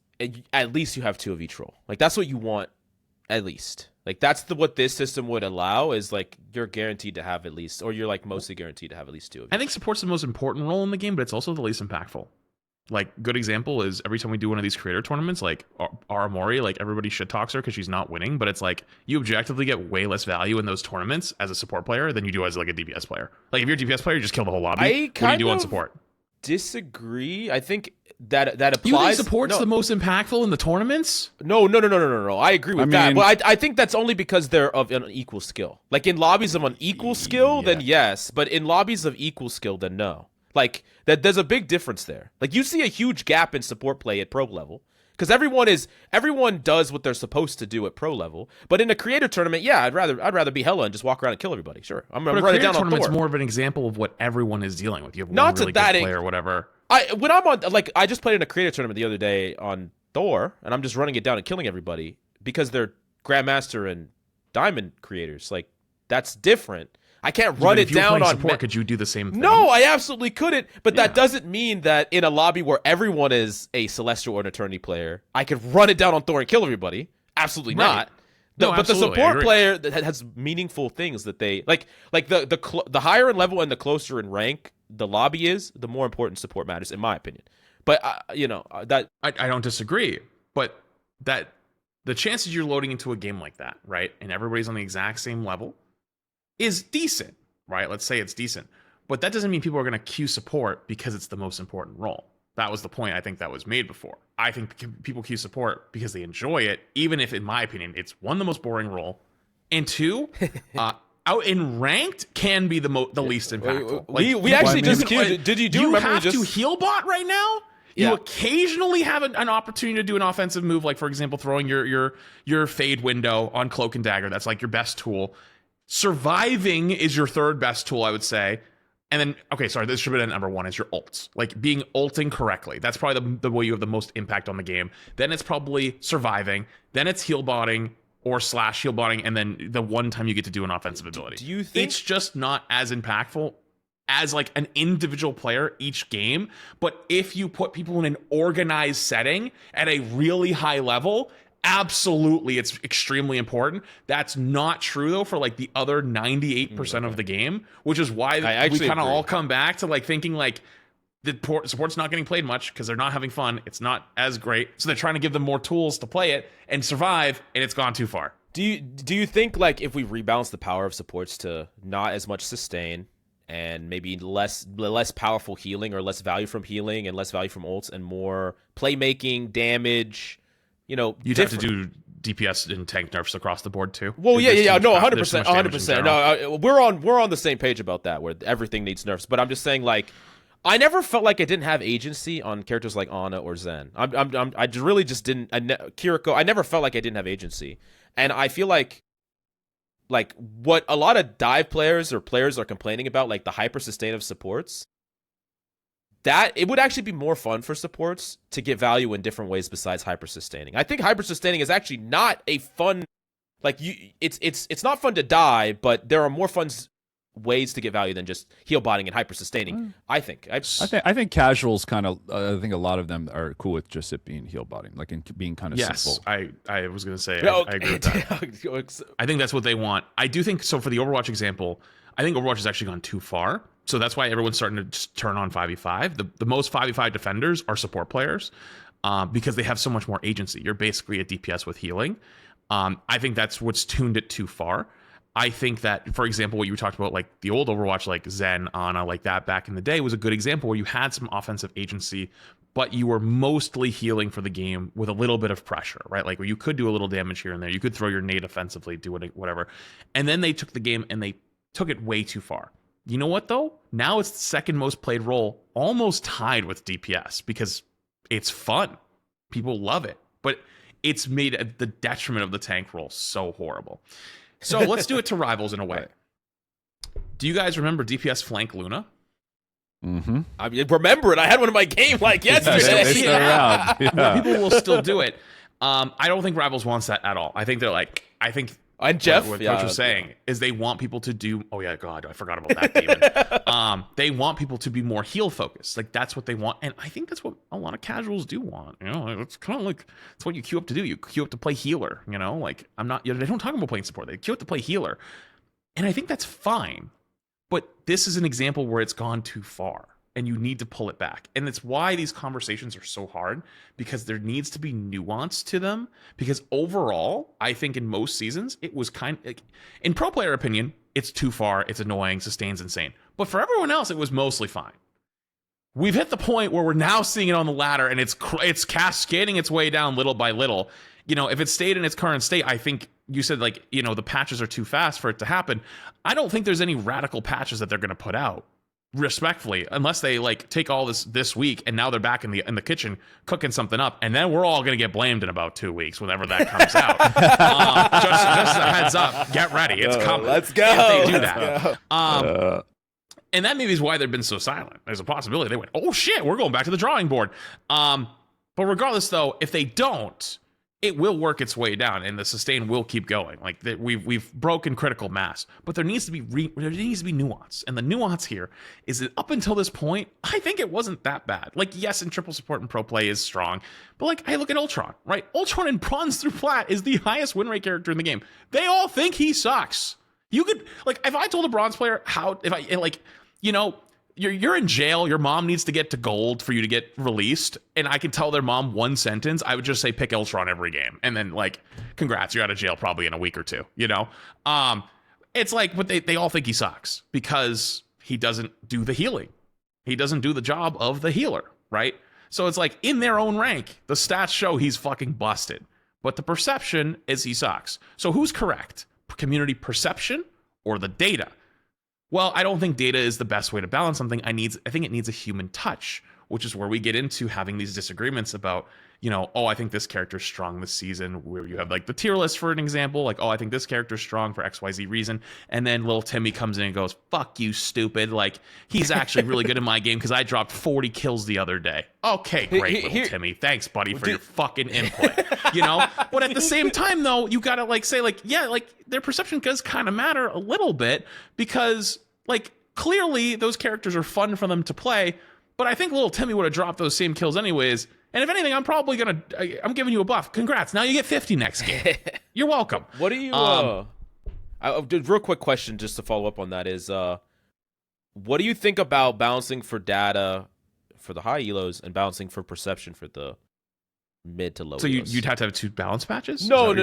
at least you have 2 of each role. Like that's what you want, at least. Like that's what this system would allow is like you're guaranteed to have at least, or you're like mostly guaranteed to have at least 2 of each. I think support's the most important role in the game, but it's also the least impactful. Like good example is every time we do one of these creator tournaments, like Aramori, like everybody shit talks her because she's not winning, but it's like you objectively get way less value in those tournaments as a support player than you do as like a DPS player. Like if you're a DPS player, you just kill the whole lobby. What do you do on support? Disagree. I think that applies. You think support's the most impactful in the tournaments? No. I agree with that. But I think that's only because they're of an equal skill. Like in lobbies of unequal skill, then yes. But in lobbies of equal skill, then no. Like that, there's a big difference there. Like you see a huge gap in support play at pro level because everyone does what they're supposed to do at pro level. But in a creator tournament, yeah, I'd rather be hella and just walk around and kill everybody. Sure, I'm gonna run it down on Thor. Tournament's more of an example of what everyone is dealing with. You have one really good player or whatever. When I'm on, like, I just played in a creator tournament the other day on Thor, and I'm just running it down and killing everybody because they're Grandmaster and Diamond creators. Like that's different. I can't run it down on support. Could you do the same thing? No, I absolutely couldn't. But that doesn't mean that in a lobby where everyone is a Celestial or an Eternity player, I could run it down on Thor and kill everybody. Absolutely not. But the support player that has meaningful things that they like the higher in level and the closer in rank the lobby is, the more important support matters, in my opinion. But that I don't disagree. But that the chances you're loading into a game like that, right, and everybody's on the exact same level, is decent, right? Let's say it's decent, but that doesn't mean people are going to queue support because it's the most important role. That was the point I think that was made before. I think people queue support because they enjoy it, even if, in my opinion, it's one, the most boring role, and two, out in ranked can be the least impactful. We actually just queued. Did you do? You have to heal bot right now. You occasionally have an opportunity to do an offensive move, like for example, throwing your fade window on Cloak and Dagger. That's like your best tool. Surviving is your third best tool, I would say. And then, okay, sorry, this should have been number one, is your ults. Like being ulting correctly. That's probably the way you have the most impact on the game. Then it's probably surviving. Then it's heal botting or / heal botting. And then the one time you get to do an offensive ability. Do you think it's just not as impactful as like an individual player each game? But if you put people in an organized setting at a really high level, absolutely, it's extremely important. That's not true though for like the other 98% of the game, which is why we kind of all come back to like thinking like the support's not getting played much because they're not having fun. It's not as great, so they're trying to give them more tools to play it and survive, and it's gone too far. Do you think like if we rebalance the power of supports to not as much sustain and maybe less powerful healing, or less value from healing and less value from ults, and more playmaking, damage? You'd have to do DPS and tank nerfs across the board too. Well, yeah, no, 100%, 100%. No, we're on the same page about that, where everything needs nerfs. But I'm just saying, like, I never felt like I didn't have agency on characters like Ana or Zen. I really just didn't. Kiriko, I never felt like I didn't have agency, and I feel like what a lot of dive players or players are complaining about, like the hyper sustain of supports, that it would actually be more fun for supports to get value in different ways besides hyper sustaining. I think hyper sustaining is actually not a fun, like it's not fun to die, but there are more fun ways to get value than just heal botting and hyper sustaining. I think casuals kind of. I think a lot of them are cool with just it being heal botting, like in being kind of simple. I was gonna say I agree with that. I think that's what they want. I do think so. For the Overwatch example, I think Overwatch has actually gone too far. So that's why everyone's starting to just turn on 5v5. The most 5v5 defenders are support players because they have so much more agency. You're basically a DPS with healing. I think that's what's tuned it too far. I think that, for example, what you talked about, like the old Overwatch, like Zen, Ana, like that back in the day, was a good example where you had some offensive agency, but you were mostly healing for the game with a little bit of pressure, right? Like where you could do a little damage here and there. You could throw your nade offensively, do whatever. And then they took the game and they took it way too far. You know what, though? Now it's the second most played role, almost tied with DPS, because it's fun. People love it. But it's made the detriment of the tank role so horrible. So let's do it to rivals in a way. Do you guys remember DPS Flank Luna? Mm-hmm. I mean, remember it. I had one in my game like yesterday. Yeah. People will still do it. I don't think Rivals wants that at all. I think they're like, and Jeff, what Coach was saying is they want people to do. Oh yeah, God, I forgot about that. Demon. They want people to be more heal focused. Like that's what they want, and I think that's what a lot of casuals do want. It's kind of like it's what you queue up to do. You queue up to play healer. Like I'm not. They don't talk about playing support. They queue up to play healer, and I think that's fine. But this is an example where it's gone too far. And you need to pull it back. And it's why these conversations are so hard, because there needs to be nuance to them. Because overall, I think in most seasons, it was kind of, in pro player opinion, it's too far, it's annoying, sustain's insane. But for everyone else, it was mostly fine. We've hit the point where we're now seeing it on the ladder, and it's cascading its way down little by little. If it stayed in its current state, I think you said the patches are too fast for it to happen. I don't think there's any radical patches that they're going to put out. Respectfully, unless they take all this week and now they're back in the kitchen cooking something up, and then we're all gonna get blamed in about 2 weeks whenever that comes out. Just a heads up, get ready, it's coming. Let's go. If they do that. And that maybe is why they've been so silent. There's a possibility they went, oh shit, we're going back to the drawing board. But regardless, though, if they don't, it will work its way down, and the sustain will keep going. Like we've broken critical mass, but there needs to be nuance, and the nuance here is that up until this point, I think it wasn't that bad. Like, yes, in triple support and pro play is strong, but like, I look at Ultron, right? Ultron in bronze through plat is the highest win rate character in the game. They all think he sucks. You could, like, if I told a bronze player you're in jail, your mom needs to get to gold for you to get released, and I can tell their mom one sentence, I would just say pick Ultron every game, and then, like, congrats, you're out of jail probably in a week or two, you know? It's like, but they all think he sucks because he doesn't do the healing. He doesn't do the job of the healer, right? So it's like, in their own rank, the stats show he's fucking busted, but the perception is he sucks. So who's correct? Community perception or the data? Well, I don't think data is the best way to balance something. I think it needs a human touch, which is where we get into having these disagreements about, I think this character's strong this season, where you have like the tier list for an example, like, I think this character's strong for XYZ reason. And then little Timmy comes in and goes, fuck you, stupid. Like, he's actually really good in my game because I dropped 40 kills the other day. Okay, great, little Timmy. Thanks, buddy, for your fucking input. But at the same time, though, you gotta like say, like, yeah, like their perception does kind of matter a little bit because, like, clearly those characters are fun for them to play, but I think little Timmy would have dropped those same kills anyways. And if anything, I'm giving you a buff. Congrats. Now you get 50 next game. You're welcome. What do you, real quick question just to follow up on that is, what do you think about balancing for data for the high elos and balancing for perception for the mid to low So elos? you'd have to have two balance patches? No.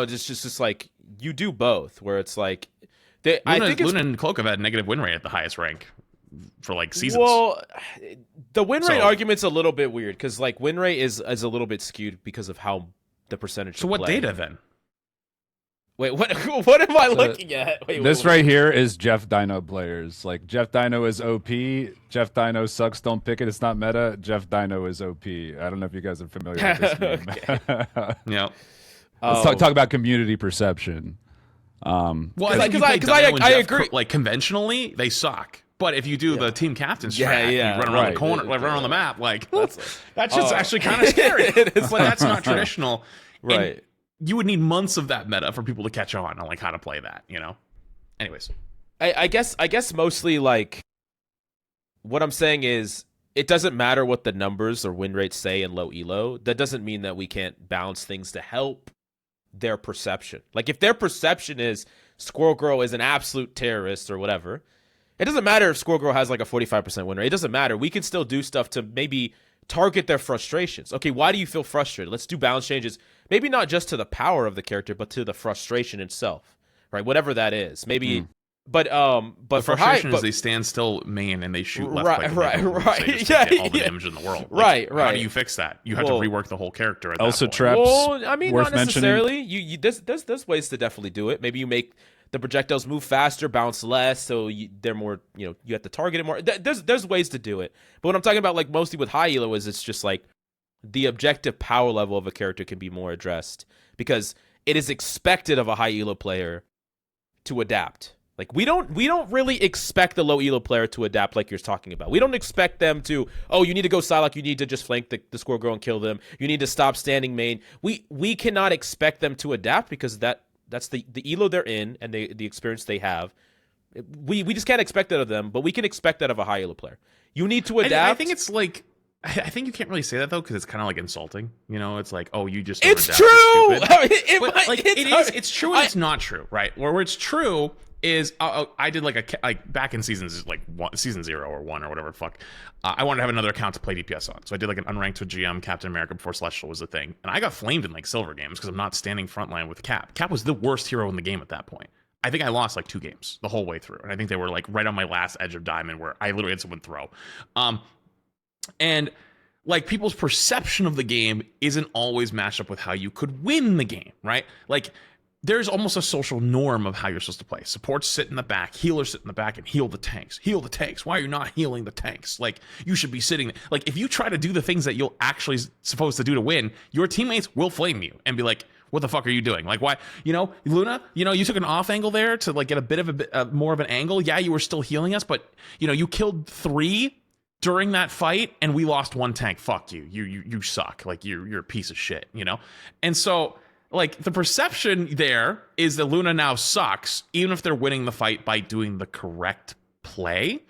Just like you do both, where it's like, Luna and Cloak have had negative win rate at the highest rank for like seasons. Well, the win rate argument's a little bit weird because like win rate is a little bit skewed because of how the percentage. So what data then? Wait, what am I looking at? This right here is Jeff Dino players. Like, Jeff Dino is OP. Jeff Dino sucks. Don't pick it. It's not meta. Jeff Dino is OP. I don't know if you guys are familiar with this meme. Yeah. Let's talk about community perception. Because I agree. Like, conventionally, they suck. But if you do the team captain strat, you run around the corner, run around the map, like, that's just actually kind of scary. It's like, that's not traditional. Right. And you would need months of that meta for people to catch on like how to play that, Anyways. I guess mostly, like, what I'm saying is it doesn't matter what the numbers or win rates say in low elo. That doesn't mean that we can't balance things to help their perception. Like, if their perception is Squirrel Girl is an absolute terrorist or whatever, it doesn't matter if Squirrel Girl has like a 45% win rate. It doesn't matter. We can still do stuff to maybe target their frustrations. Okay, why do you feel frustrated? Let's do balance changes. Maybe not just to the power of the character, but to the frustration itself, right? Whatever that is. Maybe, but the for frustration high, is they stand still main and they shoot left. Right. So they just get all the damage in the world. Like, Right. How do you fix that? You have to rework the whole character. At Elsa that point. traps. Well, I mean, worth not necessarily. There's ways to definitely do it. Maybe you make the projectiles move faster, bounce less, so they're more, you have to target it more. There's ways to do it. But what I'm talking about, like, mostly with high elo is it's just like the objective power level of a character can be more addressed because it is expected of a high elo player to adapt. Like, we don't really expect the low elo player to adapt like you're talking about. We don't expect them to, you need to go Psylocke, you need to just flank the Squirrel Girl and kill them. You need to stop standing main. We cannot expect them to adapt because that's the elo they're in and the experience they have. We just can't expect that of them, but we can expect that of a high elo player. You need to adapt. I think it's like, I think you can't really say that though because it's kind of like insulting. It's like, you just it's don't true. adapt, it's true and it's not true, right? Where it's true is I did like back in seasons like season 0 or 1 or whatever fuck. I wanted to have another account to play DPS on, so I did like an unranked with GM Captain America before Celestial was a thing, and I got flamed in like silver games because I'm not standing frontline with Cap. Cap was the worst hero in the game at that point. I think I lost like 2 games the whole way through, and I think they were like right on my last edge of diamond where I literally had someone throw. And like people's perception of the game isn't always matched up with how you could win the game, right? Like there's almost a social norm of how you're supposed to play. Supports sit in the back, healers sit in the back and heal the tanks. Heal the tanks. Why are you not healing the tanks? Like, you should be sitting. Like, if you try to do the things that you'll actually supposed to do to win, your teammates will flame you and be like, what the fuck are you doing? Like, why, Luna, you took an off angle there to like get a bit of more of an angle. Yeah, you were still healing us, but you killed 3 during that fight and we lost one tank, fuck you. You suck. Like you're a piece of shit, you know? And so like the perception there is that Luna now sucks, even if they're winning the fight by doing the correct play.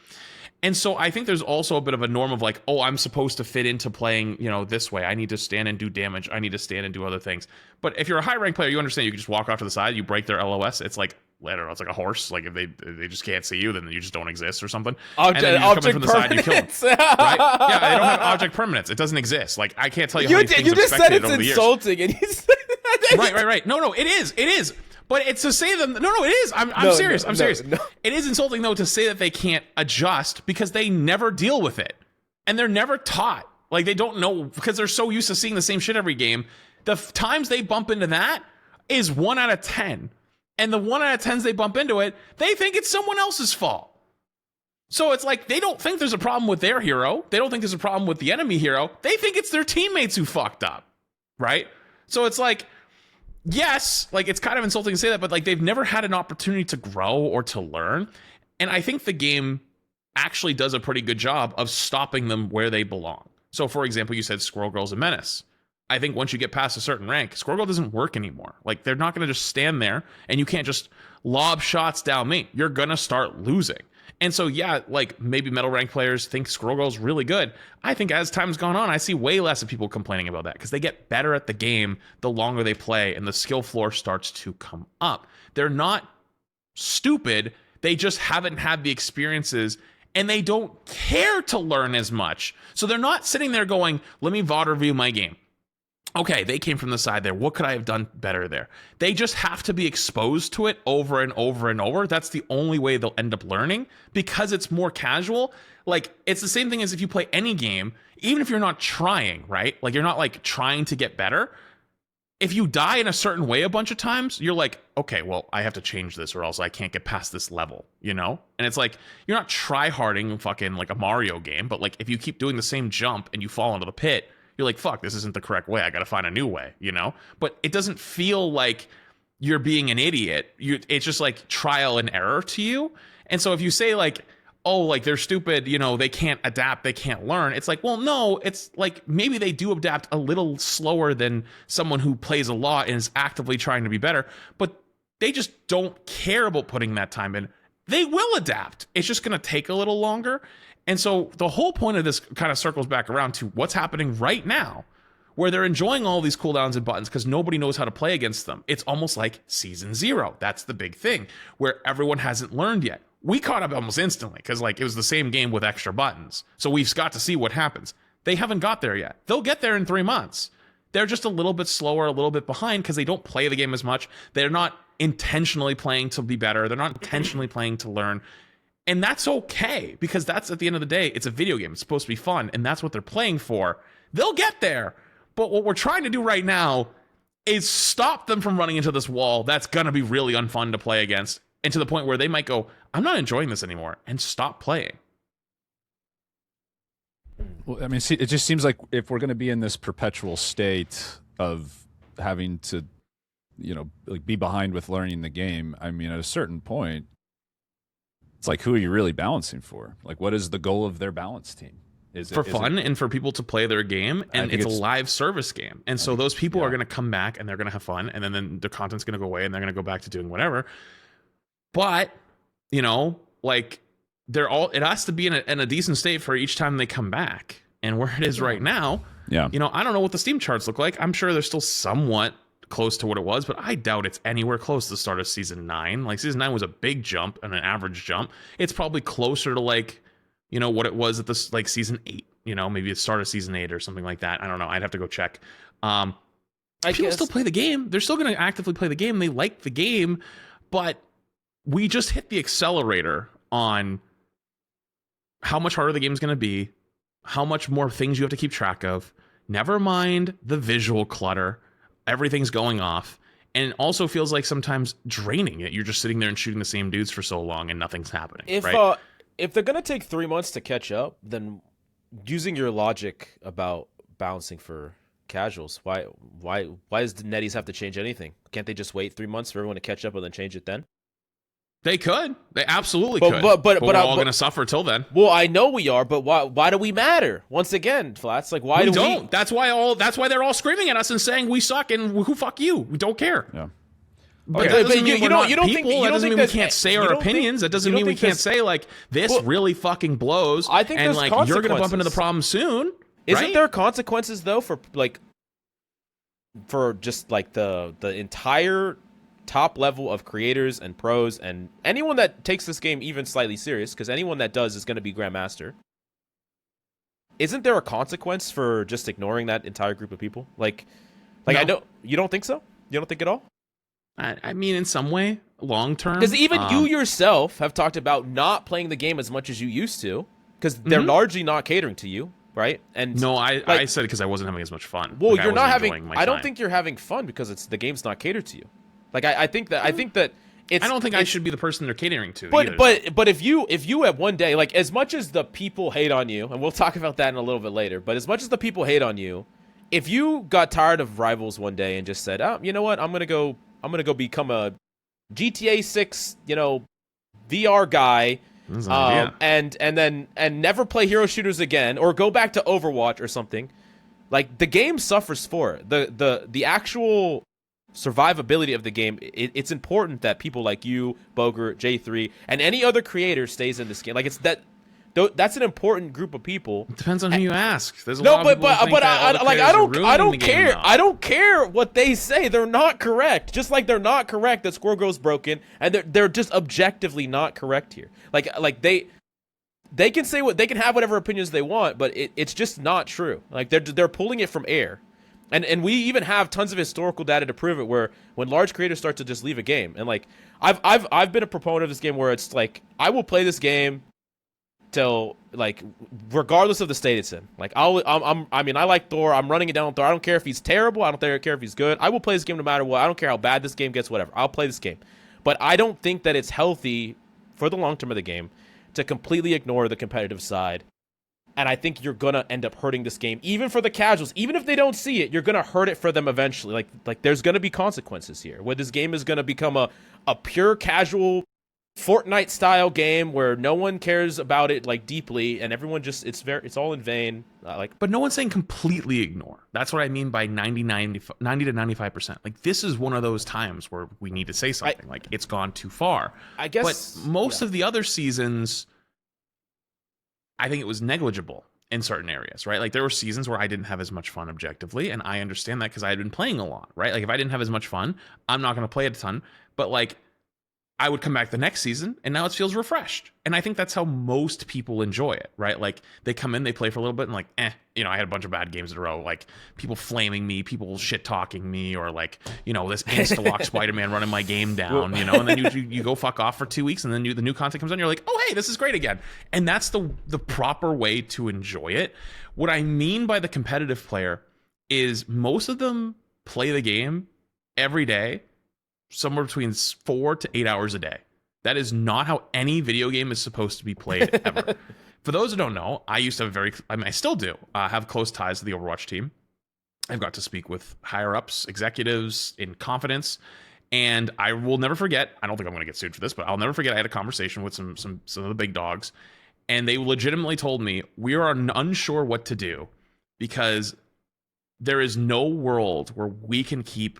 And so I think there's also a bit of a norm of like, oh, I'm supposed to fit into playing, you know, this way. I need to stand and do damage. I need to stand and do other things. But if you're a high rank player, you understand you can just walk off to the side, you break their LOS. It's like, I don't know, it's like a horse. Like if they just can't see you, then you just don't exist or something. And then you come in from the side, you kill them. Right? Yeah, they don't have object permanence. It doesn't exist. Like I can't tell you how many things you just said it's over the years. insulting, and you said Right. No, it is. But it's to say them. No, it is. I'm serious. I'm serious. No. It is insulting though to say that they can't adjust because they never deal with it, and they're never taught. Like they don't know because they're so used to seeing the same shit every game. The times they bump into that is 1 out of 10, and the 1 out of 10s they bump into it, they think it's someone else's fault. So it's like they don't think there's a problem with their hero. They don't think there's a problem with the enemy hero. They think it's their teammates who fucked up, right? So it's like. Yes, like it's kind of insulting to say that, but like they've never had an opportunity to grow or to learn. And I think the game actually does a pretty good job of stopping them where they belong. So for example, you said Squirrel Girl's a menace. I think once you get past a certain rank, Squirrel Girl doesn't work anymore. Like they're not going to just stand there and you can't just lob shots down me. You're going to start losing. And so, yeah, like maybe metal rank players think Squirrel Girl's really good. I think as time's gone on, I see way less of people complaining about that because they get better at the game the longer they play and the skill floor starts to come up. They're not stupid. They just haven't had the experiences and they don't care to learn as much. So they're not sitting there going, let me VOD review my game. Okay, they came from the side there. What could I have done better there? They just have to be exposed to it over and over and over. That's the only way they'll end up learning because it's more casual. Like, it's the same thing as if you play any game, even if you're not trying, right? Like, you're not, like, trying to get better. If you die in a certain way a bunch of times, you're like, okay, well, I have to change this or else I can't get past this level, you know? And it's like, you're not try-harding fucking, like, a Mario game, but, like, if you keep doing the same jump and you fall into the pit, you're like, fuck, this isn't the correct way. I got to find a new way, you know? But it doesn't feel like you're being an idiot. It's just like trial and error to you. And so if you say like, oh, like they're stupid, you know, they can't adapt, they can't learn. It's like, well, no, it's like maybe they do adapt a little slower than someone who plays a lot and is actively trying to be better, but they just don't care about putting that time in. They will adapt. It's just going to take a little longer. And so the whole point of this kind of circles back around to what's happening right now, where they're enjoying all these cooldowns and buttons because nobody knows how to play against them. It's almost like season 0. That's the big thing, where everyone hasn't learned yet. We caught up almost instantly because like it was the same game with extra buttons. So we've got to see what happens. They haven't got there yet. They'll get there in 3 months. They're just a little bit slower, a little bit behind because they don't play the game as much. They're not intentionally playing to be better. They're not intentionally playing to learn. And that's okay, because that's, at the end of the day, it's a video game. It's supposed to be fun, and that's what they're playing for. They'll get there. But what we're trying to do right now is stop them from running into this wall that's going to be really unfun to play against, and to the point where they might go, I'm not enjoying this anymore, and stop playing. Well, I mean, see, it just seems like if we're going to be in this perpetual state of having to, you know, like be behind with learning the game, I mean, at a certain point, it's like, who are you really balancing for? Like, what is the goal of their balance team? Is for fun and for people to play their game, and it's a live service game. And so those people are going to come back and they're going to have fun, and then the content's going to go away and they're going to go back to doing whatever. But, you know, like it has to be in a decent state for each time they come back. And where it is right now, you know, I don't know what the Steam charts look like. I'm sure they're still somewhat close to what it was, but I doubt it's anywhere close to the start of season 9. Like season 9 was a big jump and an average jump. It's probably closer to like, you know, what it was at this like season 8, you know, maybe the start of season 8 or something like that. I don't know. I'd have to go check. People still play the game. They're still going to actively play the game. They like the game, but we just hit the accelerator on how much harder the game's going to be, how much more things you have to keep track of. Never mind the visual clutter. Everything's going off, and it also feels like sometimes draining it. You're just sitting there and shooting the same dudes for so long and nothing's happening. If they're gonna take 3 months to catch up, then using your logic about balancing for casuals, why does NetEase have to change anything? Can't they just wait 3 months for everyone to catch up and then change it then? They could. They absolutely But- could. but we're all but- going to suffer till then. Well, I know we are, but why do we matter? Once again, Flats, like why We do don't. That's why they're all screaming at us and saying we suck and who fuck you. We don't care. Yeah. But Okay. that doesn't But mean you we're don't- not you don't people. think- you That don't doesn't think mean we there's- can't say you our don't think- opinions. That doesn't you don't mean we think can't there's- say like this Well, really fucking blows. I think and there's like you're gonna bump into the consequences. problem soon. Isn't right? there consequences though for just like the entire top level of creators and pros and anyone that takes this game even slightly serious, because anyone that does is going to be Grandmaster. Isn't there a consequence for just ignoring that entire group of people? Like No. I know you don't think so. You don't think at all? I mean, in some way, long term. Because even you yourself have talked about not playing the game as much as you used to, because they're Mhm. largely not catering to you, right? And No, I like- said it because I wasn't having as much fun. well, Like, I you're not wasn't having. enjoying my I don't time. think you're having fun because the game's not catered to you. Like I think that it's. I don't think I it's- should be the person they're catering to. either. But if you at one day, like, as much as the people hate on you, and we'll talk about that in a little bit later, but as much as the people hate on you, if you got tired of Rivals one day and just said, oh, you know what, I'm gonna go become a GTA 6 VR guy, That's an idea. and never play hero shooters again, or go back to Overwatch or something, like, the game suffers for it. The actual survivability of the game, it's important that people like you, Boger, J3, and any other creator stays in this game. Like, that's an important group of people. It depends on who you ask. There's a No, lot of but people who think but that all the I players are don't ruining the game care. now. I don't care what they say. They're not correct. Just like they're not correct that Squirrel Girl's broken, and they're just objectively not correct here. Like they can say they can have whatever opinions they want, but it's just not true. Like they're pulling it from air. And we even have tons of historical data to prove it, where when large creators start to just leave a game, and like I've been a proponent of this game where it's like I will play this game till, like, regardless of the state it's in. Like I like Thor. I'm running it down with Thor. I don't care if he's terrible. I don't care if he's good. I will play this game no matter what. I don't care how bad this game gets. Whatever. I'll play this game. But I don't think that it's healthy for the long term of the game to completely ignore the competitive side. And I think you're gonna end up hurting this game, even for the casuals. Even if they don't see it, you're gonna hurt it for them eventually. Like there's gonna be consequences here, where this game is gonna become a pure casual Fortnite style game where no one cares about it like deeply, and everyone just it's all in vain. But no one's saying completely ignore. That's what I mean by 90 to 95%. Like, this is one of those times where we need to say something. Like, it's gone too far. I guess. But most of the other seasons, I think it was negligible in certain areas, right? Like, there were seasons where I didn't have as much fun objectively, and I understand that because I had been playing a lot, right? Like, if I didn't have as much fun, I'm not going to play it a ton. But, like, I would come back the next season, and now it feels refreshed. And I think that's how most people enjoy it, right? Like, they come in, they play for a little bit, and like, I had a bunch of bad games in a row. Like, people flaming me, people shit-talking me, or like, this insta-lock Spider-Man running my game down, and then you go fuck off for 2 weeks, and then the new content comes on, and you're like, oh, hey, this is great again. And that's the proper way to enjoy it. What I mean by the competitive player is most of them play the game every day, somewhere between 4 to 8 hours a day. That is not how any video game is supposed to be played ever. For those who don't know, I used to have I still do have close ties to the Overwatch team. I've got to speak with higher ups, executives in confidence, and I will never forget. I don't think I'm going to get sued for this, but I'll never forget. I had a conversation with some of the big dogs, and they legitimately told me we are unsure what to do because there is no world where we can keep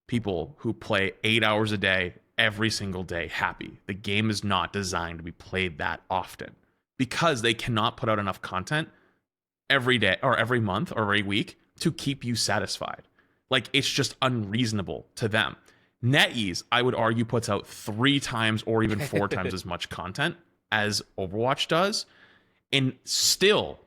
people who play 8 hours a day every single day happy. The game is not designed to be played that often because they cannot put out enough content every day or every month or every week to keep you satisfied. Like, it's just unreasonable to them. NetEase, I would argue, puts out 3 times or even 4 times as much content as Overwatch does. And still,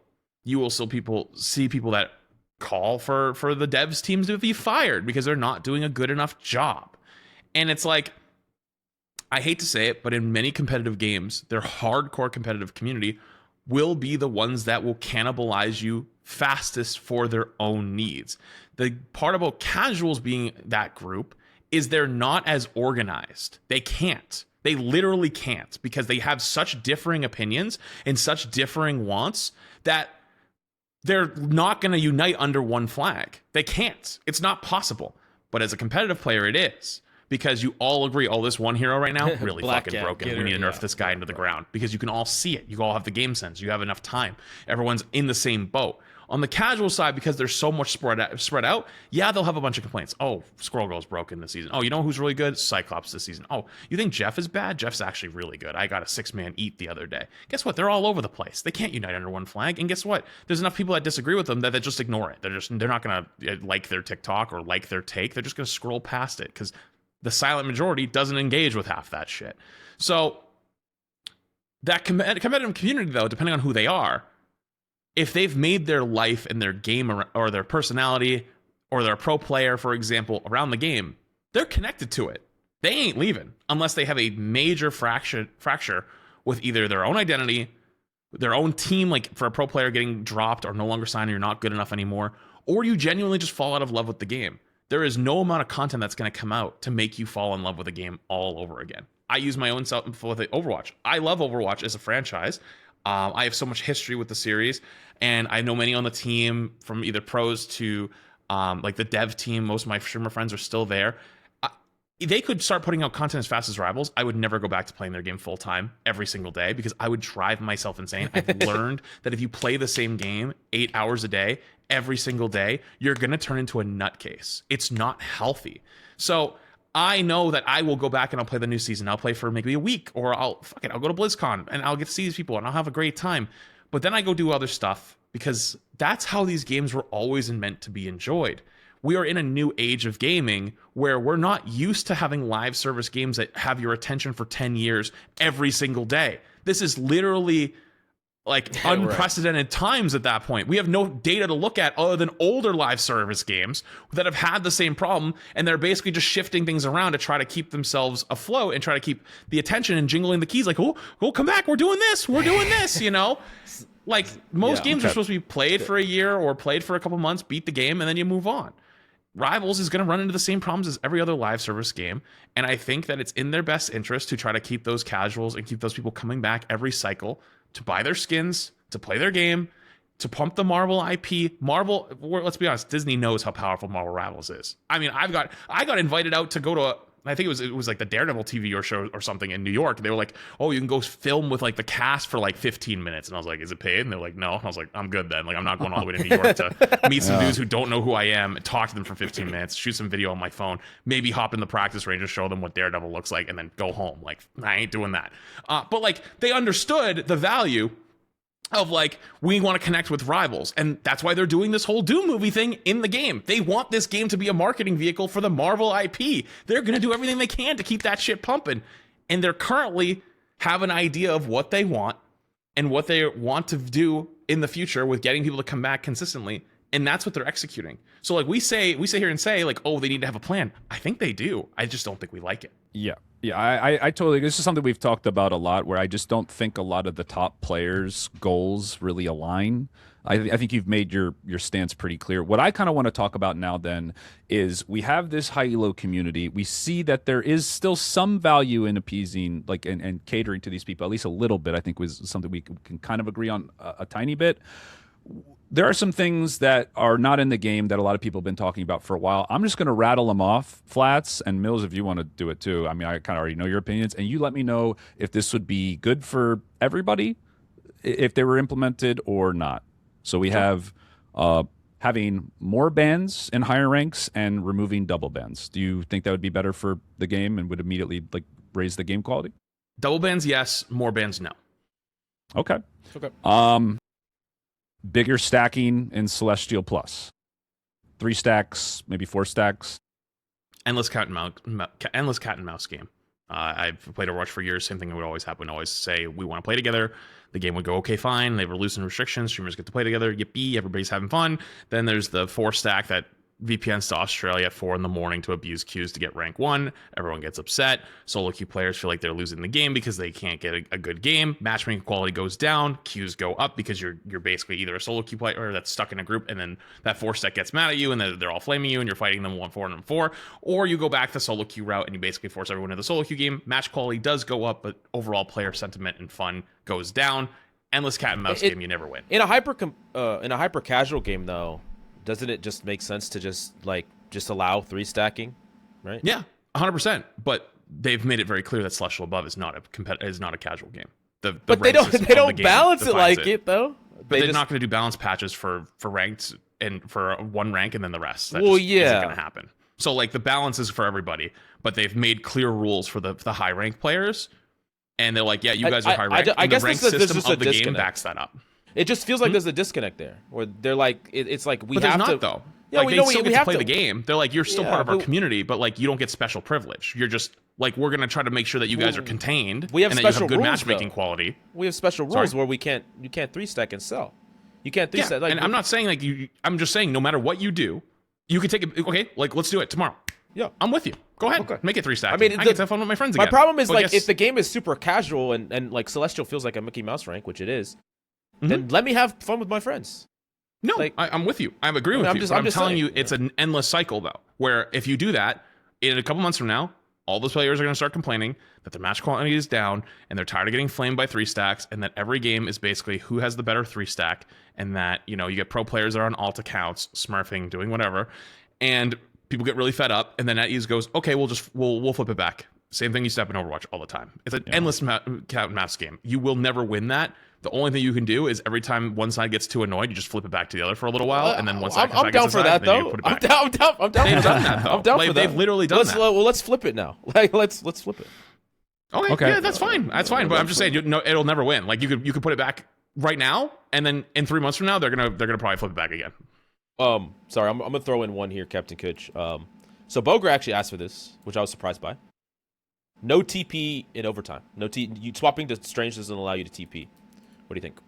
you will still see people that call for the devs teams to be fired because they're not doing a good enough job. And it's like, I hate to say it, but in many competitive games, their hardcore competitive community will be the ones that will cannibalize you fastest for their own needs. The part about casuals being that group is they're not as organized. They can't. They literally can't because they have such differing opinions and such differing wants that they're not going to unite under one flag. They can't. It's not possible. But as a competitive player, it is. because you all agree, oh, this one hero right now really Black fucking Cat, broken. get We her- need to nerf yeah, this guy into the ground, because you can all see it. You all have the game sense. You have enough time. Everyone's in the same boat. On the casual side, because there's so much spread out, yeah, they'll have a bunch of complaints. Oh, Squirrel Girl's broken this season. Oh, you know who's really good? Cyclops this season. Oh, you think Jeff is bad? Jeff's actually really good. I got a 6-man eat the other day. Guess what? They're all over the place. They can't unite under one flag. And guess what? There's enough people that disagree with them that just ignore it. They're not gonna like their TikTok or like their take. They're just gonna scroll past it because the silent majority doesn't engage with half that shit. So that competitive community, though, depending on who they are, if they've made their life and their game or their personality or their pro player, for example, around the game, they're connected to it. They ain't leaving unless they have a major fracture with either their own identity, their own team, like for a pro player getting dropped or no longer signed, or you're not good enough anymore, or you genuinely just fall out of love with the game. There is no amount of content that's going to come out to make you fall in love with the game all over again. I use my own self with Overwatch. I love Overwatch as a franchise. I have so much history with the series, and I know many on the team, from either pros to like the dev team. Most of my streamer friends are still there. They could start putting out content as fast as Rivals. I would never go back to playing their game full time every single day, because I would drive myself insane. I've learned that if you play the same game 8 hours a day, every single day, you're going to turn into a nutcase. It's not healthy. So I know that I will go back and I'll play the new season. I'll play for maybe a week, or I'll go to BlizzCon and I'll get to see these people and I'll have a great time. But then I go do other stuff, because that's how these games were always meant to be enjoyed. We are in a new age of gaming where we're not used to having live service games that have your attention for 10 years every single day. This is literally like unprecedented times at that point. We have no data to look at other than older live service games that have had the same problem, and they're basically just shifting things around to try to keep themselves afloat and try to keep the attention and jingling the keys like, oh, come back, we're doing this, you know? Like, most games are supposed to be played for a year or played for a couple months, beat the game, and then you move on. Rivals is going to run into the same problems as every other live service game, and I think that it's in their best interest to try to keep those casuals and keep those people coming back every cycle to buy their skins, to play their game, to pump the Marvel IP. Marvel, let's be honest, Disney knows how powerful Marvel Rivals is. I mean, I got invited out to go to I think it was like the Daredevil TV or show or something in New York. They were like, oh, you can go film with like the cast for like 15 minutes. And I was like, is it paid? And they're like, no. And I was like, I'm good then. Like, I'm not going all the way to New York to meet some dudes who don't know who I am, talk to them for 15 minutes, shoot some video on my phone, maybe hop in the practice range and show them what Daredevil looks like, and then go home. Like, I ain't doing that. But like, they understood the value of like, we want to connect with Rivals, and that's why they're doing this whole Doom movie thing in the game. They want this game to be a marketing vehicle for the Marvel IP. They're going to do everything they can to keep that shit pumping, and they're currently have an idea of what they want and what they want to do in the future with getting people to come back consistently, and that's what they're executing. So like, we sit here and say like, oh, they need to have a plan. I think they do. I just don't think we like it. Yeah. I totally. This is something we've talked about a lot, where I just don't think a lot of the top players' goals really align. I think you've made your stance pretty clear. What I kind of want to talk about now then is, we have this high-elo community. We see that there is still some value in appeasing, like, and catering to these people, at least a little bit. I think was something we can kind of agree on a tiny bit. There are some things that are not in the game that a lot of people have been talking about for a while. I'm just going to rattle them off, Flats, and Mills, if you want to do it too. I mean, I kind of already know your opinions, and you let me know if this would be good for everybody, if they were implemented or not. So we have having more bans in higher ranks and removing double bans. Do you think that would be better for the game and would immediately like raise the game quality? Double bans, yes. More bans, no. Okay. Bigger stacking in Celestial Plus. 3 stacks, maybe 4 stacks. Endless cat and mouse game. I've played Overwatch for years. Same thing would always happen. Always say, we want to play together. The game would go, okay, fine. They were loosening restrictions. Streamers get to play together. Yippee, everybody's having fun. Then there's the 4 stack that VPNs to Australia at 4 a.m. to abuse queues to get rank 1. Everyone gets upset. Solo queue players feel like they're losing the game because they can't get a good game. Matchmaking quality goes down. Queues go up because you're basically either a solo queue player that's stuck in a group, and then that 4 stack gets mad at you and they're all flaming you and you're fighting them 1-4 and 4. Or you go back the solo queue route and you basically force everyone to the solo queue game. Match quality does go up, but overall player sentiment and fun goes down. Endless cat and mouse game, you never win. In a hyper casual game though, doesn't it just make sense to just allow 3 stacking, right? Yeah. 100%. But they've made it very clear that Celestial Above is not a casual game. But they don't balance it like it though. But they're not going to do balance patches for ranked and for one rank and then the rest. That isn't going to happen. So like the balance is for everybody, but they've made clear rules for the high rank players, and they're like, yeah, you guys are high rank. I guess the rank system of the game backs that up. It just feels like there's a disconnect there, where they're like, it's like we but have there's to. not, though. Yeah, like, we they know still we get have to play the game. They're like, you're still part of our community, but like you don't get special privilege. You're just like, we're gonna try to make sure that you guys are contained. We have and special that you have good rules, matchmaking though. quality. We have special rules where you can't 3-stack and sell. You can't 3-stack. Like, and I'm not saying like you. I'm just saying no matter what you do, you can take it. Okay, like let's do it tomorrow. Yeah, I'm with you. Go ahead, make it 3-stack. I mean, I get to have fun with my friends again. My problem is like if the game is super casual and like Celestial feels like a Mickey Mouse rank, which it is, then let me have fun with my friends. No, like, I'm with you. I'm agreeing with you. I'm just telling you, it's an endless cycle though, where if you do that, in a couple months from now, all those players are going to start complaining that their match quality is down and they're tired of getting flamed by 3-stacks, and that every game is basically who has the better 3-stack, and that you get pro players that are on alt accounts, smurfing, doing whatever, and people get really fed up, and then NetEase goes, okay, we'll flip it back. Same thing you step in Overwatch all the time. It's an endless cat and mouse game. You will never win that. The only thing you can do is every time one side gets too annoyed, you just flip it back to the other for a little while, and then one side I'm down for that though. I'm down for that. They've done that though. I'm down for that. They've literally done that. Well, let's flip it now. Like let's flip it. Okay, yeah, that's fine. That's fine. But I'm just saying, it'll never win. Like you could put it back right now, and then in 3 months from now, they're gonna probably flip it back again. Sorry, I'm gonna throw in one here, Captain Kuch. So Bogra actually asked for this, which I was surprised by. No TP in overtime. You swapping to Strange doesn't allow you to TP. What do you think?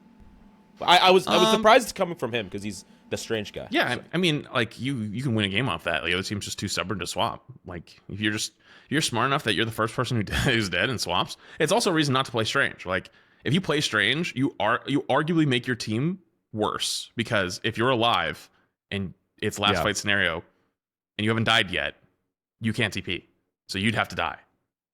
I was surprised coming from him because he's the Strange guy. Yeah, so. I mean, like you can win a game off that. The other team's just too stubborn to swap. Like if you're smart enough that you're the first person who's dead and swaps. It's also a reason not to play Strange. Like if you play Strange, you arguably make your team worse, because if you're alive and it's last fight scenario and you haven't died yet, you can't TP. So you'd have to die.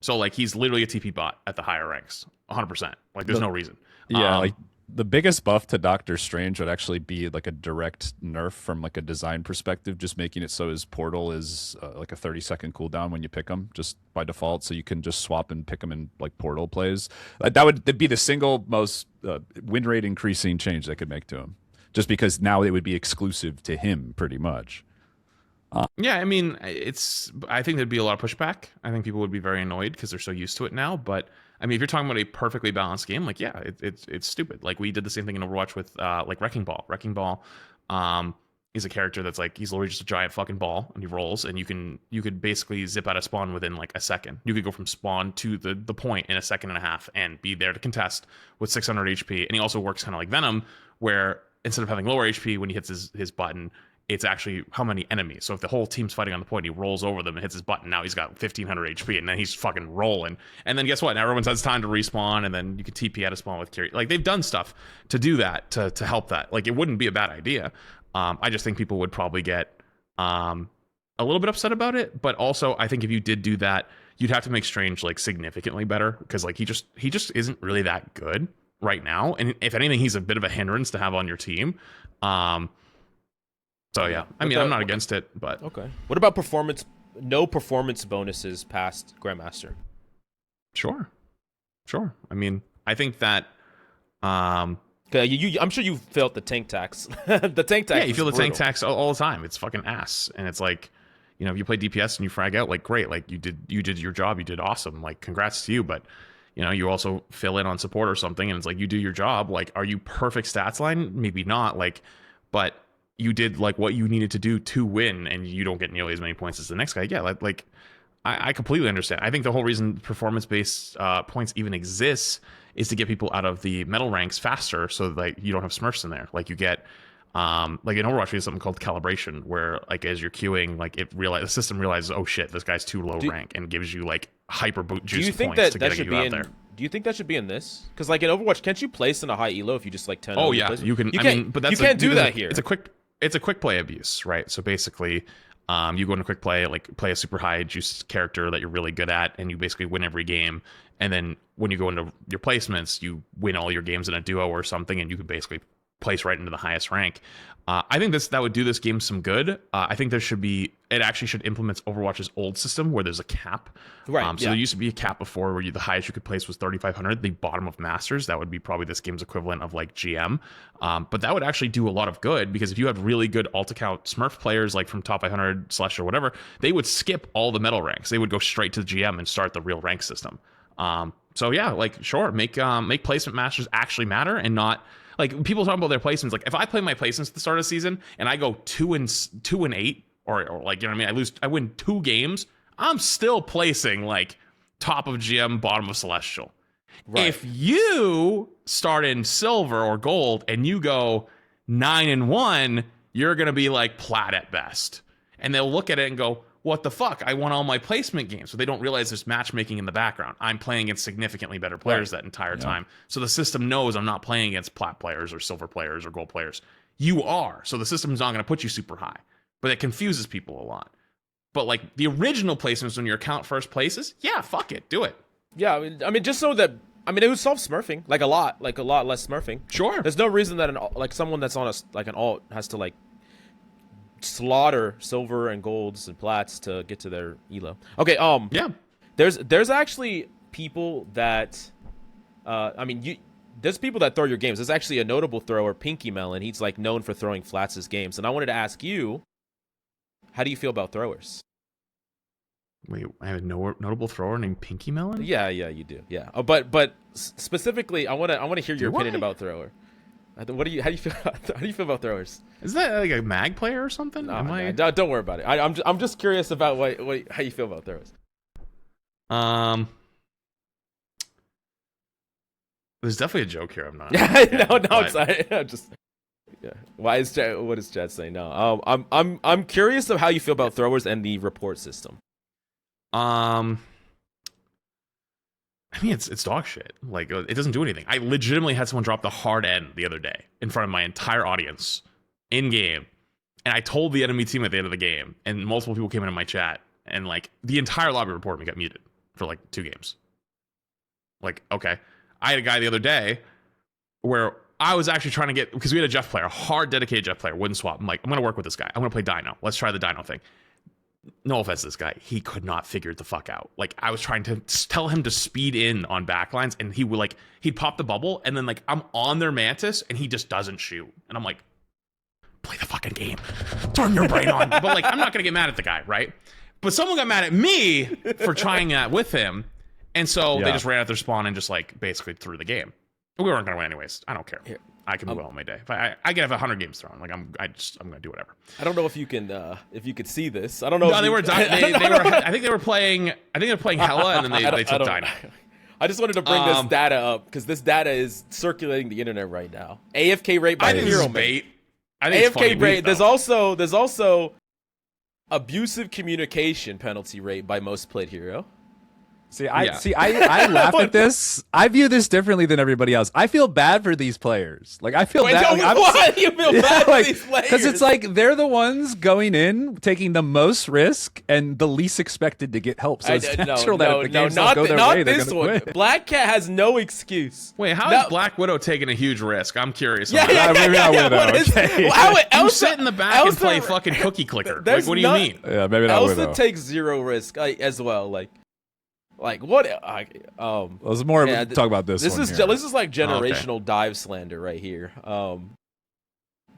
So like he's literally a TP bot at the higher ranks, 100%. Like there's no reason. Yeah, like the biggest buff to Doctor Strange would actually be like a direct nerf from like a design perspective, just making it so his portal is like a 30-second cooldown when you pick him, just by default, so you can just swap and pick him in like portal plays. That'd be the single most win rate increasing change they could make to him, just because now it would be exclusive to him pretty much. Yeah, I mean, I think there'd be a lot of pushback. I think people would be very annoyed because they're so used to it now. But I mean, if you're talking about a perfectly balanced game, like yeah, it's stupid. Like we did the same thing in Overwatch with like Wrecking Ball. Wrecking Ball is a character that's like he's literally just a giant fucking ball, and he rolls, and you could basically zip out of spawn within like a second. You could go from spawn to the point in a second and a half and be there to contest with 600 HP. And he also works kind of like Venom, where instead of having lower HP when he hits his button, it's actually how many enemies. So if the whole team's fighting on the point, he rolls over them and hits his button. Now he's got 1,500 HP, and then he's fucking rolling. And then guess what? Now everyone has time to respawn, and then you can TP out of spawn with Curie. Like they've done stuff to do that, to help that. Like it wouldn't be a bad idea. I just think people would probably get a little bit upset about it. But also, I think if you did do that, you'd have to make Strange like significantly better, because like he just isn't really that good right now. And if anything, he's a bit of a hindrance to have on your team. So yeah, I mean, I'm not against it, but okay. What about performance? No performance bonuses past Grandmaster. Sure. I mean, I think that. I'm sure you felt the tank tax. The tank tax. Yeah, you feel the tank tax all the time. It's fucking ass, and it's like, if you play DPS and you frag out, like great, like you did your job, you did awesome, like congrats to you, but. You also fill in on support or something, and it's like you do your job. Like, are you perfect stats line? Maybe not. Like, but you did like what you needed to do to win, and you don't get nearly as many points as the next guy. Yeah, like I completely understand. I think the whole reason performance-based points even exists is to get people out of the metal ranks faster, so that like you don't have smurfs in there. Like you get like in Overwatch, we have something called calibration, where like as you're queuing, like the system realizes, oh shit, this guy's too low rank, and gives you like hyper boot juice points to get you out there. Do you think that should be in this? Because like in Overwatch, can't you place in a high elo if you just like 10? Oh yeah, you can. But that's you can't do that here. It's a quick play abuse, right? So basically, you go into quick play, like play a super high juice character that you're really good at, and you basically win every game. And then when you go into your placements, you win all your games in a duo or something, and you can basically place right into the highest rank. I think that would do this game some good. I think it actually should implement Overwatch's old system where there's a cap. Right. So there used to be a cap before where the highest you could place was 3,500. The bottom of Masters, that would be probably this game's equivalent of like GM. But that would actually do a lot of good because if you have really good alt account Smurf players like from top 500 / or whatever, they would skip all the medal ranks. They would go straight to the GM and start the real rank system. So yeah, like sure, make placement masters actually matter and not like people talk about their placements. Like if I play my placements at the start of the season and I go 2-8 or like you know what I mean, I win 2 games, I'm still placing like top of GM, bottom of Celestial. Right. If you start in silver or gold and you go 9-1, you're gonna be like plat at best, and they'll look at it and go, what the fuck? I won all my placement games. So they don't realize there's matchmaking in the background. I'm playing against significantly better players that entire time. So the system knows I'm not playing against plat players or silver players or gold players. You are. So the system's not going to put you super high. But it confuses people a lot. But like the original placements when your account first places, yeah, fuck it. Do it. Yeah, I mean just so that it was self-smurfing, like a lot less smurfing. Sure. There's no reason that someone that's on an alt has to like slaughter silver and golds and plats to get to their elo. Okay, yeah. There's actually people that there's people that throw your games. There's actually a notable thrower, Pinky Melon. He's like known for throwing Flats' games. And I wanted to ask you, how do you feel about throwers? Wait, I have a notable thrower named Pinky Melon? Yeah, you do. Yeah. But specifically, I want to hear your opinion about thrower. How do you feel about throwers? Is that like a mag player or something? No, don't worry about it. I'm just curious about how you feel about throwers. There's definitely a joke here. I'm not. I'm just. Yeah. What is Chad saying? No. I'm curious of how you feel about throwers and the report system. I mean, it's dog shit. Like, it doesn't do anything. I legitimately had someone drop the hard end the other day in front of my entire audience in game, and I told the enemy team at the end of the game, and multiple people came into my chat, and like the entire lobby report me got muted for like 2 games. Like, okay, I had a guy the other day where I was actually trying to get, because we had a Jeff player, a hard dedicated Jeff player, wouldn't swap. I'm like, I'm gonna work with this guy. I'm gonna play Dino. Let's try the Dino thing. No offense to this guy, he could not figure it the fuck out. Like, I was trying to tell him to speed in on backlines, and he would like, he'd pop the bubble, and then like I'm on their Mantis, and he just doesn't shoot. And I'm like, play the fucking game, turn your brain on. But like, I'm not gonna get mad at the guy, right? But someone got mad at me for trying that with him, and so they just ran out their spawn and just like basically threw the game. We weren't gonna win anyways. I don't care. Yeah. I can move on my day. If I can have 100 games thrown. Like I'm gonna do whatever. I don't know if you could see this. I don't know. No, they were. I think they were playing. I think they were playing Hella, and then they took Dino. I just wanted to bring this data up because this data is circulating the internet right now. AFK rate by Hero bait. I think AFK rate. There's also abusive communication penalty rate by most played hero. I laugh at this. I view this differently than everybody else. I feel bad for these players. Like I feel bad. Why do you feel bad for these players? Because it's like they're the ones going in, taking the most risk and the least expected to get help. So it's natural that if the games don't go their way, they're going to quit. Black Cat has no excuse. Wait, how is Black Widow taking a huge risk? I'm curious. Maybe not Widow. You sit in the back and play fucking cookie clicker. Like, what do you mean? Yeah, maybe not Widow. Elsa takes 0 risk as well. Like what? Let's more talk about this. This is like generational dive slander right here. Well,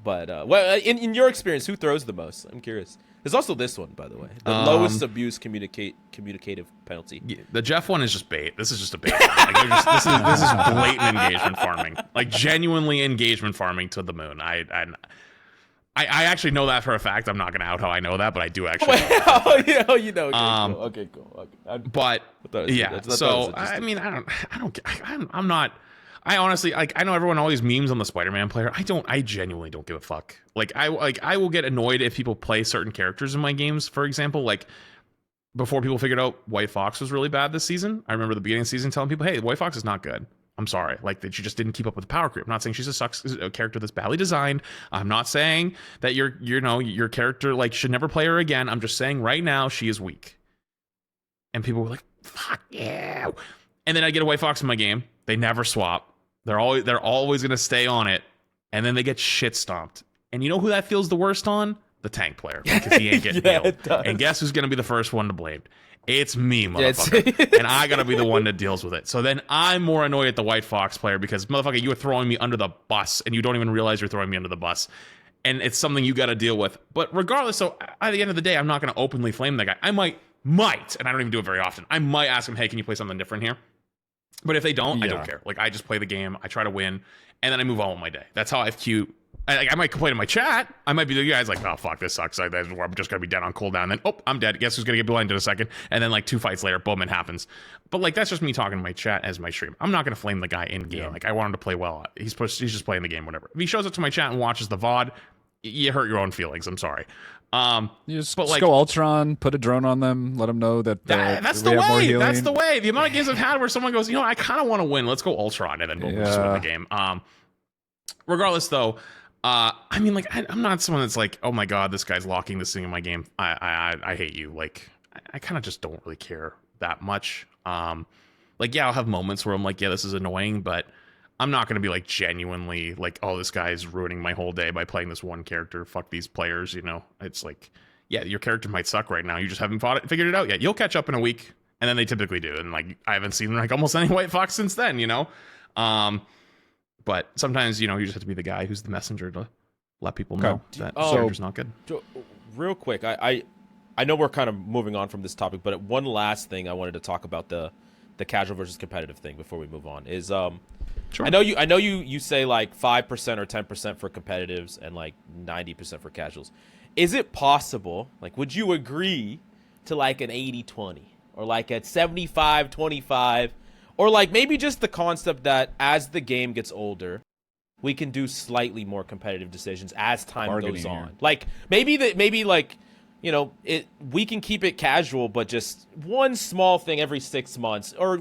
in your experience, who throws the most? I'm curious. There's also this one, by the way, the lowest abuse communicative penalty. Yeah, the Jeff one is just bait. This is just a bait. Like, this is blatant engagement farming, like genuinely engagement farming to the moon. I actually know that for a fact. I'm not going to out how I know that, but I do actually. You know. Okay, cool. But yeah, so I mean, I'm not. I honestly, like, I know everyone always memes on the Spider-Man player. I genuinely don't give a fuck. I will get annoyed if people play certain characters in my games. For example, like before people figured out White Fox was really bad this season. I remember the beginning of the season telling people, "Hey, White Fox is not good. I'm sorry, like that she just didn't keep up with the power creep." I'm not saying she's a character that's badly designed. I'm not saying that your character like should never play her again. I'm just saying right now she is weak. And people were like, "Fuck yeah!" And then I get a White Fox in my game. They never swap. They're always gonna stay on it. and then they get shit stomped. And you know who that feels the worst on? The tank player, because he ain't getting healed. And guess who's going to be the first one to blame? It's me, motherfucker. And I got to be the one that deals with it. So then I'm more annoyed at the White Fox player because, motherfucker, you are throwing me under the bus, and you don't even realize you're throwing me under the bus. And it's something you got to deal with. But regardless, so at the end of the day, I'm not going to openly flame that guy. I might, and I don't even do it very often, I might ask him, hey, can you play something different here? But if they don't, I don't care. Like, I just play the game, I try to win, and then I move on with my day. That's how FQ. I might complain in my chat. I might be the guy's like, oh, fuck, this sucks. I'm just going to be dead on cooldown. And then, oh, I'm dead. Guess who's going to get blinded in a second? And then, like, 2 fights later, boom, it happens. But, like, that's just me talking to my chat as my stream. I'm not going to flame the guy in game. Yeah. Like, I want him to play well. He's just playing the game, whatever. If he shows up to my chat and watches the VOD, you hurt your own feelings. I'm sorry. You just go Ultron, put a drone on them, let them know that that's the way. That's the way. The amount of games I've had where someone goes, I kind of want to win. Let's go Ultron, and then boom, just win the game. Regardless, though, I mean, like, I'm not someone that's like, oh my god, this guy's locking this thing in my game. I hate you. Like, I kind of just don't really care that much. Like, yeah, I'll have moments where I'm like, yeah, this is annoying, but I'm not going to be like genuinely like, oh, this guy's ruining my whole day by playing this one character. Fuck these players, It's like, yeah, your character might suck right now. You just haven't figured it out yet. You'll catch up in a week, and then they typically do. And like, I haven't seen like almost any White Fox since then, But sometimes, you just have to be the guy who's the messenger to let people know that character's not good. Real quick, I know we're kind of moving on from this topic, but one last thing I wanted to talk about the casual versus competitive thing before we move on is sure. I know you say like 5% or 10% for competitives and like 90% for casuals. Is it possible, like, would you agree to like an 80-20 or like a 75-25? Or like maybe just the concept that as the game gets older, we can do slightly more competitive decisions as time goes on. Here. Like maybe we can keep it casual, but just one small thing every 6 months, or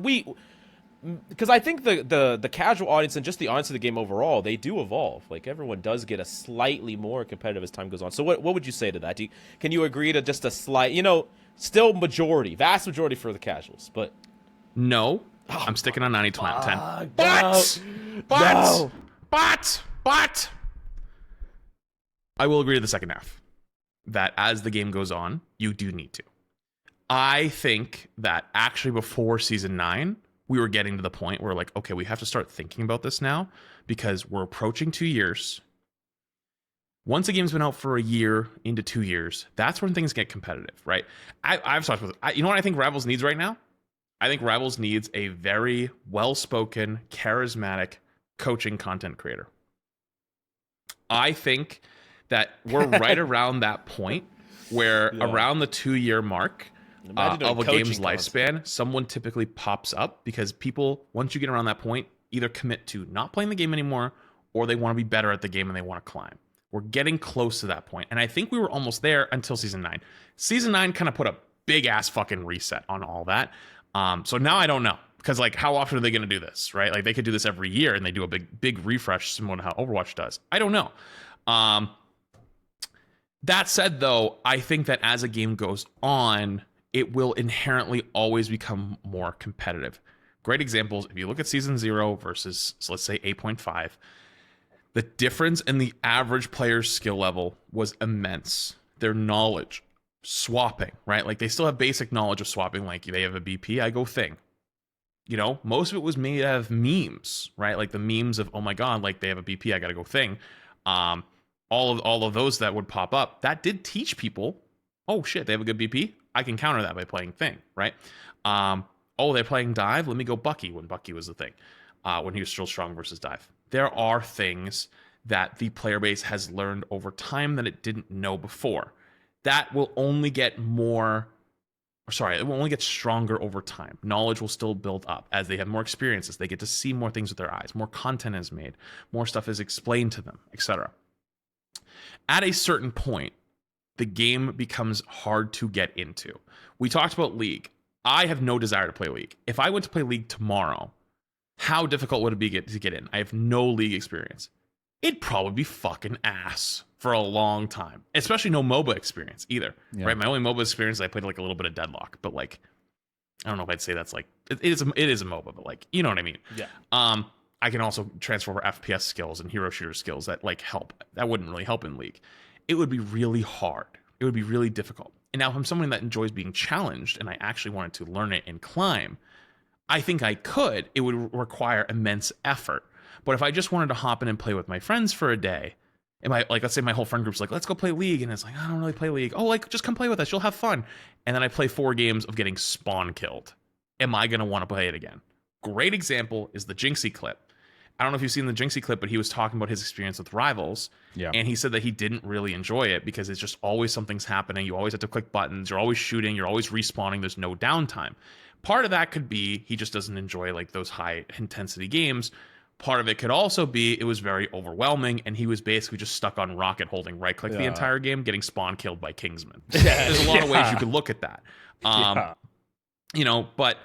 because I think the casual audience and just the audience of the game overall, they do evolve. Like everyone does get a slightly more competitive as time goes on. So what would you say to that? Can you agree to just a slight, still vast majority for the casuals, but no. I'm sticking on 90-10. But I will agree to the second half that as the game goes on, you do need to. I think that actually before season 9, we were getting to the point where like, okay, we have to start thinking about this now because we're approaching 2 years. Once a game's been out for a year into 2 years, that's when things get competitive, right? I've talked with, you know what I think Rivals needs right now? I think Rivals needs a very well-spoken, charismatic coaching content creator. I think that we're right around that point where around the 2-year mark of a game's lifespan, someone typically pops up because people, once you get around that point, either commit to not playing the game anymore or they want to be better at the game and they want to climb. We're getting close to that point. And I think we were almost there until Season 9. Season 9 kind of put a big-ass fucking reset on all that. So now I don't know. Because, like, how often are they going to do this, right? Like, they could do this every year and they do a big refresh similar to how Overwatch does. I don't know. That said, though, I think that as a game goes on, it will inherently always become more competitive. Great examples, if you look at Season 0 versus, so let's say, 8.5, the difference in the average player's skill level was immense. Their knowledge, swapping, right? Like, they still have basic knowledge of swapping. Like, they have a BP, I go thing. You know, most of it was made out of memes, right? Like the memes of, oh my God, like they have a BP, I gotta go thing. All of those that would pop up, that did teach people, oh shit, they have a good BP. I can counter that by playing thing, right? Oh, they're playing dive. Let me go Bucky when Bucky was the thing, when he was still strong versus dive. There are things that the player base has learned over time that it didn't know before. That will only get more. Sorry, it will only get stronger over time. Knowledge will still build up as they have more experiences. They get to see more things with their eyes. More content is made. More stuff is explained to them, etc. At a certain point, the game becomes hard to get into. We talked about League. I have no desire to play League. If I went to play League tomorrow, how difficult would it be to get in? I have no League experience. It'd probably be fucking ass for a long time, especially no MOBA experience either, right? My only MOBA experience, I played like a little bit of Deadlock, but like, I don't know if I'd say that's like, it is a MOBA, but like, you know what I mean? Yeah. I can also transfer over FPS skills and hero shooter skills that like help. That wouldn't really help in League. It would be really hard. It would be really difficult. And now if I'm someone that enjoys being challenged and I actually wanted to learn it and climb, I think I could. It would require immense effort. But if I just wanted to hop in and play with my friends for a day, and let's say my whole friend group's like, let's go play League, and it's like, I don't really play League. Oh, like just come play with us, you'll have fun. And then I play 4 games of getting spawn killed. Am I gonna want to play it again? Great example is the Jinxie clip. I don't know if you've seen the Jinxie clip, but he was talking about his experience with Rivals. Yeah. And he said that he didn't really enjoy it because it's just always something's happening. You always have to click buttons. You're always shooting. You're always respawning. There's no downtime. Part of that could be he just doesn't enjoy like those high intensity games. Part of it could also be it was very overwhelming and he was basically just stuck on rocket holding right click the entire game, getting spawn killed by Kingsman. There's a lot of ways you could look at that. You know, but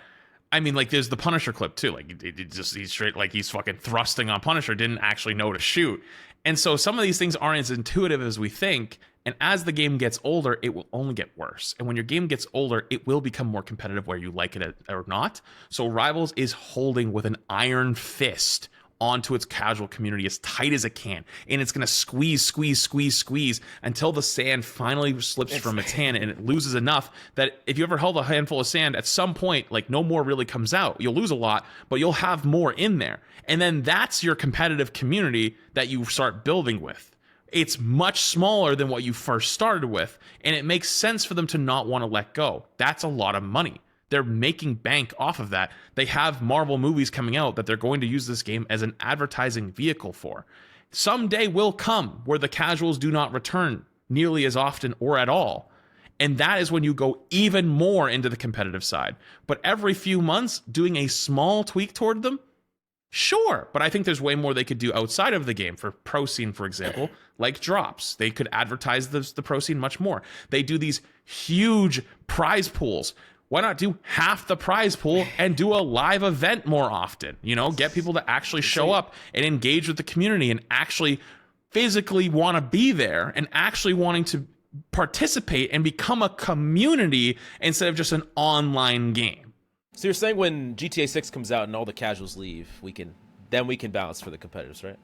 I mean, like, there's the Punisher clip too. Like, he's straight, like, he's fucking thrusting on Punisher, didn't actually know to shoot. And so some of these things aren't as intuitive as we think. And as the game gets older, it will only get worse. And when your game gets older, it will become more competitive whether you like it or not. So Rivals is holding with an iron fist onto its casual community as tight as it can, and it's going to squeeze until the sand finally slips from its hand and it loses enough that if you ever held a handful of sand, at some point, like, no more really comes out. You'll lose a lot, but you'll have more in there, and then that's your competitive community that you start building with. It's much smaller than what you first started with, and it makes sense for them to not want to let go. That's a lot of money. They're making bank off of that. They have Marvel movies coming out that they're going to use this game as an advertising vehicle for. Someday will come where the casuals do not return nearly as often or at all. And that is when you go even more into the competitive side. But every few months, doing a small tweak toward them, sure. But I think there's way more they could do outside of the game. For pro scene, for example, like drops. They could advertise the pro scene much more. They do these huge prize pools. Why not do half the prize pool and do a live event more often? You know, get people to actually show up and engage with the community and actually physically want to be there and actually wanting to participate and become a community instead of just an online game. So you're saying when GTA 6 comes out and all the casuals leave, we can balance for the competitors, right?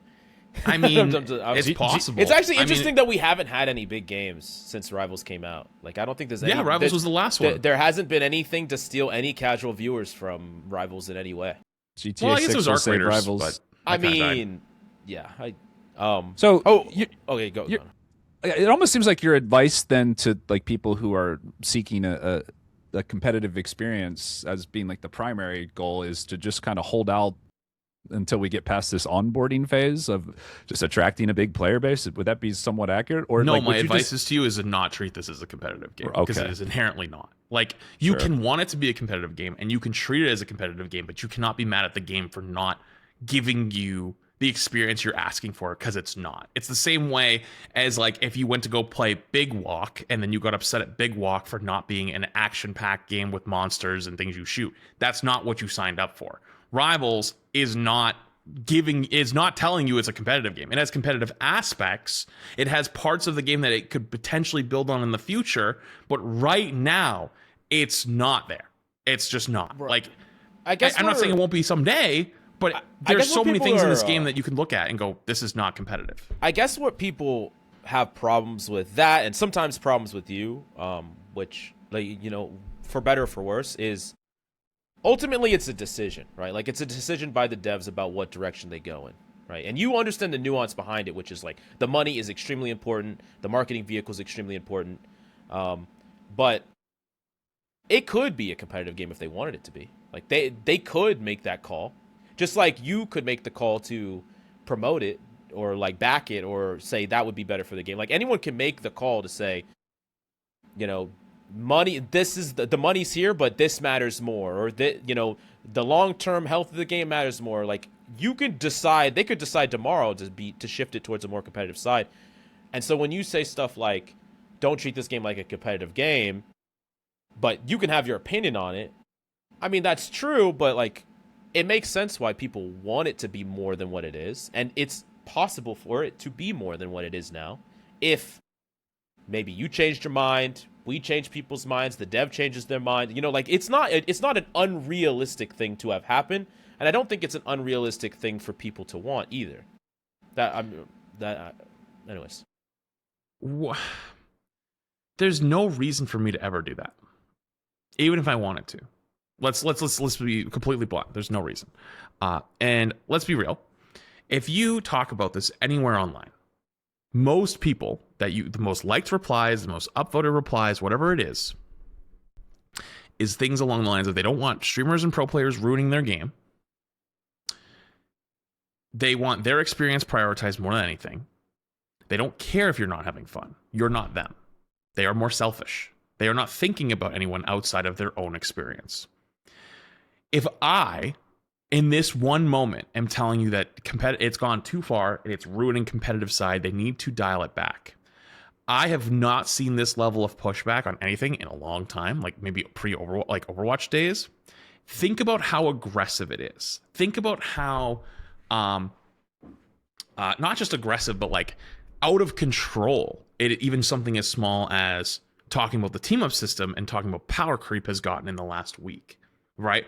I mean, it's possible. It's actually interesting that we haven't had any big games since Rivals came out. Like, I don't think there's any. Yeah, Rivals was the last one. There hasn't been anything to steal any casual viewers from Rivals in any way. GTA well, I guess 6 it was will Arc save Raiders, Rivals. but I mean, yeah. So, okay, go. It almost seems like your advice then to like people who are seeking a competitive experience as being like the primary goal is to just kind of hold out until we get past this onboarding phase of just attracting a big player base. Would that be somewhat accurate? Or no, like, my advice is to you is to not treat this as a competitive game because it is inherently not. Like, you can want it to be a competitive game and you can treat it as a competitive game, but you cannot be mad at the game for not giving you the experience you're asking for, because it's not. It's the same way as, like, if you went to go play Big Walk and then you got upset at Big Walk for not being an action-packed game with monsters and things you shoot. That's not what you signed up for. Rivals is not telling you it's a competitive game. It has competitive aspects. It has parts of the game that it could potentially build on in the future, but right now it's not there. It's just not. Like, I'm not saying it won't be someday, but there's so many things in this game that you can look at and go, this is not competitive. I guess what people have problems with that, and sometimes problems with you, which, like, you know, for better or for worse, is ultimately it's a decision, right? Like, it's a decision by the devs about what direction they go in, right? And you understand the nuance behind it, which is like the money is extremely important, the marketing vehicle is extremely important, but it could be a competitive game if they wanted it to be. Like, they could make that call. Just like you could make the call to promote it or like back it or say that would be better for the game. Like, anyone can make the call to say, you know, money, this is the money's here, but this matters more, or that, you know, the long-term health of the game matters more. Like, you could decide, they could decide tomorrow to shift it towards a more competitive side. And so when you say stuff like, don't treat this game like a competitive game, but you can have your opinion on it, I mean, that's true, but like, it makes sense why people want it to be more than what it is. And it's possible for it to be more than what it is now. If maybe you changed your mind, we change people's minds, the dev changes their mind. You know, like, it's not an unrealistic thing to have happen, and I don't think it's an unrealistic thing for people to want either. Anyways. There's no reason for me to ever do that, even if I wanted to. Let's be completely blunt. There's no reason. And let's be real. If you talk about this anywhere online, most people the most liked replies, the most upvoted replies, whatever it is things along the lines of they don't want streamers and pro players ruining their game. They want their experience prioritized more than anything. They don't care if you're not having fun. You're not them. They are more selfish. They are not thinking about anyone outside of their own experience. If I, in this one moment, am telling you that it's gone too far and it's ruining competitive side, they need to dial it back. I have not seen this level of pushback on anything in a long time, like maybe Overwatch days. Think about how aggressive it is. Think about how, not just aggressive, but like out of control. Even something as small as talking about the team-up system and talking about power creep has gotten in the last week, right?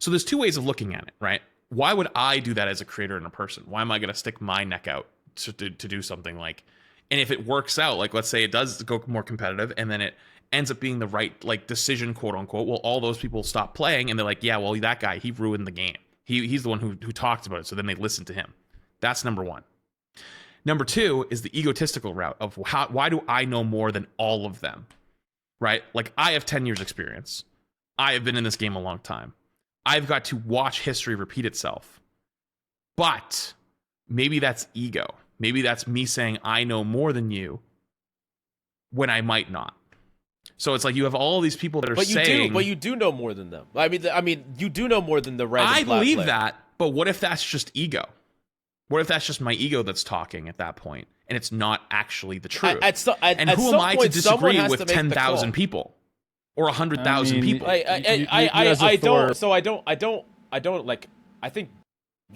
So there's two ways of looking at it, right? Why would I do that as a creator and a person? Why am I going to stick my neck out to do something like, and if it works out, like let's say it does go more competitive and then it ends up being the right like decision, quote unquote, well, all those people stop playing and they're like, yeah, well, that guy, he ruined the game. He's the one who talked about it. So then they listen to him. That's number one. Number two is the egotistical route of why do I know more than all of them, right? Like I have 10 years experience. I have been in this game a long time. I've got to watch history repeat itself. But maybe that's ego. Maybe that's me saying I know more than you when I might not. So it's like you have all these people that are saying... But you do know more than them. I mean, you do know more than the random I believe player. that, but what if that's just ego? What if that's just my ego that's talking at that point, and it's not actually the truth? And who am I to disagree with 10,000 people or 100,000 people? I don't like. I think,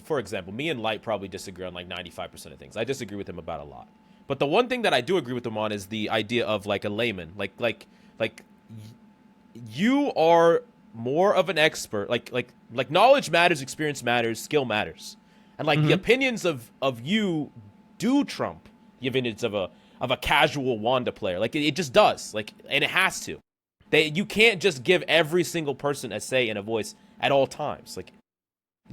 for example, me and Light probably disagree on like 95% of things. I disagree with him about a lot. But the one thing that I do agree with him on is the idea of like a layman, like you are more of an expert. Like knowledge matters, experience matters, skill matters. And like the opinions of you do trump the opinions of a casual Wanda player. Like it just does. Like, and it has to. You can't just give every single person a say and a voice at all times. Like,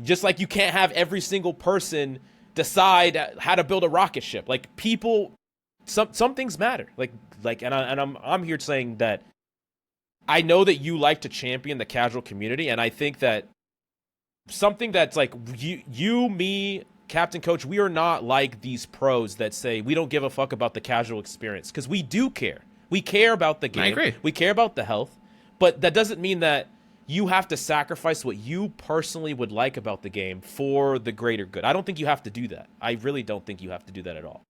just like you can't have every single person decide how to build a rocket ship. Like people, some things matter. And I'm here saying that I know that you like to champion the casual community, and I think that something that's like you, me, Captain Coach, we are not like these pros that say we don't give a fuck about the casual experience, because we do care. We care about the game. I agree. We care about the health, but that doesn't mean that you have to sacrifice what you personally would like about the game for the greater good. I don't think you have to do that. I really don't think you have to do that at all.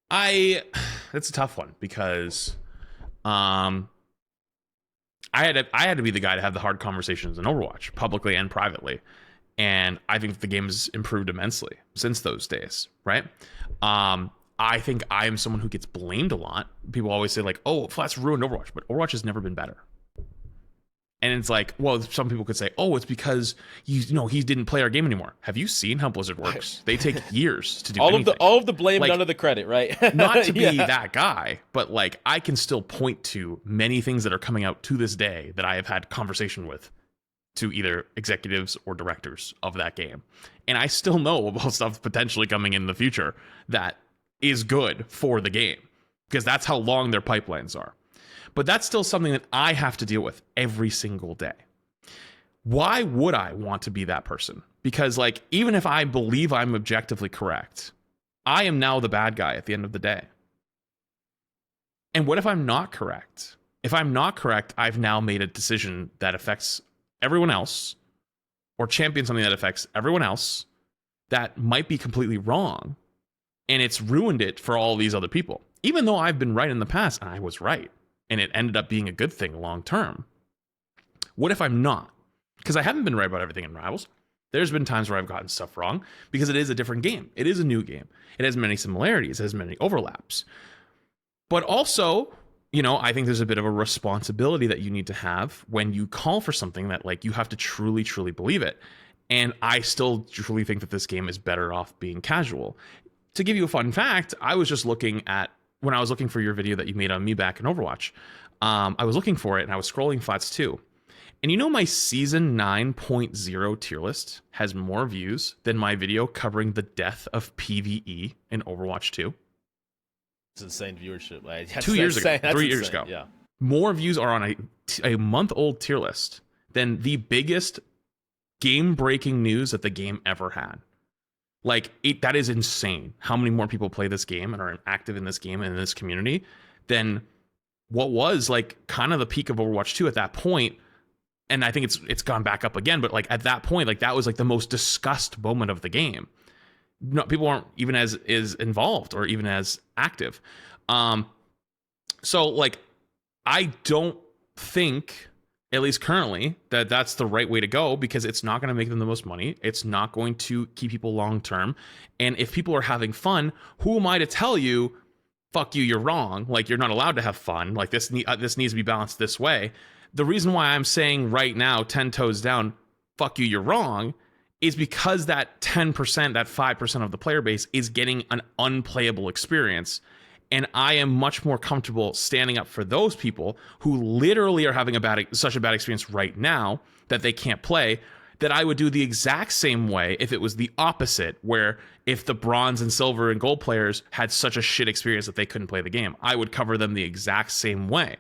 That's a tough one because I had to be the guy to have the hard conversations in Overwatch, publicly and privately. And I think the game has improved immensely since those days, right? I think I am someone who gets blamed a lot. People always say like, oh, Flat's ruined Overwatch, but Overwatch has never been better. And it's like, well, some people could say, oh, it's because he didn't play our game anymore. Have you seen how Blizzard works? They take years to do anything. All of the blame, like, none of the credit, right? Not to be that guy, but like I can still point to many things that are coming out to this day that I have had conversation with to either executives or directors of that game. And I still know about stuff potentially coming in the future that is good for the game, because that's how long their pipelines are. But that's still something that I have to deal with every single day. Why would I want to be that person? Because like, even if I believe I'm objectively correct, I am now the bad guy at the end of the day. And what if I'm not correct? If I'm not correct, I've now made a decision that affects everyone else, or champion something that affects everyone else that might be completely wrong. And it's ruined it for all these other people. Even though I've been right in the past, and I was right, and it ended up being a good thing long term. What if I'm not? Because I haven't been right about everything in Rivals. There's been times where I've gotten stuff wrong, because it is a different game. It is a new game. It has many similarities. It has many overlaps. But also, I think there's a bit of a responsibility that you need to have when you call for something that like you have to truly, truly believe it. And I still truly think that this game is better off being casual. To give you a fun fact, I was just looking at, when I was looking for your video that you made on me back in Overwatch, I was looking for it and I was scrolling Flats 2. And you know my Season 9.0 tier list has more views than my video covering the death of PvE in Overwatch 2? It's insane viewership. Like, 2 years ago, 3 years ago. Yeah. More views are on a month-old tier list than the biggest game-breaking news that the game ever had. Like, that is insane. How many more people play this game and are active in this game and in this community than what was like kind of the peak of Overwatch 2 at that point. And I think it's gone back up again, but like at that point, like that was like the most discussed moment of the game. No, people aren't even as involved or even as active. So like, I don't think, at least currently, that that's the right way to go, because it's not going to make them the most money. It's not going to keep people long term. And if people are having fun, who am I to tell you, fuck you, you're wrong? Like, you're not allowed to have fun. Like, this needs to be balanced this way. The reason why I'm saying right now, 10 toes down, fuck you, you're wrong, is because that 10%, that 5% of the player base is getting an unplayable experience. And I am much more comfortable standing up for those people who literally are having such a bad experience right now that they can't play, that I would do the exact same way if it was the opposite, where if the bronze and silver and gold players had such a shit experience that they couldn't play the game, I would cover them the exact same way.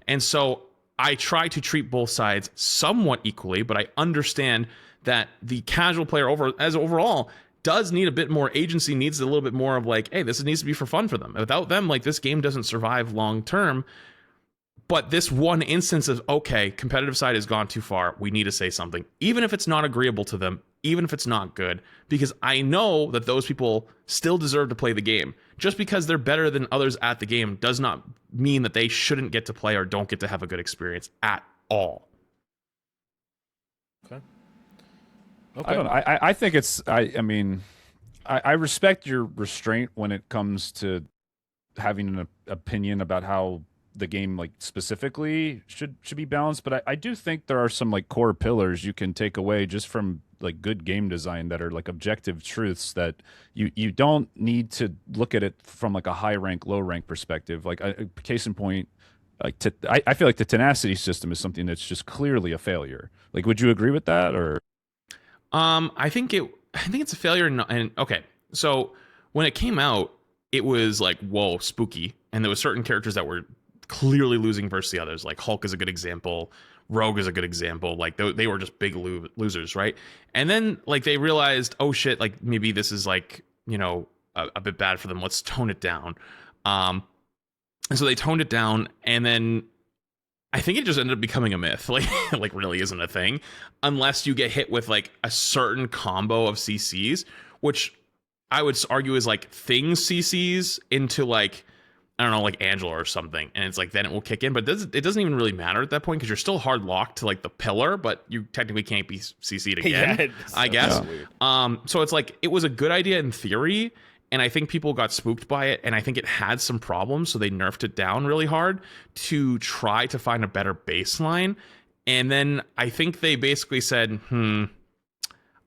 And so I try to treat both sides somewhat equally, but I understand that the casual player overall does need a bit more agency, needs a little bit more of like, hey, this needs to be for fun for them. Without them, like, this game doesn't survive long term. But this one instance of, okay, competitive side has gone too far, we need to say something, even if it's not agreeable to them, even if it's not good, because I know that those people still deserve to play the game. Just because they're better than others at the game does not mean that they shouldn't get to play or don't get to have a good experience at all. Okay. I don't know. I think it's, I mean, I respect your restraint when it comes to having an opinion about how the game, like, specifically should be balanced, but I do think there are some like core pillars you can take away just from like good game design that are like objective truths that you don't need to look at it from like a high rank low rank perspective. Like, case in point, like I feel like the tenacity system is something that's just clearly a failure. Like, would you agree with that? Or I think it's a failure. And okay, so when it came out, it was like, whoa, spooky, and there was certain characters that were clearly losing versus the others. Like, Hulk is a good example, Rogue is a good example. Like, they were just big losers, right? And then like they realized, oh shit, like maybe this is like, you know, a bit bad for them, let's tone it down. And so they toned it down, and then I think it just ended up becoming a myth. Like really isn't a thing unless you get hit with like a certain combo of CCs, which I would argue is like things CCs into like, I don't know, like Angela or something, and it's like then it will kick in. But it doesn't even really matter at that point, because you're still hard locked to like the pillar, but you technically can't be CC'd again. Yeah, I guess. So it's like, it was a good idea in theory, and I think people got spooked by it, and I think it had some problems, so they nerfed it down really hard to try to find a better baseline. And then I think they basically said,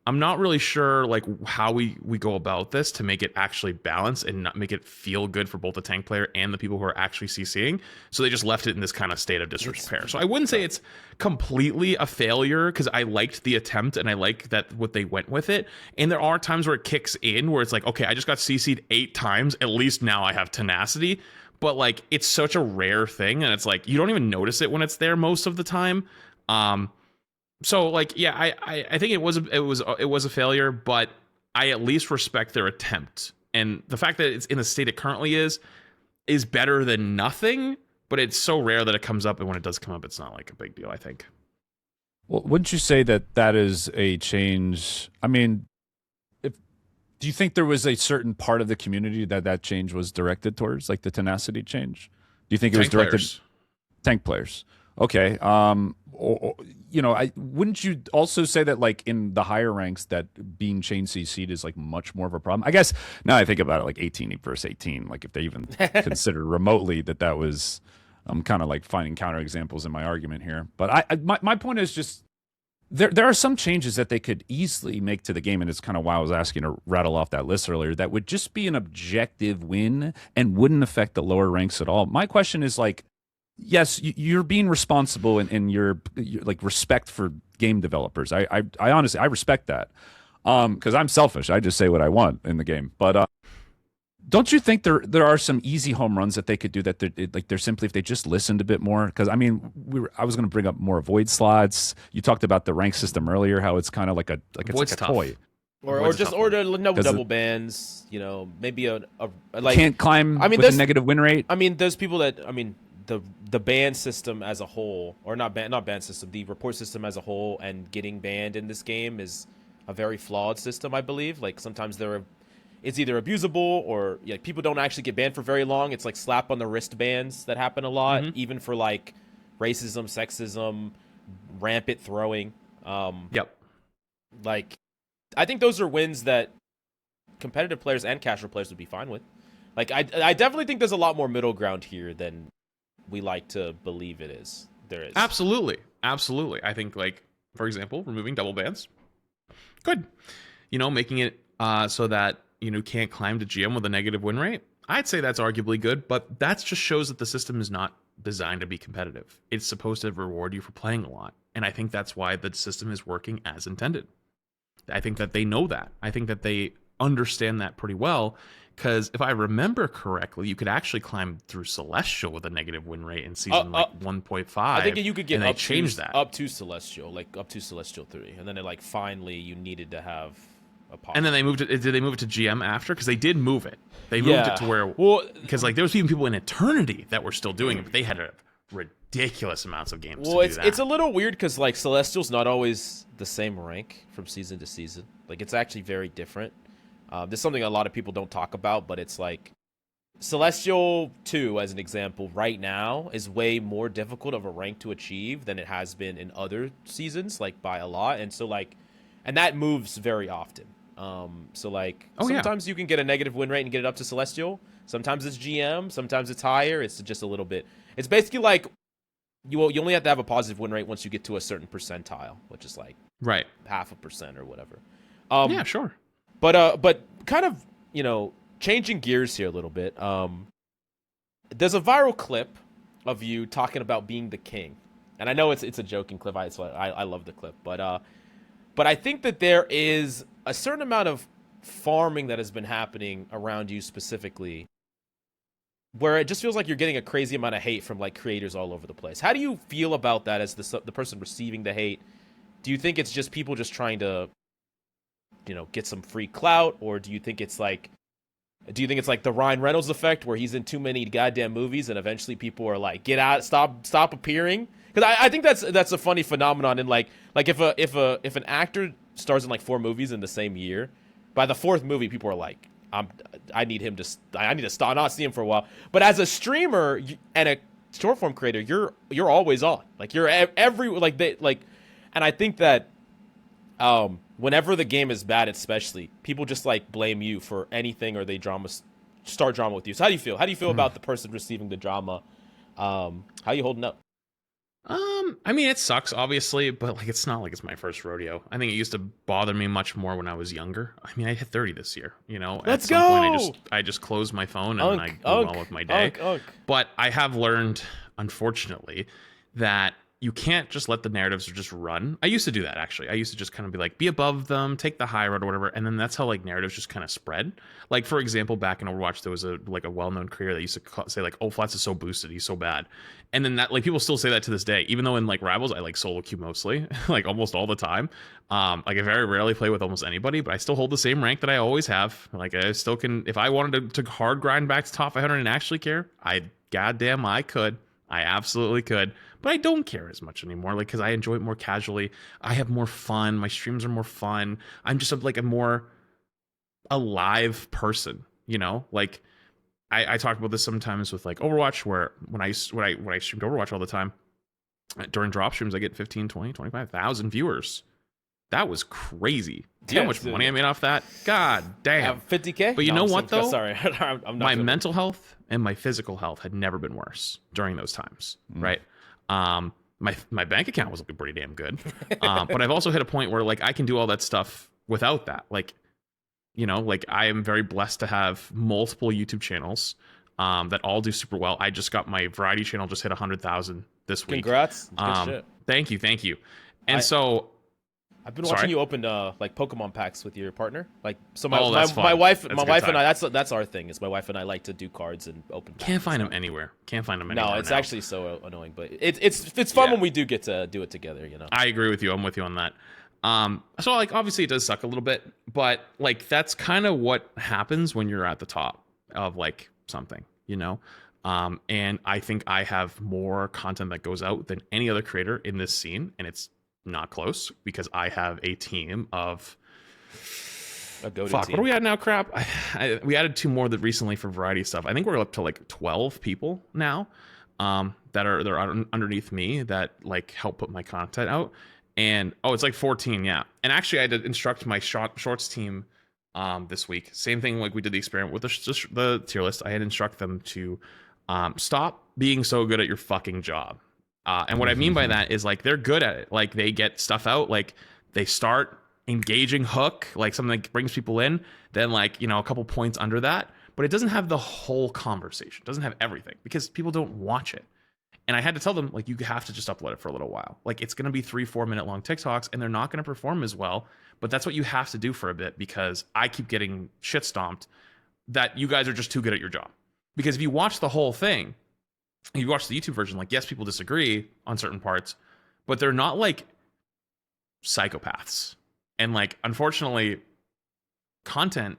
I'm not really sure like how we go about this to make it actually balance and not make it feel good for both the tank player and the people who are actually CCing. So they just left it in this kind of state of disrepair. So I wouldn't say it's completely a failure, because I liked the attempt and I like that what they went with it. And there are times where it kicks in where it's like, okay, I just got CC'd 8 times. At least now I have tenacity. But like, it's such a rare thing, and it's like you don't even notice it when it's there most of the time. So like, yeah, I think it was a failure, but I at least respect their attempt. And the fact that it's in the state it currently is better than nothing, but it's so rare that it comes up, and when it does come up, it's not like a big deal, I think. Well, wouldn't you say that is a change? I mean, do you think there was a certain part of the community that change was directed towards, like the tenacity change? Do you think it was directed tank players? Okay. Or, you know, wouldn't you also say that like in the higher ranks that being chain CC'd is like much more of a problem? I guess now I think about it, like 18 versus 18, like if they even consider remotely that was, I'm kind of like finding counter examples in my argument here. But my point is just there are some changes that they could easily make to the game, and it's kind of why I was asking to rattle off that list earlier. That would just be an objective win and wouldn't affect the lower ranks at all. My question is like, yes, you're being responsible and you're like respect for game developers. I honestly I respect that because I'm selfish. I just say what I want in the game, but. Don't you think there are some easy home runs that they could do that they're simply if they just listened a bit more? Because I mean, I was going to bring up more void slots. You talked about the rank system earlier, how it's kind of like it's like a toy, or no double bans. You know, maybe a like can't climb. I mean, with a negative win rate. I mean, there's people that the ban system as a whole, or not ban system, the report system as a whole, and getting banned in this game is a very flawed system. I believe. Like sometimes it's either abusable or like people don't actually get banned for very long. It's like slap on the wrist bans that happen a lot, even for like racism, sexism, rampant throwing. Yep. Like, I think those are wins that competitive players and casual players would be fine with. Like, I definitely think there's a lot more middle ground here than we like to believe it is. There is. Absolutely. I think, like, for example, removing double bans. Good. You know, making it so that can't climb to GM with a negative win rate. I'd say that's arguably good, but that just shows that the system is not designed to be competitive. It's supposed to reward you for playing a lot. And I think that's why the system is working as intended. I think that they know that. I think that they understand that pretty well, because if I remember correctly, you could actually climb through Celestial with a negative win rate in season 1.5. I think you could get up to Celestial, like up to Celestial 3. And then it like finally you needed to have and then they moved it. Did they move it to GM after? Because they did move it. They moved it to where, because like there was even people in Eternity that were still doing it, but they had a ridiculous amounts of games. Well, it's a little weird because like Celestial's not always the same rank from season to season. Like it's actually very different. This is something a lot of people don't talk about, but it's like Celestial 2, as an example, right now is way more difficult of a rank to achieve than it has been in other seasons, like by a lot. And so like, and that moves very often. So like sometimes you can get a negative win rate and get it up to Celestial. Sometimes it's GM, sometimes it's higher. It's just a little bit. It's basically like you only have to have a positive win rate once you get to a certain percentile, which is like 0.5% or whatever. Yeah, sure. But kind of, changing gears here a little bit. There's a viral clip of you talking about being the king. And I know it's a joking clip. I love the clip, but I think that there is a certain amount of farming that has been happening around you specifically, where it just feels like you're getting a crazy amount of hate from like creators all over the place. How do you feel about that as the person receiving the hate? Do you think it's just people just trying to, get some free clout, or do you think it's like the Ryan Reynolds effect, where he's in too many goddamn movies and eventually people are like, get out, stop appearing? Because I think that's a funny phenomenon. And like if an actor stars in like 4 movies in the same year, by the 4th movie, people are like, I need to stop, not see him for a while. But as a streamer and a short form creator, you're always on. Like you're and I think that whenever the game is bad, especially, people just like blame you for anything, or they start drama with you. So how do you feel? How do you feel about the person receiving the drama? How are you holding up? I mean, it sucks, obviously, but like it's not like it's my first rodeo. I think it used to bother me much more when I was younger. I mean, I hit 30 this year, Let's At some go! point, I just closed my phone and I go on with my day. But I have learned, unfortunately, that you can't just let the narratives just run. I used to do that, actually. I used to just kind of be like, be above them, take the high road or whatever. And then that's how like narratives just kind of spread. Like, for example, back in Overwatch, there was a well-known creator that used to say like, oh, Flats is so boosted, he's so bad. And then that, like, people still say that to this day, even though in like Rivals, I like solo queue mostly, like almost all the time. Like I very rarely play with almost anybody, but I still hold the same rank that I always have. Like I still can, if I wanted to hard grind back to top 500 and actually care, I could. I absolutely could, but I don't care as much anymore, like, because I enjoy it more casually. I have more fun. My streams are more fun. I'm just like a more alive person, like I talk about this sometimes with like Overwatch, where when I streamed Overwatch all the time, during drop streams, I get 15, 20, 25,000 viewers. That was crazy. Do you know how much money I made off that? God damn. 50K? But you know what, though? Sorry, I'm not. My mental health and my physical health had never been worse during those times, right? my bank account was looking pretty damn good. But I've also hit a point where like I can do all that stuff without that. Like, you know, like I am very blessed to have multiple YouTube channels that all do super well. I just got my variety channel just hit 100,000 this week. Congrats. Good shit. Thank you. And so I've been watching you open like Pokemon packs with your partner. Like, so my wife and I, that's our thing. Is my wife and I like to do cards and open packs. Can't find them anywhere. No, it's actually so annoying, but it's fun when we do get to do it together, you know. I agree with you. I'm with you on that. So like obviously it does suck a little bit, but like that's kind of what happens when you're at the top of like something, you know. And I think I have more content that goes out than any other creator in this scene, and it's not close because I have a team of what are we at now? Crap. We added 2 more that recently for variety stuff. I think we're up to like 12 people now they're underneath me that like help put my content out. And it's like 14, yeah. And actually I had to instruct my shorts team this week. Same thing like we did the experiment with the tier list. I had to instruct them to stop being so good at your fucking job. And what I mean by that is like they're good at it. Like they get stuff out, like they start engaging hook, like something that brings people in, then like, you know, a couple points under that, but it doesn't have the whole conversation. It doesn't have everything because people don't watch it. And I had to tell them, like, you have to just upload it for a little while. Like, it's going to be 3-4 minute long TikToks, and they're not going to perform as well. But that's what you have to do for a bit because I keep getting shit stomped that you guys are just too good at your job. Because if you watch the whole thing, you watch the YouTube version, like, yes, people disagree on certain parts, but they're not like psychopaths. And like, unfortunately, content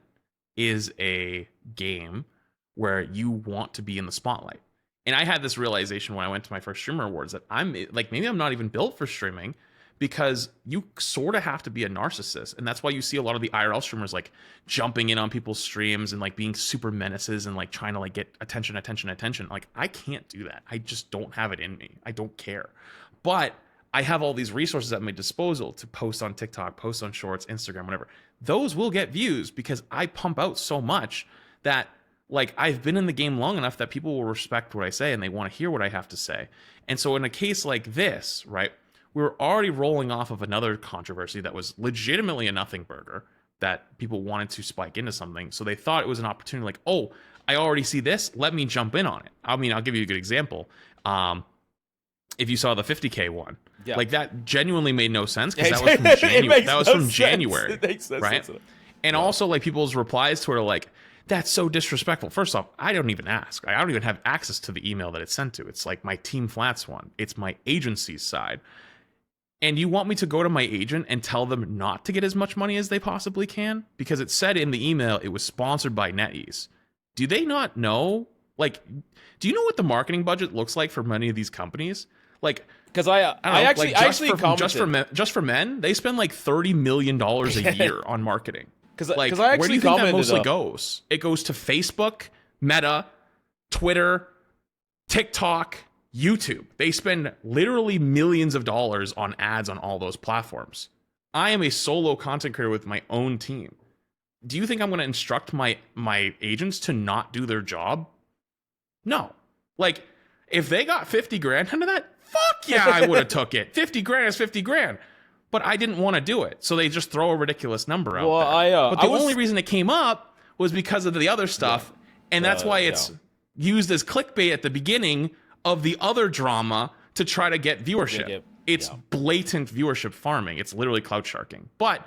is a game where you want to be in the spotlight. And I had this realization when I went to my first streamer awards that I'm like, maybe I'm not even built for streaming because you sort of have to be a narcissist. And that's why you see a lot of the IRL streamers like jumping in on people's streams and like being super menaces and like trying to like get attention. Like, I can't do that. I just don't have it in me. I don't care. But I have all these resources at my disposal to post on TikTok, post on Shorts, Instagram, whatever. Those will get views because I pump out so much that like I've been in the game long enough that people will respect what I say and they want to hear what I have to say. And so in a case like this, right, we were already rolling off of another controversy that was legitimately a nothing burger that people wanted to spike into something. So they thought it was an opportunity like, oh, I already see this. Let me jump in on it. I mean, I'll give you a good example. If you saw the 50K one, yeah, like that genuinely made no sense because that was from January. That was from January, it makes no right? Sense. And also like people's replies to it are like, that's so disrespectful. First off, I don't even ask. I don't even have access to the email that it's sent to. It's like my Team Flats one. It's my agency's side. And you want me to go to my agent and tell them not to get as much money as they possibly can? Because it said in the email it was sponsored by NetEase. Do they not know? Like, do you know what the marketing budget looks like for many of these companies? Like, because I actually just for men, they spend like $30 million a year on marketing. Because like, I actually where do you think that mostly goes? It goes to Facebook, Meta, Twitter, TikTok, YouTube. They spend literally millions of dollars on ads on all those platforms. I am a solo content creator with my own team. Do you think I'm going to instruct my agents to not do their job? No. Like, if they got 50 grand under that, fuck yeah, I would have took it. 50 grand is 50 grand. But I didn't want to do it. So they just throw a ridiculous number out there. But the only reason it came up was because of the other stuff. Yeah. And that's why it's used as clickbait at the beginning of the other drama to try to get viewership. It's blatant viewership farming. It's literally clout sharking. But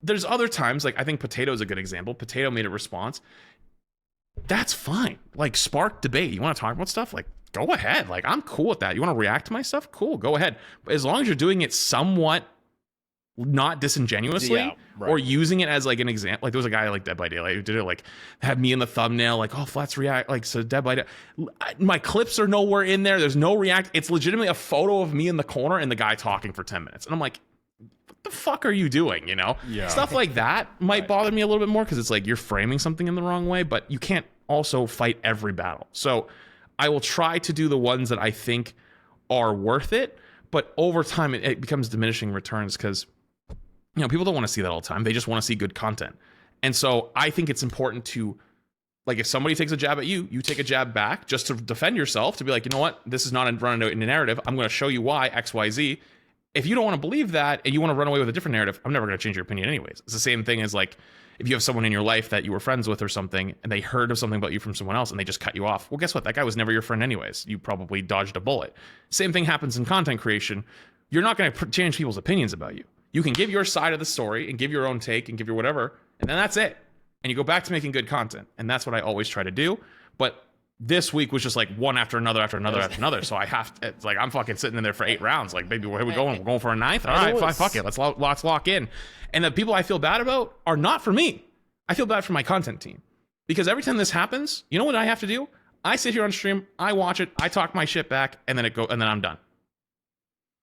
there's other times, like I think Potato is a good example. Potato made a response. That's fine. Like, spark debate. You want to talk about stuff? Like, go ahead. Like, I'm cool with that. You want to react to my stuff? Cool, go ahead. But as long as you're doing it somewhat not disingenuously, or using it as like an example. Like, there was a guy like Dead by Daylight who did it, like had me in the thumbnail, like, oh, Flats react, like, so Dead by Daylight. My clips are nowhere in there. There's no react. It's legitimately a photo of me in the corner and the guy talking for 10 minutes. And I'm like, what the fuck are you doing? You know, stuff like that might bother me a little bit more because it's like you're framing something in the wrong way, but you can't also fight every battle. So I will try to do the ones that I think are worth it, but over time it becomes diminishing returns because, you know, people don't want to see that all the time. They just want to see good content. And so I think it's important to Like if somebody takes a jab at you, you take a jab back just to defend yourself, to be like, you know what, this is not run in a narrative. I'm going to show you why X, Y, Z. If you don't want to believe that and you want to run away with a different narrative, I'm never going to change your opinion anyways. It's the same thing as like if you have someone in your life that you were friends with or something and they heard of something about you from someone else and they just cut you off. Well, guess what? That guy was never your friend anyways. You probably dodged a bullet. Same thing happens in content creation. You're not going to change people's opinions about you. You can give your side of the story and give your own take and give your whatever, and then that's it. And you go back to making good content. And that's what I always try to do. But this week was just like one after another after another after another. So I have to, it's like I'm fucking sitting in there for 8 rounds. Like, baby, where are we going? We're going for a 9th? All right, fine, fuck it. Let's lock in. And the people I feel bad about are not for me. I feel bad for my content team. Because every time this happens, you know what I have to do? I sit here on stream, I watch it, I talk my shit back, and then I'm done.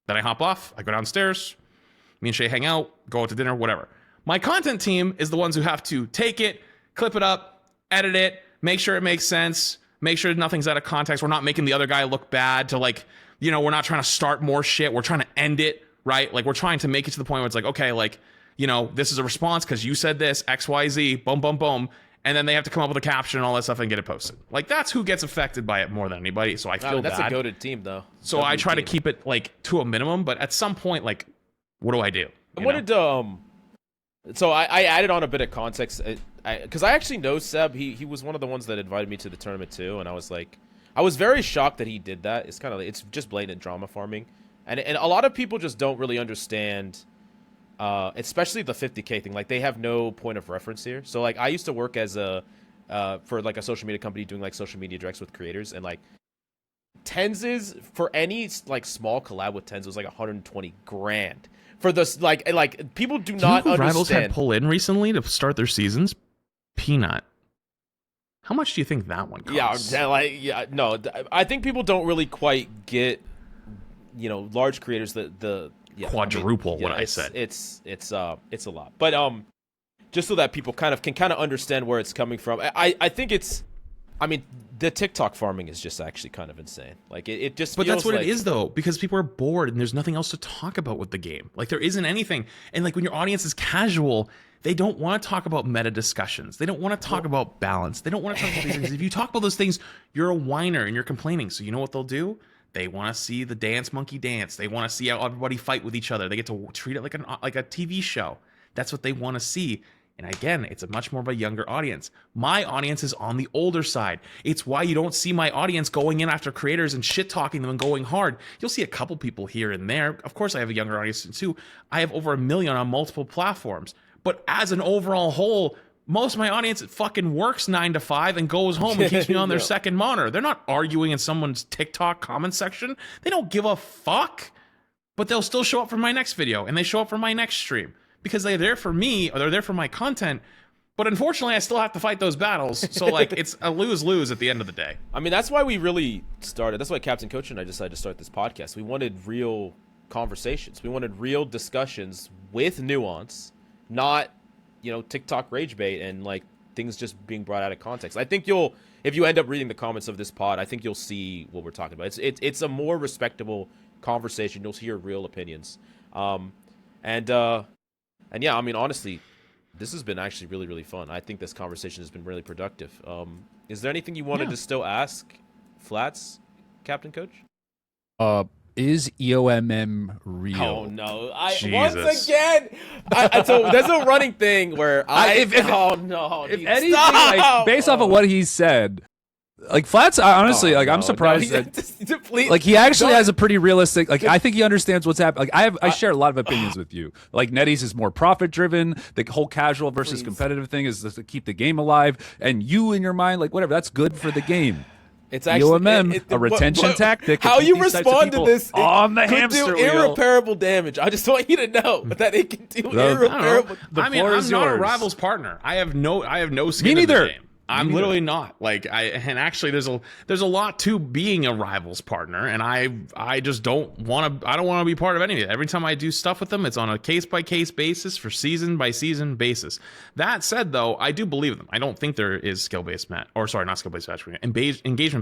Then I hop off, I go downstairs, me and Shay hang out, go out to dinner, whatever. My content team is the ones who have to take it, clip it up, edit it, make sure it makes sense, make sure nothing's out of context. We're not making the other guy look bad to like, you know, we're not trying to start more shit. We're trying to end it, right? Like we're trying to make it to the point where it's like, okay, like, you know, this is a response because you said this, X, Y, Z, boom, boom, boom. And then they have to come up with a caption and all that stuff and get it posted. Like that's who gets affected by it more than anybody. So I feel that's bad. a goated team though. So I try to keep it like to a minimum, but at some point, like, what do I do? I wanted to so I added on a bit of context because I actually know Seb. He was one of the ones that invited me to the tournament too, and I was like, I was very shocked that he did that. It's kind of it's just blatant drama farming, and a lot of people just don't really understand, especially the 50K thing. Like they have no point of reference here. So like I used to work as a for like a social media company doing like social media directs with creators, and like Tenz's for any like small collab with Tenz was like 120 grand. For this, like people do not understand. Rivals had pull in recently to start their seasons. Peanut. How much do you think that one costs? No. I think people don't really quite get, you know, large creators quadruple what I said. It's a lot, but just so that people can understand where it's coming from. I think it's. I mean, the TikTok farming is just actually kind of insane. Like it just. But that's what like, it is, though, because people are bored and there's nothing else to talk about with the game. Like there isn't anything, and like when your audience is casual, they don't want to talk about meta discussions. They don't want to talk about balance. They don't want to talk about these things. If you talk about those things, you're a whiner and you're complaining. So you know what they'll do? They want to see the dance monkey dance. They want to see how everybody fight with each other. They get to treat it like a TV show. That's what they want to see. And again, it's a much more of a younger audience. My audience is on the older side. It's why you don't see my audience going in after creators and shit talking them and going hard. You'll see a couple people here and there. Of course, I have a younger audience too. I have over 1 million on multiple platforms. But as an overall whole, most of my audience fucking works 9 to 5 and goes home and keeps me on their second monitor. They're not arguing in someone's TikTok comment section. They don't give a fuck. But they'll still show up for my next video and they show up for my next stream. Because they're there for me or they're there for my content, but unfortunately I still have to fight those battles. So like it's a lose-lose at the end of the day. I mean, that's why we really started. That's why Captain Coach and I decided to start this podcast. We wanted real conversations. We wanted real discussions with nuance, not, you know, TikTok rage bait and like things just being brought out of context. I think if you end up reading the comments of this pod, I think you'll see what we're talking about. It's a more respectable conversation. You'll hear real opinions. And yeah, I mean, honestly, this has been actually really, really fun. I think this conversation has been really productive. Is there anything you wanted to still ask Flats, Captain Coach? Is EOMM real? Oh, no. Once again, so there's a running thing where if anything, like, based off of what he said, like Flats, honestly, I'm surprised that like he actually has a pretty realistic. Like I think he understands what's happening. Like I share a lot of opinions with you. Like NetEase is more profit driven. The whole casual versus competitive thing is to keep the game alive. And you in your mind, like whatever, that's good for the game. It's actually EOMM, a retention tactic. How you respond to this on the hamster do wheel. Irreparable damage. I just want you to know that it can do irreparable. I'm not a Rivals partner. I have no skin Me neither. in the game. I'm literally not. Like actually there's a lot to being a Rivals partner, and I just don't want to be part of any of it. Every time I do stuff with them, it's on a case by case basis for season by season basis. That said, though, I do believe them. I don't think there is engagement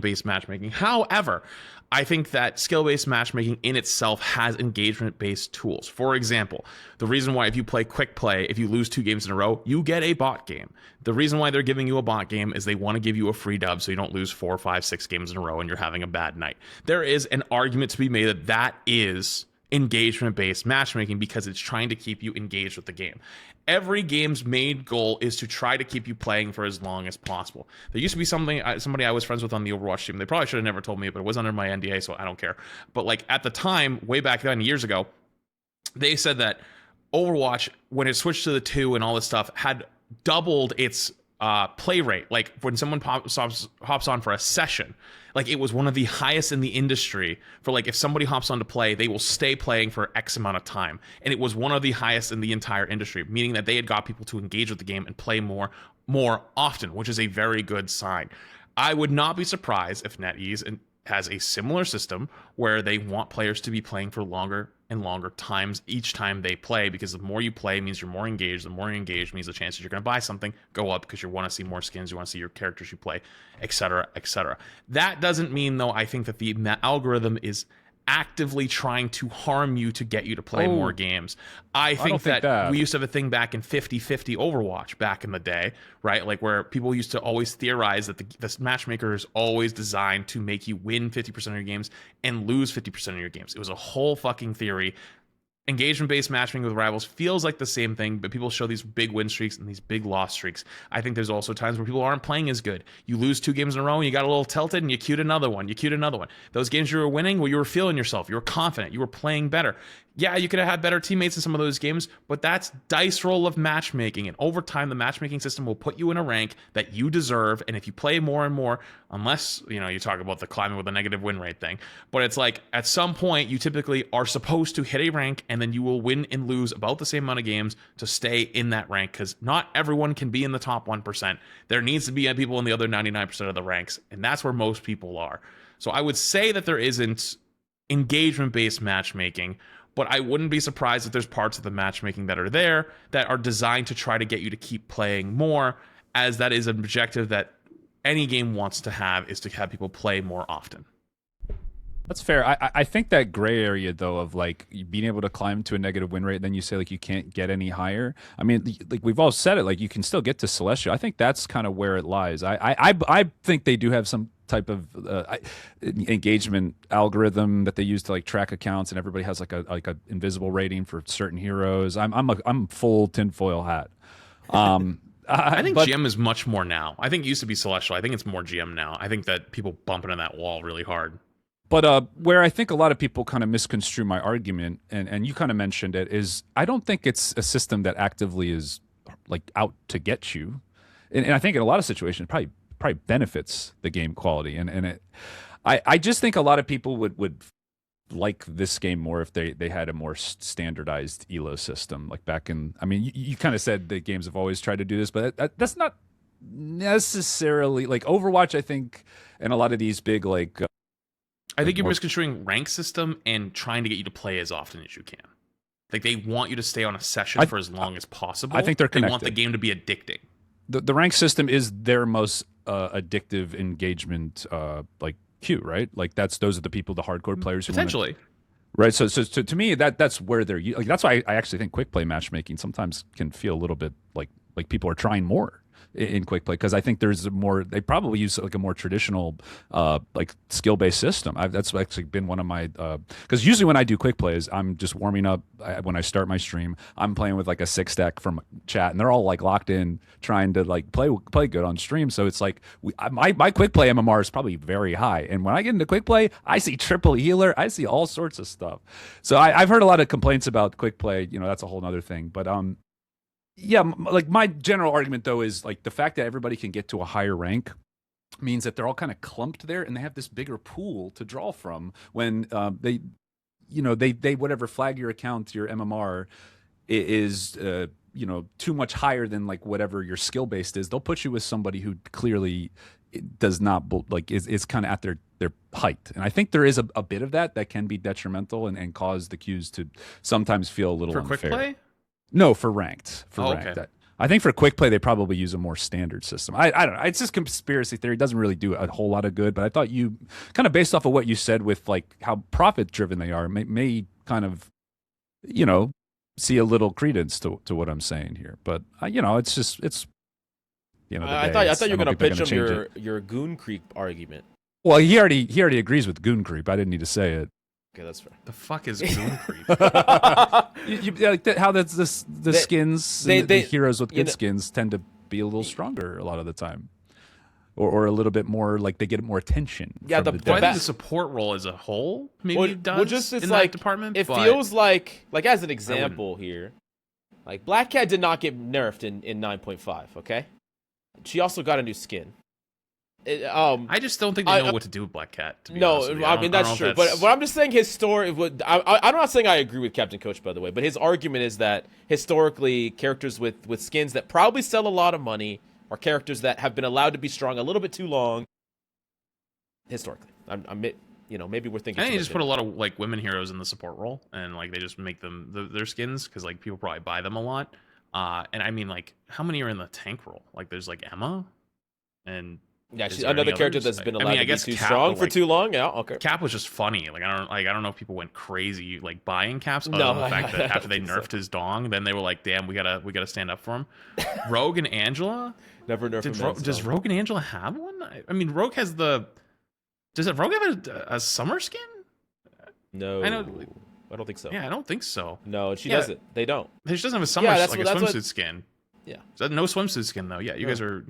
based matchmaking. However, I think that skill-based matchmaking in itself has engagement-based tools. For example, the reason why if you play quick play, if you lose 2 games in a row, you get a bot game. The reason why they're giving you a bot game game is they want to give you a free dub so you don't lose 4, 5, 6 games in a row and you're having a bad night. There is an argument to be made that that is engagement-based matchmaking because it's trying to keep you engaged with the game. Every game's main goal is to try to keep you playing for as long as possible. There used to be somebody I was friends with on the Overwatch team. They probably should have never told me, but it was under my NDA, so I don't care. But like at the time, way back then, years ago, they said that Overwatch, when it switched to the 2 and all this stuff, had doubled its play rate. Like when someone hops on for a session, like it was one of the highest in the industry for like if somebody hops on to play, they will stay playing for X amount of time. And it was one of the highest in the entire industry, meaning that they had got people to engage with the game and play more often, which is a very good sign. I would not be surprised if NetEase has a similar system where they want players to be playing for longer and longer times each time they play, because the more you play means you're more engaged. The more you're engaged means the chances you're going to buy something go up because you want to see more skins, you want to see your characters you play, etc., etc. That doesn't mean, though, I think that the algorithm is actively trying to harm you to get you to play more games. I think that we used to have a thing back in 50-50 Overwatch back in the day, right? Like where people used to always theorize that the matchmaker is always designed to make you win 50% of your games and lose 50% of your games. It was a whole fucking theory. Engagement-based matchmaking with rivals feels like the same thing, but people show these big win streaks and these big loss streaks. I think there's also times where people aren't playing as good. You lose 2 games in a row and you got a little tilted and you queued another one. Those games you were winning, well, you were feeling yourself. You were confident. You were playing better. Yeah, you could have had better teammates in some of those games, but that's dice roll of matchmaking. And over time, the matchmaking system will put you in a rank that you deserve. And if you play more and more, unless, you talk about the climbing with a negative win rate thing, but it's like at some point, you typically are supposed to hit a rank and then you will win and lose about the same amount of games to stay in that rank, because not everyone can be in the top 1%. There needs to be people in the other 99% of the ranks, and that's where most people are. So I would say that there isn't engagement-based matchmaking, but I wouldn't be surprised if there's parts of the matchmaking that are there that are designed to try to get you to keep playing more, as that is an objective that any game wants to have, is to have people play more often. That's fair. I think that gray area, though, of like being able to climb to a negative win rate, then you say like you can't get any higher. I mean, like we've all said it, like you can still get to Celestial. I think that's kind of where it lies. I think they do have some type of engagement algorithm that they use to like track accounts, and everybody has like a invisible rating for certain heroes. I'm full tinfoil hat. I think GM is much more now. I think it used to be Celestial. I think it's more GM now. I think that people bump into that wall really hard. But where I think a lot of people kind of misconstrue my argument, and you kind of mentioned it, is I don't think it's a system that actively is like out to get you, and I think in a lot of situations it probably benefits the game quality, I just think a lot of people would like this game more if they had a more standardized ELO system, like back in. I mean, you kind of said that games have always tried to do this, but that's not necessarily like Overwatch. I think, and a lot of these big like. I think you're misconstruing rank system and trying to get you to play as often as you can. Like they want you to stay on a session for as long as possible. I think they're connected. They want the game to be addicting. The rank system is their most addictive engagement like queue, right? Like those are the people, the hardcore players who potentially. Right. So to me that's where they're like, that's why I actually think quick play matchmaking sometimes can feel a little bit like people are trying more in quick play, because I think there's more. They probably use like a more traditional like skill based system. That's actually been one of my because usually when I do quick plays, I'm just warming up. When I start my stream, I'm playing with like a 6-stack from chat, and they're all like locked in trying to like play good on stream. So it's like my quick play MMR is probably very high, and when I get into quick play, I see triple healer, I see all sorts of stuff. So I've heard a lot of complaints about quick play. That's a whole other thing, but yeah, like my general argument though is like the fact that everybody can get to a higher rank means that they're all kind of clumped there, and they have this bigger pool to draw from when they whatever flag your account, your MMR is too much higher than like whatever your skill based is. They'll put you with somebody who clearly does not like is kind of at their height, and I think there is a bit of that can be detrimental and cause the queues to sometimes feel a little for unfair. Quick play. No, for ranked. Ranked. Okay. I think for quick play, they probably use a more standard system. I don't know. It's just conspiracy theory. It doesn't really do a whole lot of good. But I thought you, kind of based off of what you said with like how profit driven they are, may kind of, see a little credence to what I'm saying here. But it's the end of the day. I thought you were I gonna don't think pitch they're him gonna change it. your Goon Creep argument. Well, he already agrees with Goon Creep. I didn't need to say it. Okay, that's fair. The fuck is Goon Creep? How that's the skins, the heroes with good skins tend to be a little stronger a lot of the time, or a little bit more like they get more attention. Yeah, from Well, I think devs. the support role as a whole maybe does well, just it's in like that department. it but feels like as an example here, like Black Cat did not get nerfed in 9.5. Okay, she also got a new skin. I just don't think they know what to do with Black Cat. To be No, honest with you. I mean that's true. But I'm just saying his story. I'm not saying I agree with Captain Coach, by the way. But his argument is that historically, characters with skins that probably sell a lot of money are characters that have been allowed to be strong a little bit too long. Historically, maybe we're thinking. I think they just put a lot of like women heroes in the support role, and like they just make them their skins because like people probably buy them a lot. And I mean, like, how many are in the tank role? Like, there's like Emma, and yeah, she's another character that's been allowed to be too Cap, strong for like, too long. Yeah, okay. Cap was just funny. Like I don't know if people went crazy like buying Caps. Other No, than the fact that after they think nerfed his dong, then they were like, damn, we gotta stand up for him. Rogue and Angela. Never nerfed. Does Rogue and Angela have one? I mean, Rogue has the. Does Rogue have a summer skin? No, I know. I don't think so. Yeah, I don't think so. No, she doesn't. They don't. She doesn't have a summer Yeah, like a swimsuit skin. Yeah. No swimsuit skin though. Yeah, you guys are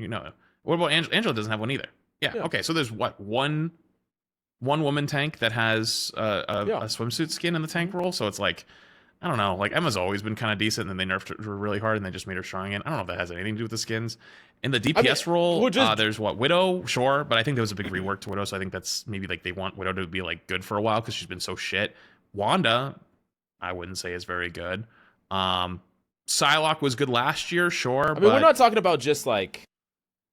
What about Angela? Angela doesn't have one either. Yeah. Okay, so there's one woman tank that has a swimsuit skin in the tank role. So it's like, I don't know. Like Emma's always been kind of decent, and then they nerfed her really hard, and they just made her strong again. I don't know if that has anything to do with the skins. In the DPS role, there's Widow, sure, but I think there was a big rework to Widow, so I think that's maybe like they want Widow to be like good for a while because she's been so shit. Wanda, I wouldn't say is very good. Psylocke was good last year, sure. I mean, we're not talking about just like,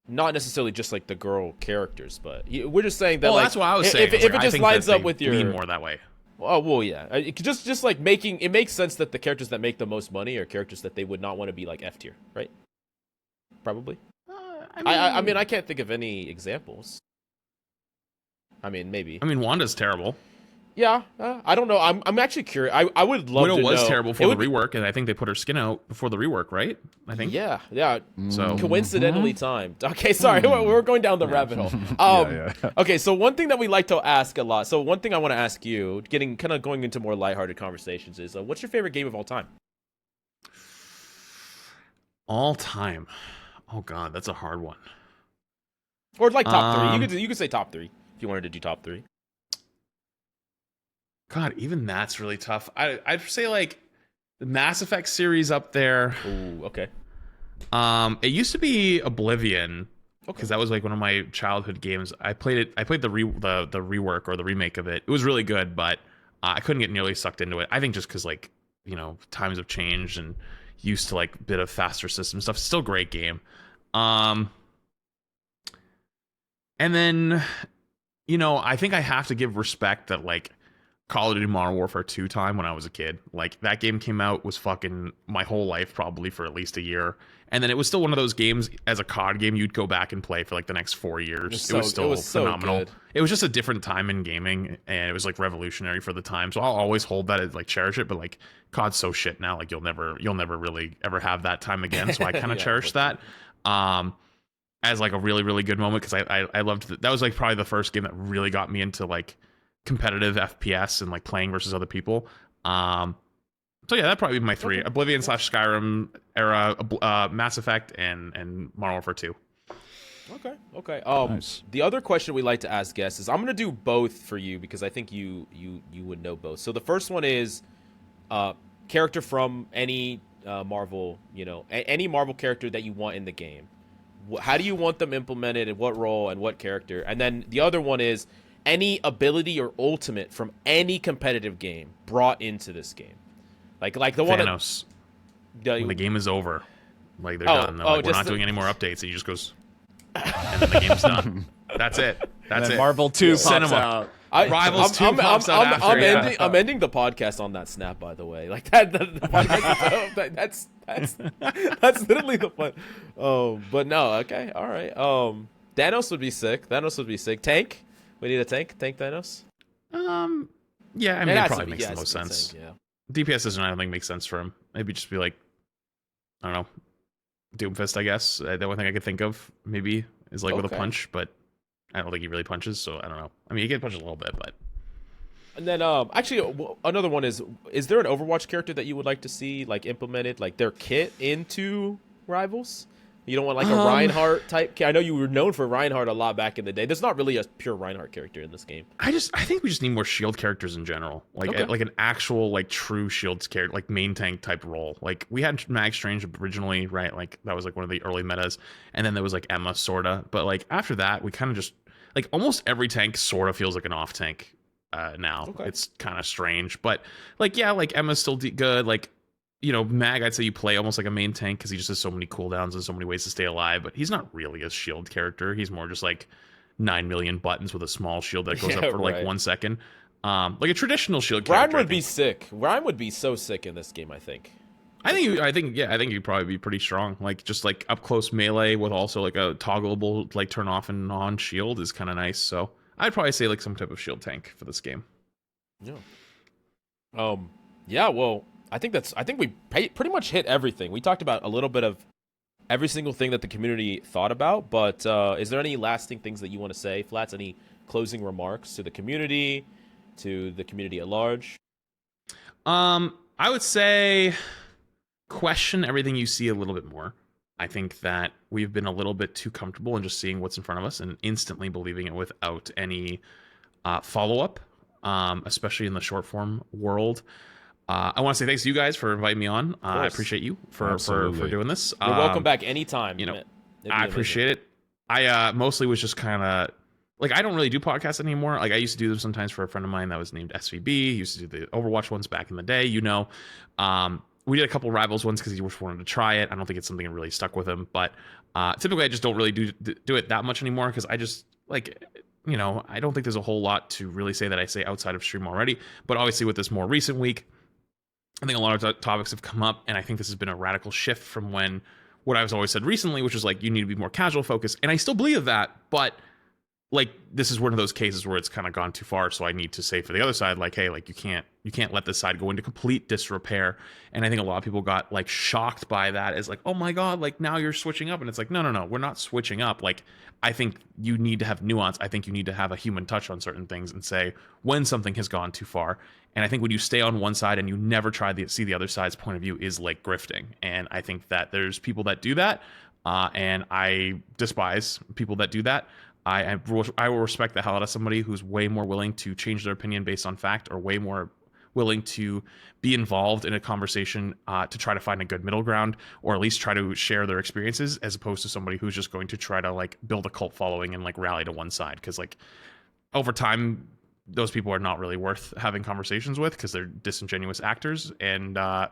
not necessarily just like the girl characters, but we're just saying that. Well, like, that's what I was saying. If it just lines up with your lean more that way. Oh well, yeah. Just like it makes sense that the characters that make the most money are characters that they would not want to be like F tier, right? Probably. I mean, I can't think of any examples. I mean, maybe. I mean, Wanda's terrible. Yeah, I don't know. I'm actually curious. I would love Widow to know. was terrible for the rework, and I think they put her skin out before the rework, right? I think. Yeah. So coincidentally timed. Okay, sorry, we're going down the rabbit hole. Okay, so one thing that we like to ask a lot. So one thing I want to ask you, going into more lighthearted conversations, is what's your favorite game of all time? All time. Oh God, that's a hard one. Or like top three. You could say top three if you wanted to do top three. God, even that's really tough. I'd say like the Mass Effect series up there. Ooh, okay. It used to be Oblivion, because that was like one of my childhood games. I played it. I played the rework or the remake of it. It was really good, but I couldn't get nearly sucked into it. I think just because like times have changed and used to like a bit of faster system stuff. Still a great game. And then I think I have to give respect that like Call of Duty Modern Warfare 2 time when I was a kid. Like that game came out, was fucking my whole life probably for at least a year. And then it was still one of those games as a COD game you'd go back and play for like the next 4 years. It was still phenomenal. Good. It was just a different time in gaming, and it was like revolutionary for the time. So I'll always hold that, like cherish it, but like COD's so shit now, like you'll never really ever have that time again. So I kind of cherish that. As like a really, really good moment, because I loved that was like probably the first game that really got me into like competitive FPS and like playing versus other people. So yeah, that'd probably be my three: Oblivion / Skyrim era, Mass Effect, and Modern Warfare 2. Okay. Nice. The other question we like to ask guests is, I'm gonna do both for you because I think you would know both. So the first one is character from any Marvel, any Marvel character that you want in the game. How do you want them implemented, and what role and what character? And then the other one is any ability or ultimate from any competitive game brought into this game. Like the one Thanos. When the game is over, like they're done. They're like, we're not doing any more updates. And he just goes, and then the game's done. That's it. That's it. Marvel 2 pops Cinema. out. Rivals 2 pops out after. I'm ending the podcast on that snap. By the way, like that. The podcast that's literally the fun. But no. Okay. All right. Thanos would be sick. Tank. We need a tank. Tank Thanos. Yeah. I mean, it probably makes the most sense. Tank, yeah. DPS doesn't, I don't think, make sense for him. Maybe just be like, I don't know, Doomfist, I guess. The only thing I could think of maybe is like with a Okay. punch, but I don't think he really punches, so I don't know. I mean, he can punch a little bit, but And then, actually, another one is there an Overwatch character that you would like to see, like, implemented, like, their kit into Rivals? You don't want, like, a Reinhardt type? I know you were known for Reinhardt a lot back in the day. There's not really a pure Reinhardt character in this game. I think we just need more shield characters in general, like Okay. like an actual like true shields character, like main tank type role. Like we had Mag Strange originally, right? Like that was like one of the early metas, and then there was like Emma sorta. But like after that, we kind of just like almost every tank sort of feels like an off tank now. Okay. It's kind of strange, but like yeah, like Emma's still good. Like you know, Mag, I'd say you play almost like a main tank because he just has so many cooldowns and so many ways to stay alive. But he's not really a shield character. He's more just like 9 million buttons with a small shield that goes up for like 1 second. Like a traditional shield character. Ryan would be sick. Ryan would be so sick in this game, I think. I think you'd probably be pretty strong. Like just like up close melee with also like a toggleable like turn off and on shield is kind of nice. So I'd probably say like some type of shield tank for this game. Yeah. Yeah. Well, I think we pretty much hit everything. We talked about a little bit of every single thing that the community thought about. But is there any lasting things that you want to say, Flats? Any closing remarks to the community at large? I would say question everything you see a little bit more. I think that we've been a little bit too comfortable in just seeing what's in front of us and instantly believing it without any follow-up, especially in the short form world. I want to say thanks to you guys for inviting me on. I appreciate you for doing this. You're welcome back anytime. You know, I appreciate it. I mostly was just kind of like, I don't really do podcasts anymore. Like I used to do them sometimes for a friend of mine that was named SVB. He used to do the Overwatch ones back in the day, you know. We did a couple Rivals ones because he just wanted to try it. I don't think it's something that really stuck with him. But typically I just don't really do it that much anymore because I just like, you know, I don't think there's a whole lot to really say that I say outside of stream already. But obviously with this more recent week, I think a lot of topics have come up, and I think this has been a radical shift from what I've always said recently, which is like you need to be more casual focused, and I still believe that, but like this is one of those cases where it's kind of gone too far. So I need to say for the other side, like, hey, like you can't let this side go into complete disrepair. And I think a lot of people got like shocked by that as like, oh my god, like now you're switching up, and it's like no, we're not switching up. Like I think you need to have nuance. I think you need to have a human touch on certain things and say when something has gone too far. And I think when you stay on one side and you never try to see the other side's point of view is like grifting. And I think that there's people that do that, and I despise people that do that. I will respect the hell out of somebody who's way more willing to change their opinion based on fact, or way more willing to be involved in a conversation to try to find a good middle ground, or at least try to share their experiences, as opposed to somebody who's just going to try to like build a cult following and like rally to one side. Because like over time, those people are not really worth having conversations with because they're disingenuous actors. And I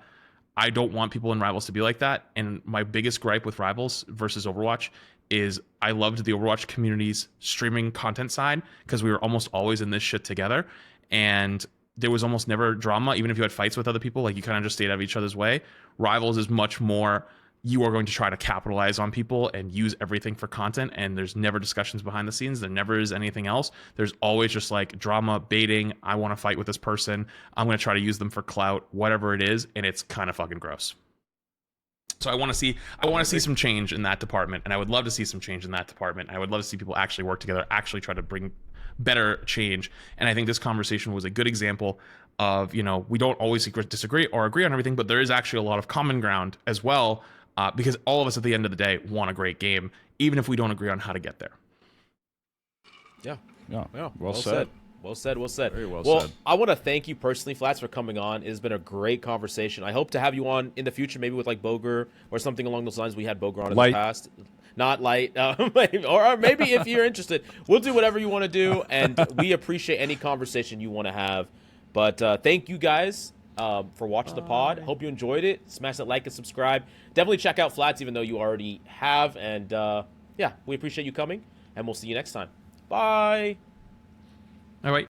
don't want people in Rivals to be like that. And my biggest gripe with Rivals versus Overwatch is I loved the Overwatch community's streaming content side because we were almost always in this shit together. And there was almost never drama, even if you had fights with other people, like you kind of just stayed out of each other's way. Rivals is much more, you are going to try to capitalize on people and use everything for content, and there's never discussions behind the scenes. There never is anything else. There's always just like drama, baiting, I want to fight with this person, I'm going to try to use them for clout, whatever it is, and it's kind of fucking gross. So I want to see some change in that department, and I would love to see some change in that department. I would love to see people actually work together, actually try to bring better change. And I think this conversation was a good example of, you know, we don't always disagree or agree on everything, but there is actually a lot of common ground as well, because all of us at the end of the day want a great game, even if we don't agree on how to get there. Yeah. Well said. Well said. Very well said. I want to thank you personally, Flats, for coming on. It has been a great conversation. I hope to have you on in the future, maybe with like Boger or something along those lines. We had Boger on in the past. Not light, or maybe if you're interested, we'll do whatever you want to do, and we appreciate any conversation you want to have. But thank you guys for watching the pod. Hope you enjoyed it. Smash that like and subscribe. Definitely check out Flats, even though you already have. And yeah, we appreciate you coming, and we'll see you next time. Bye. All right.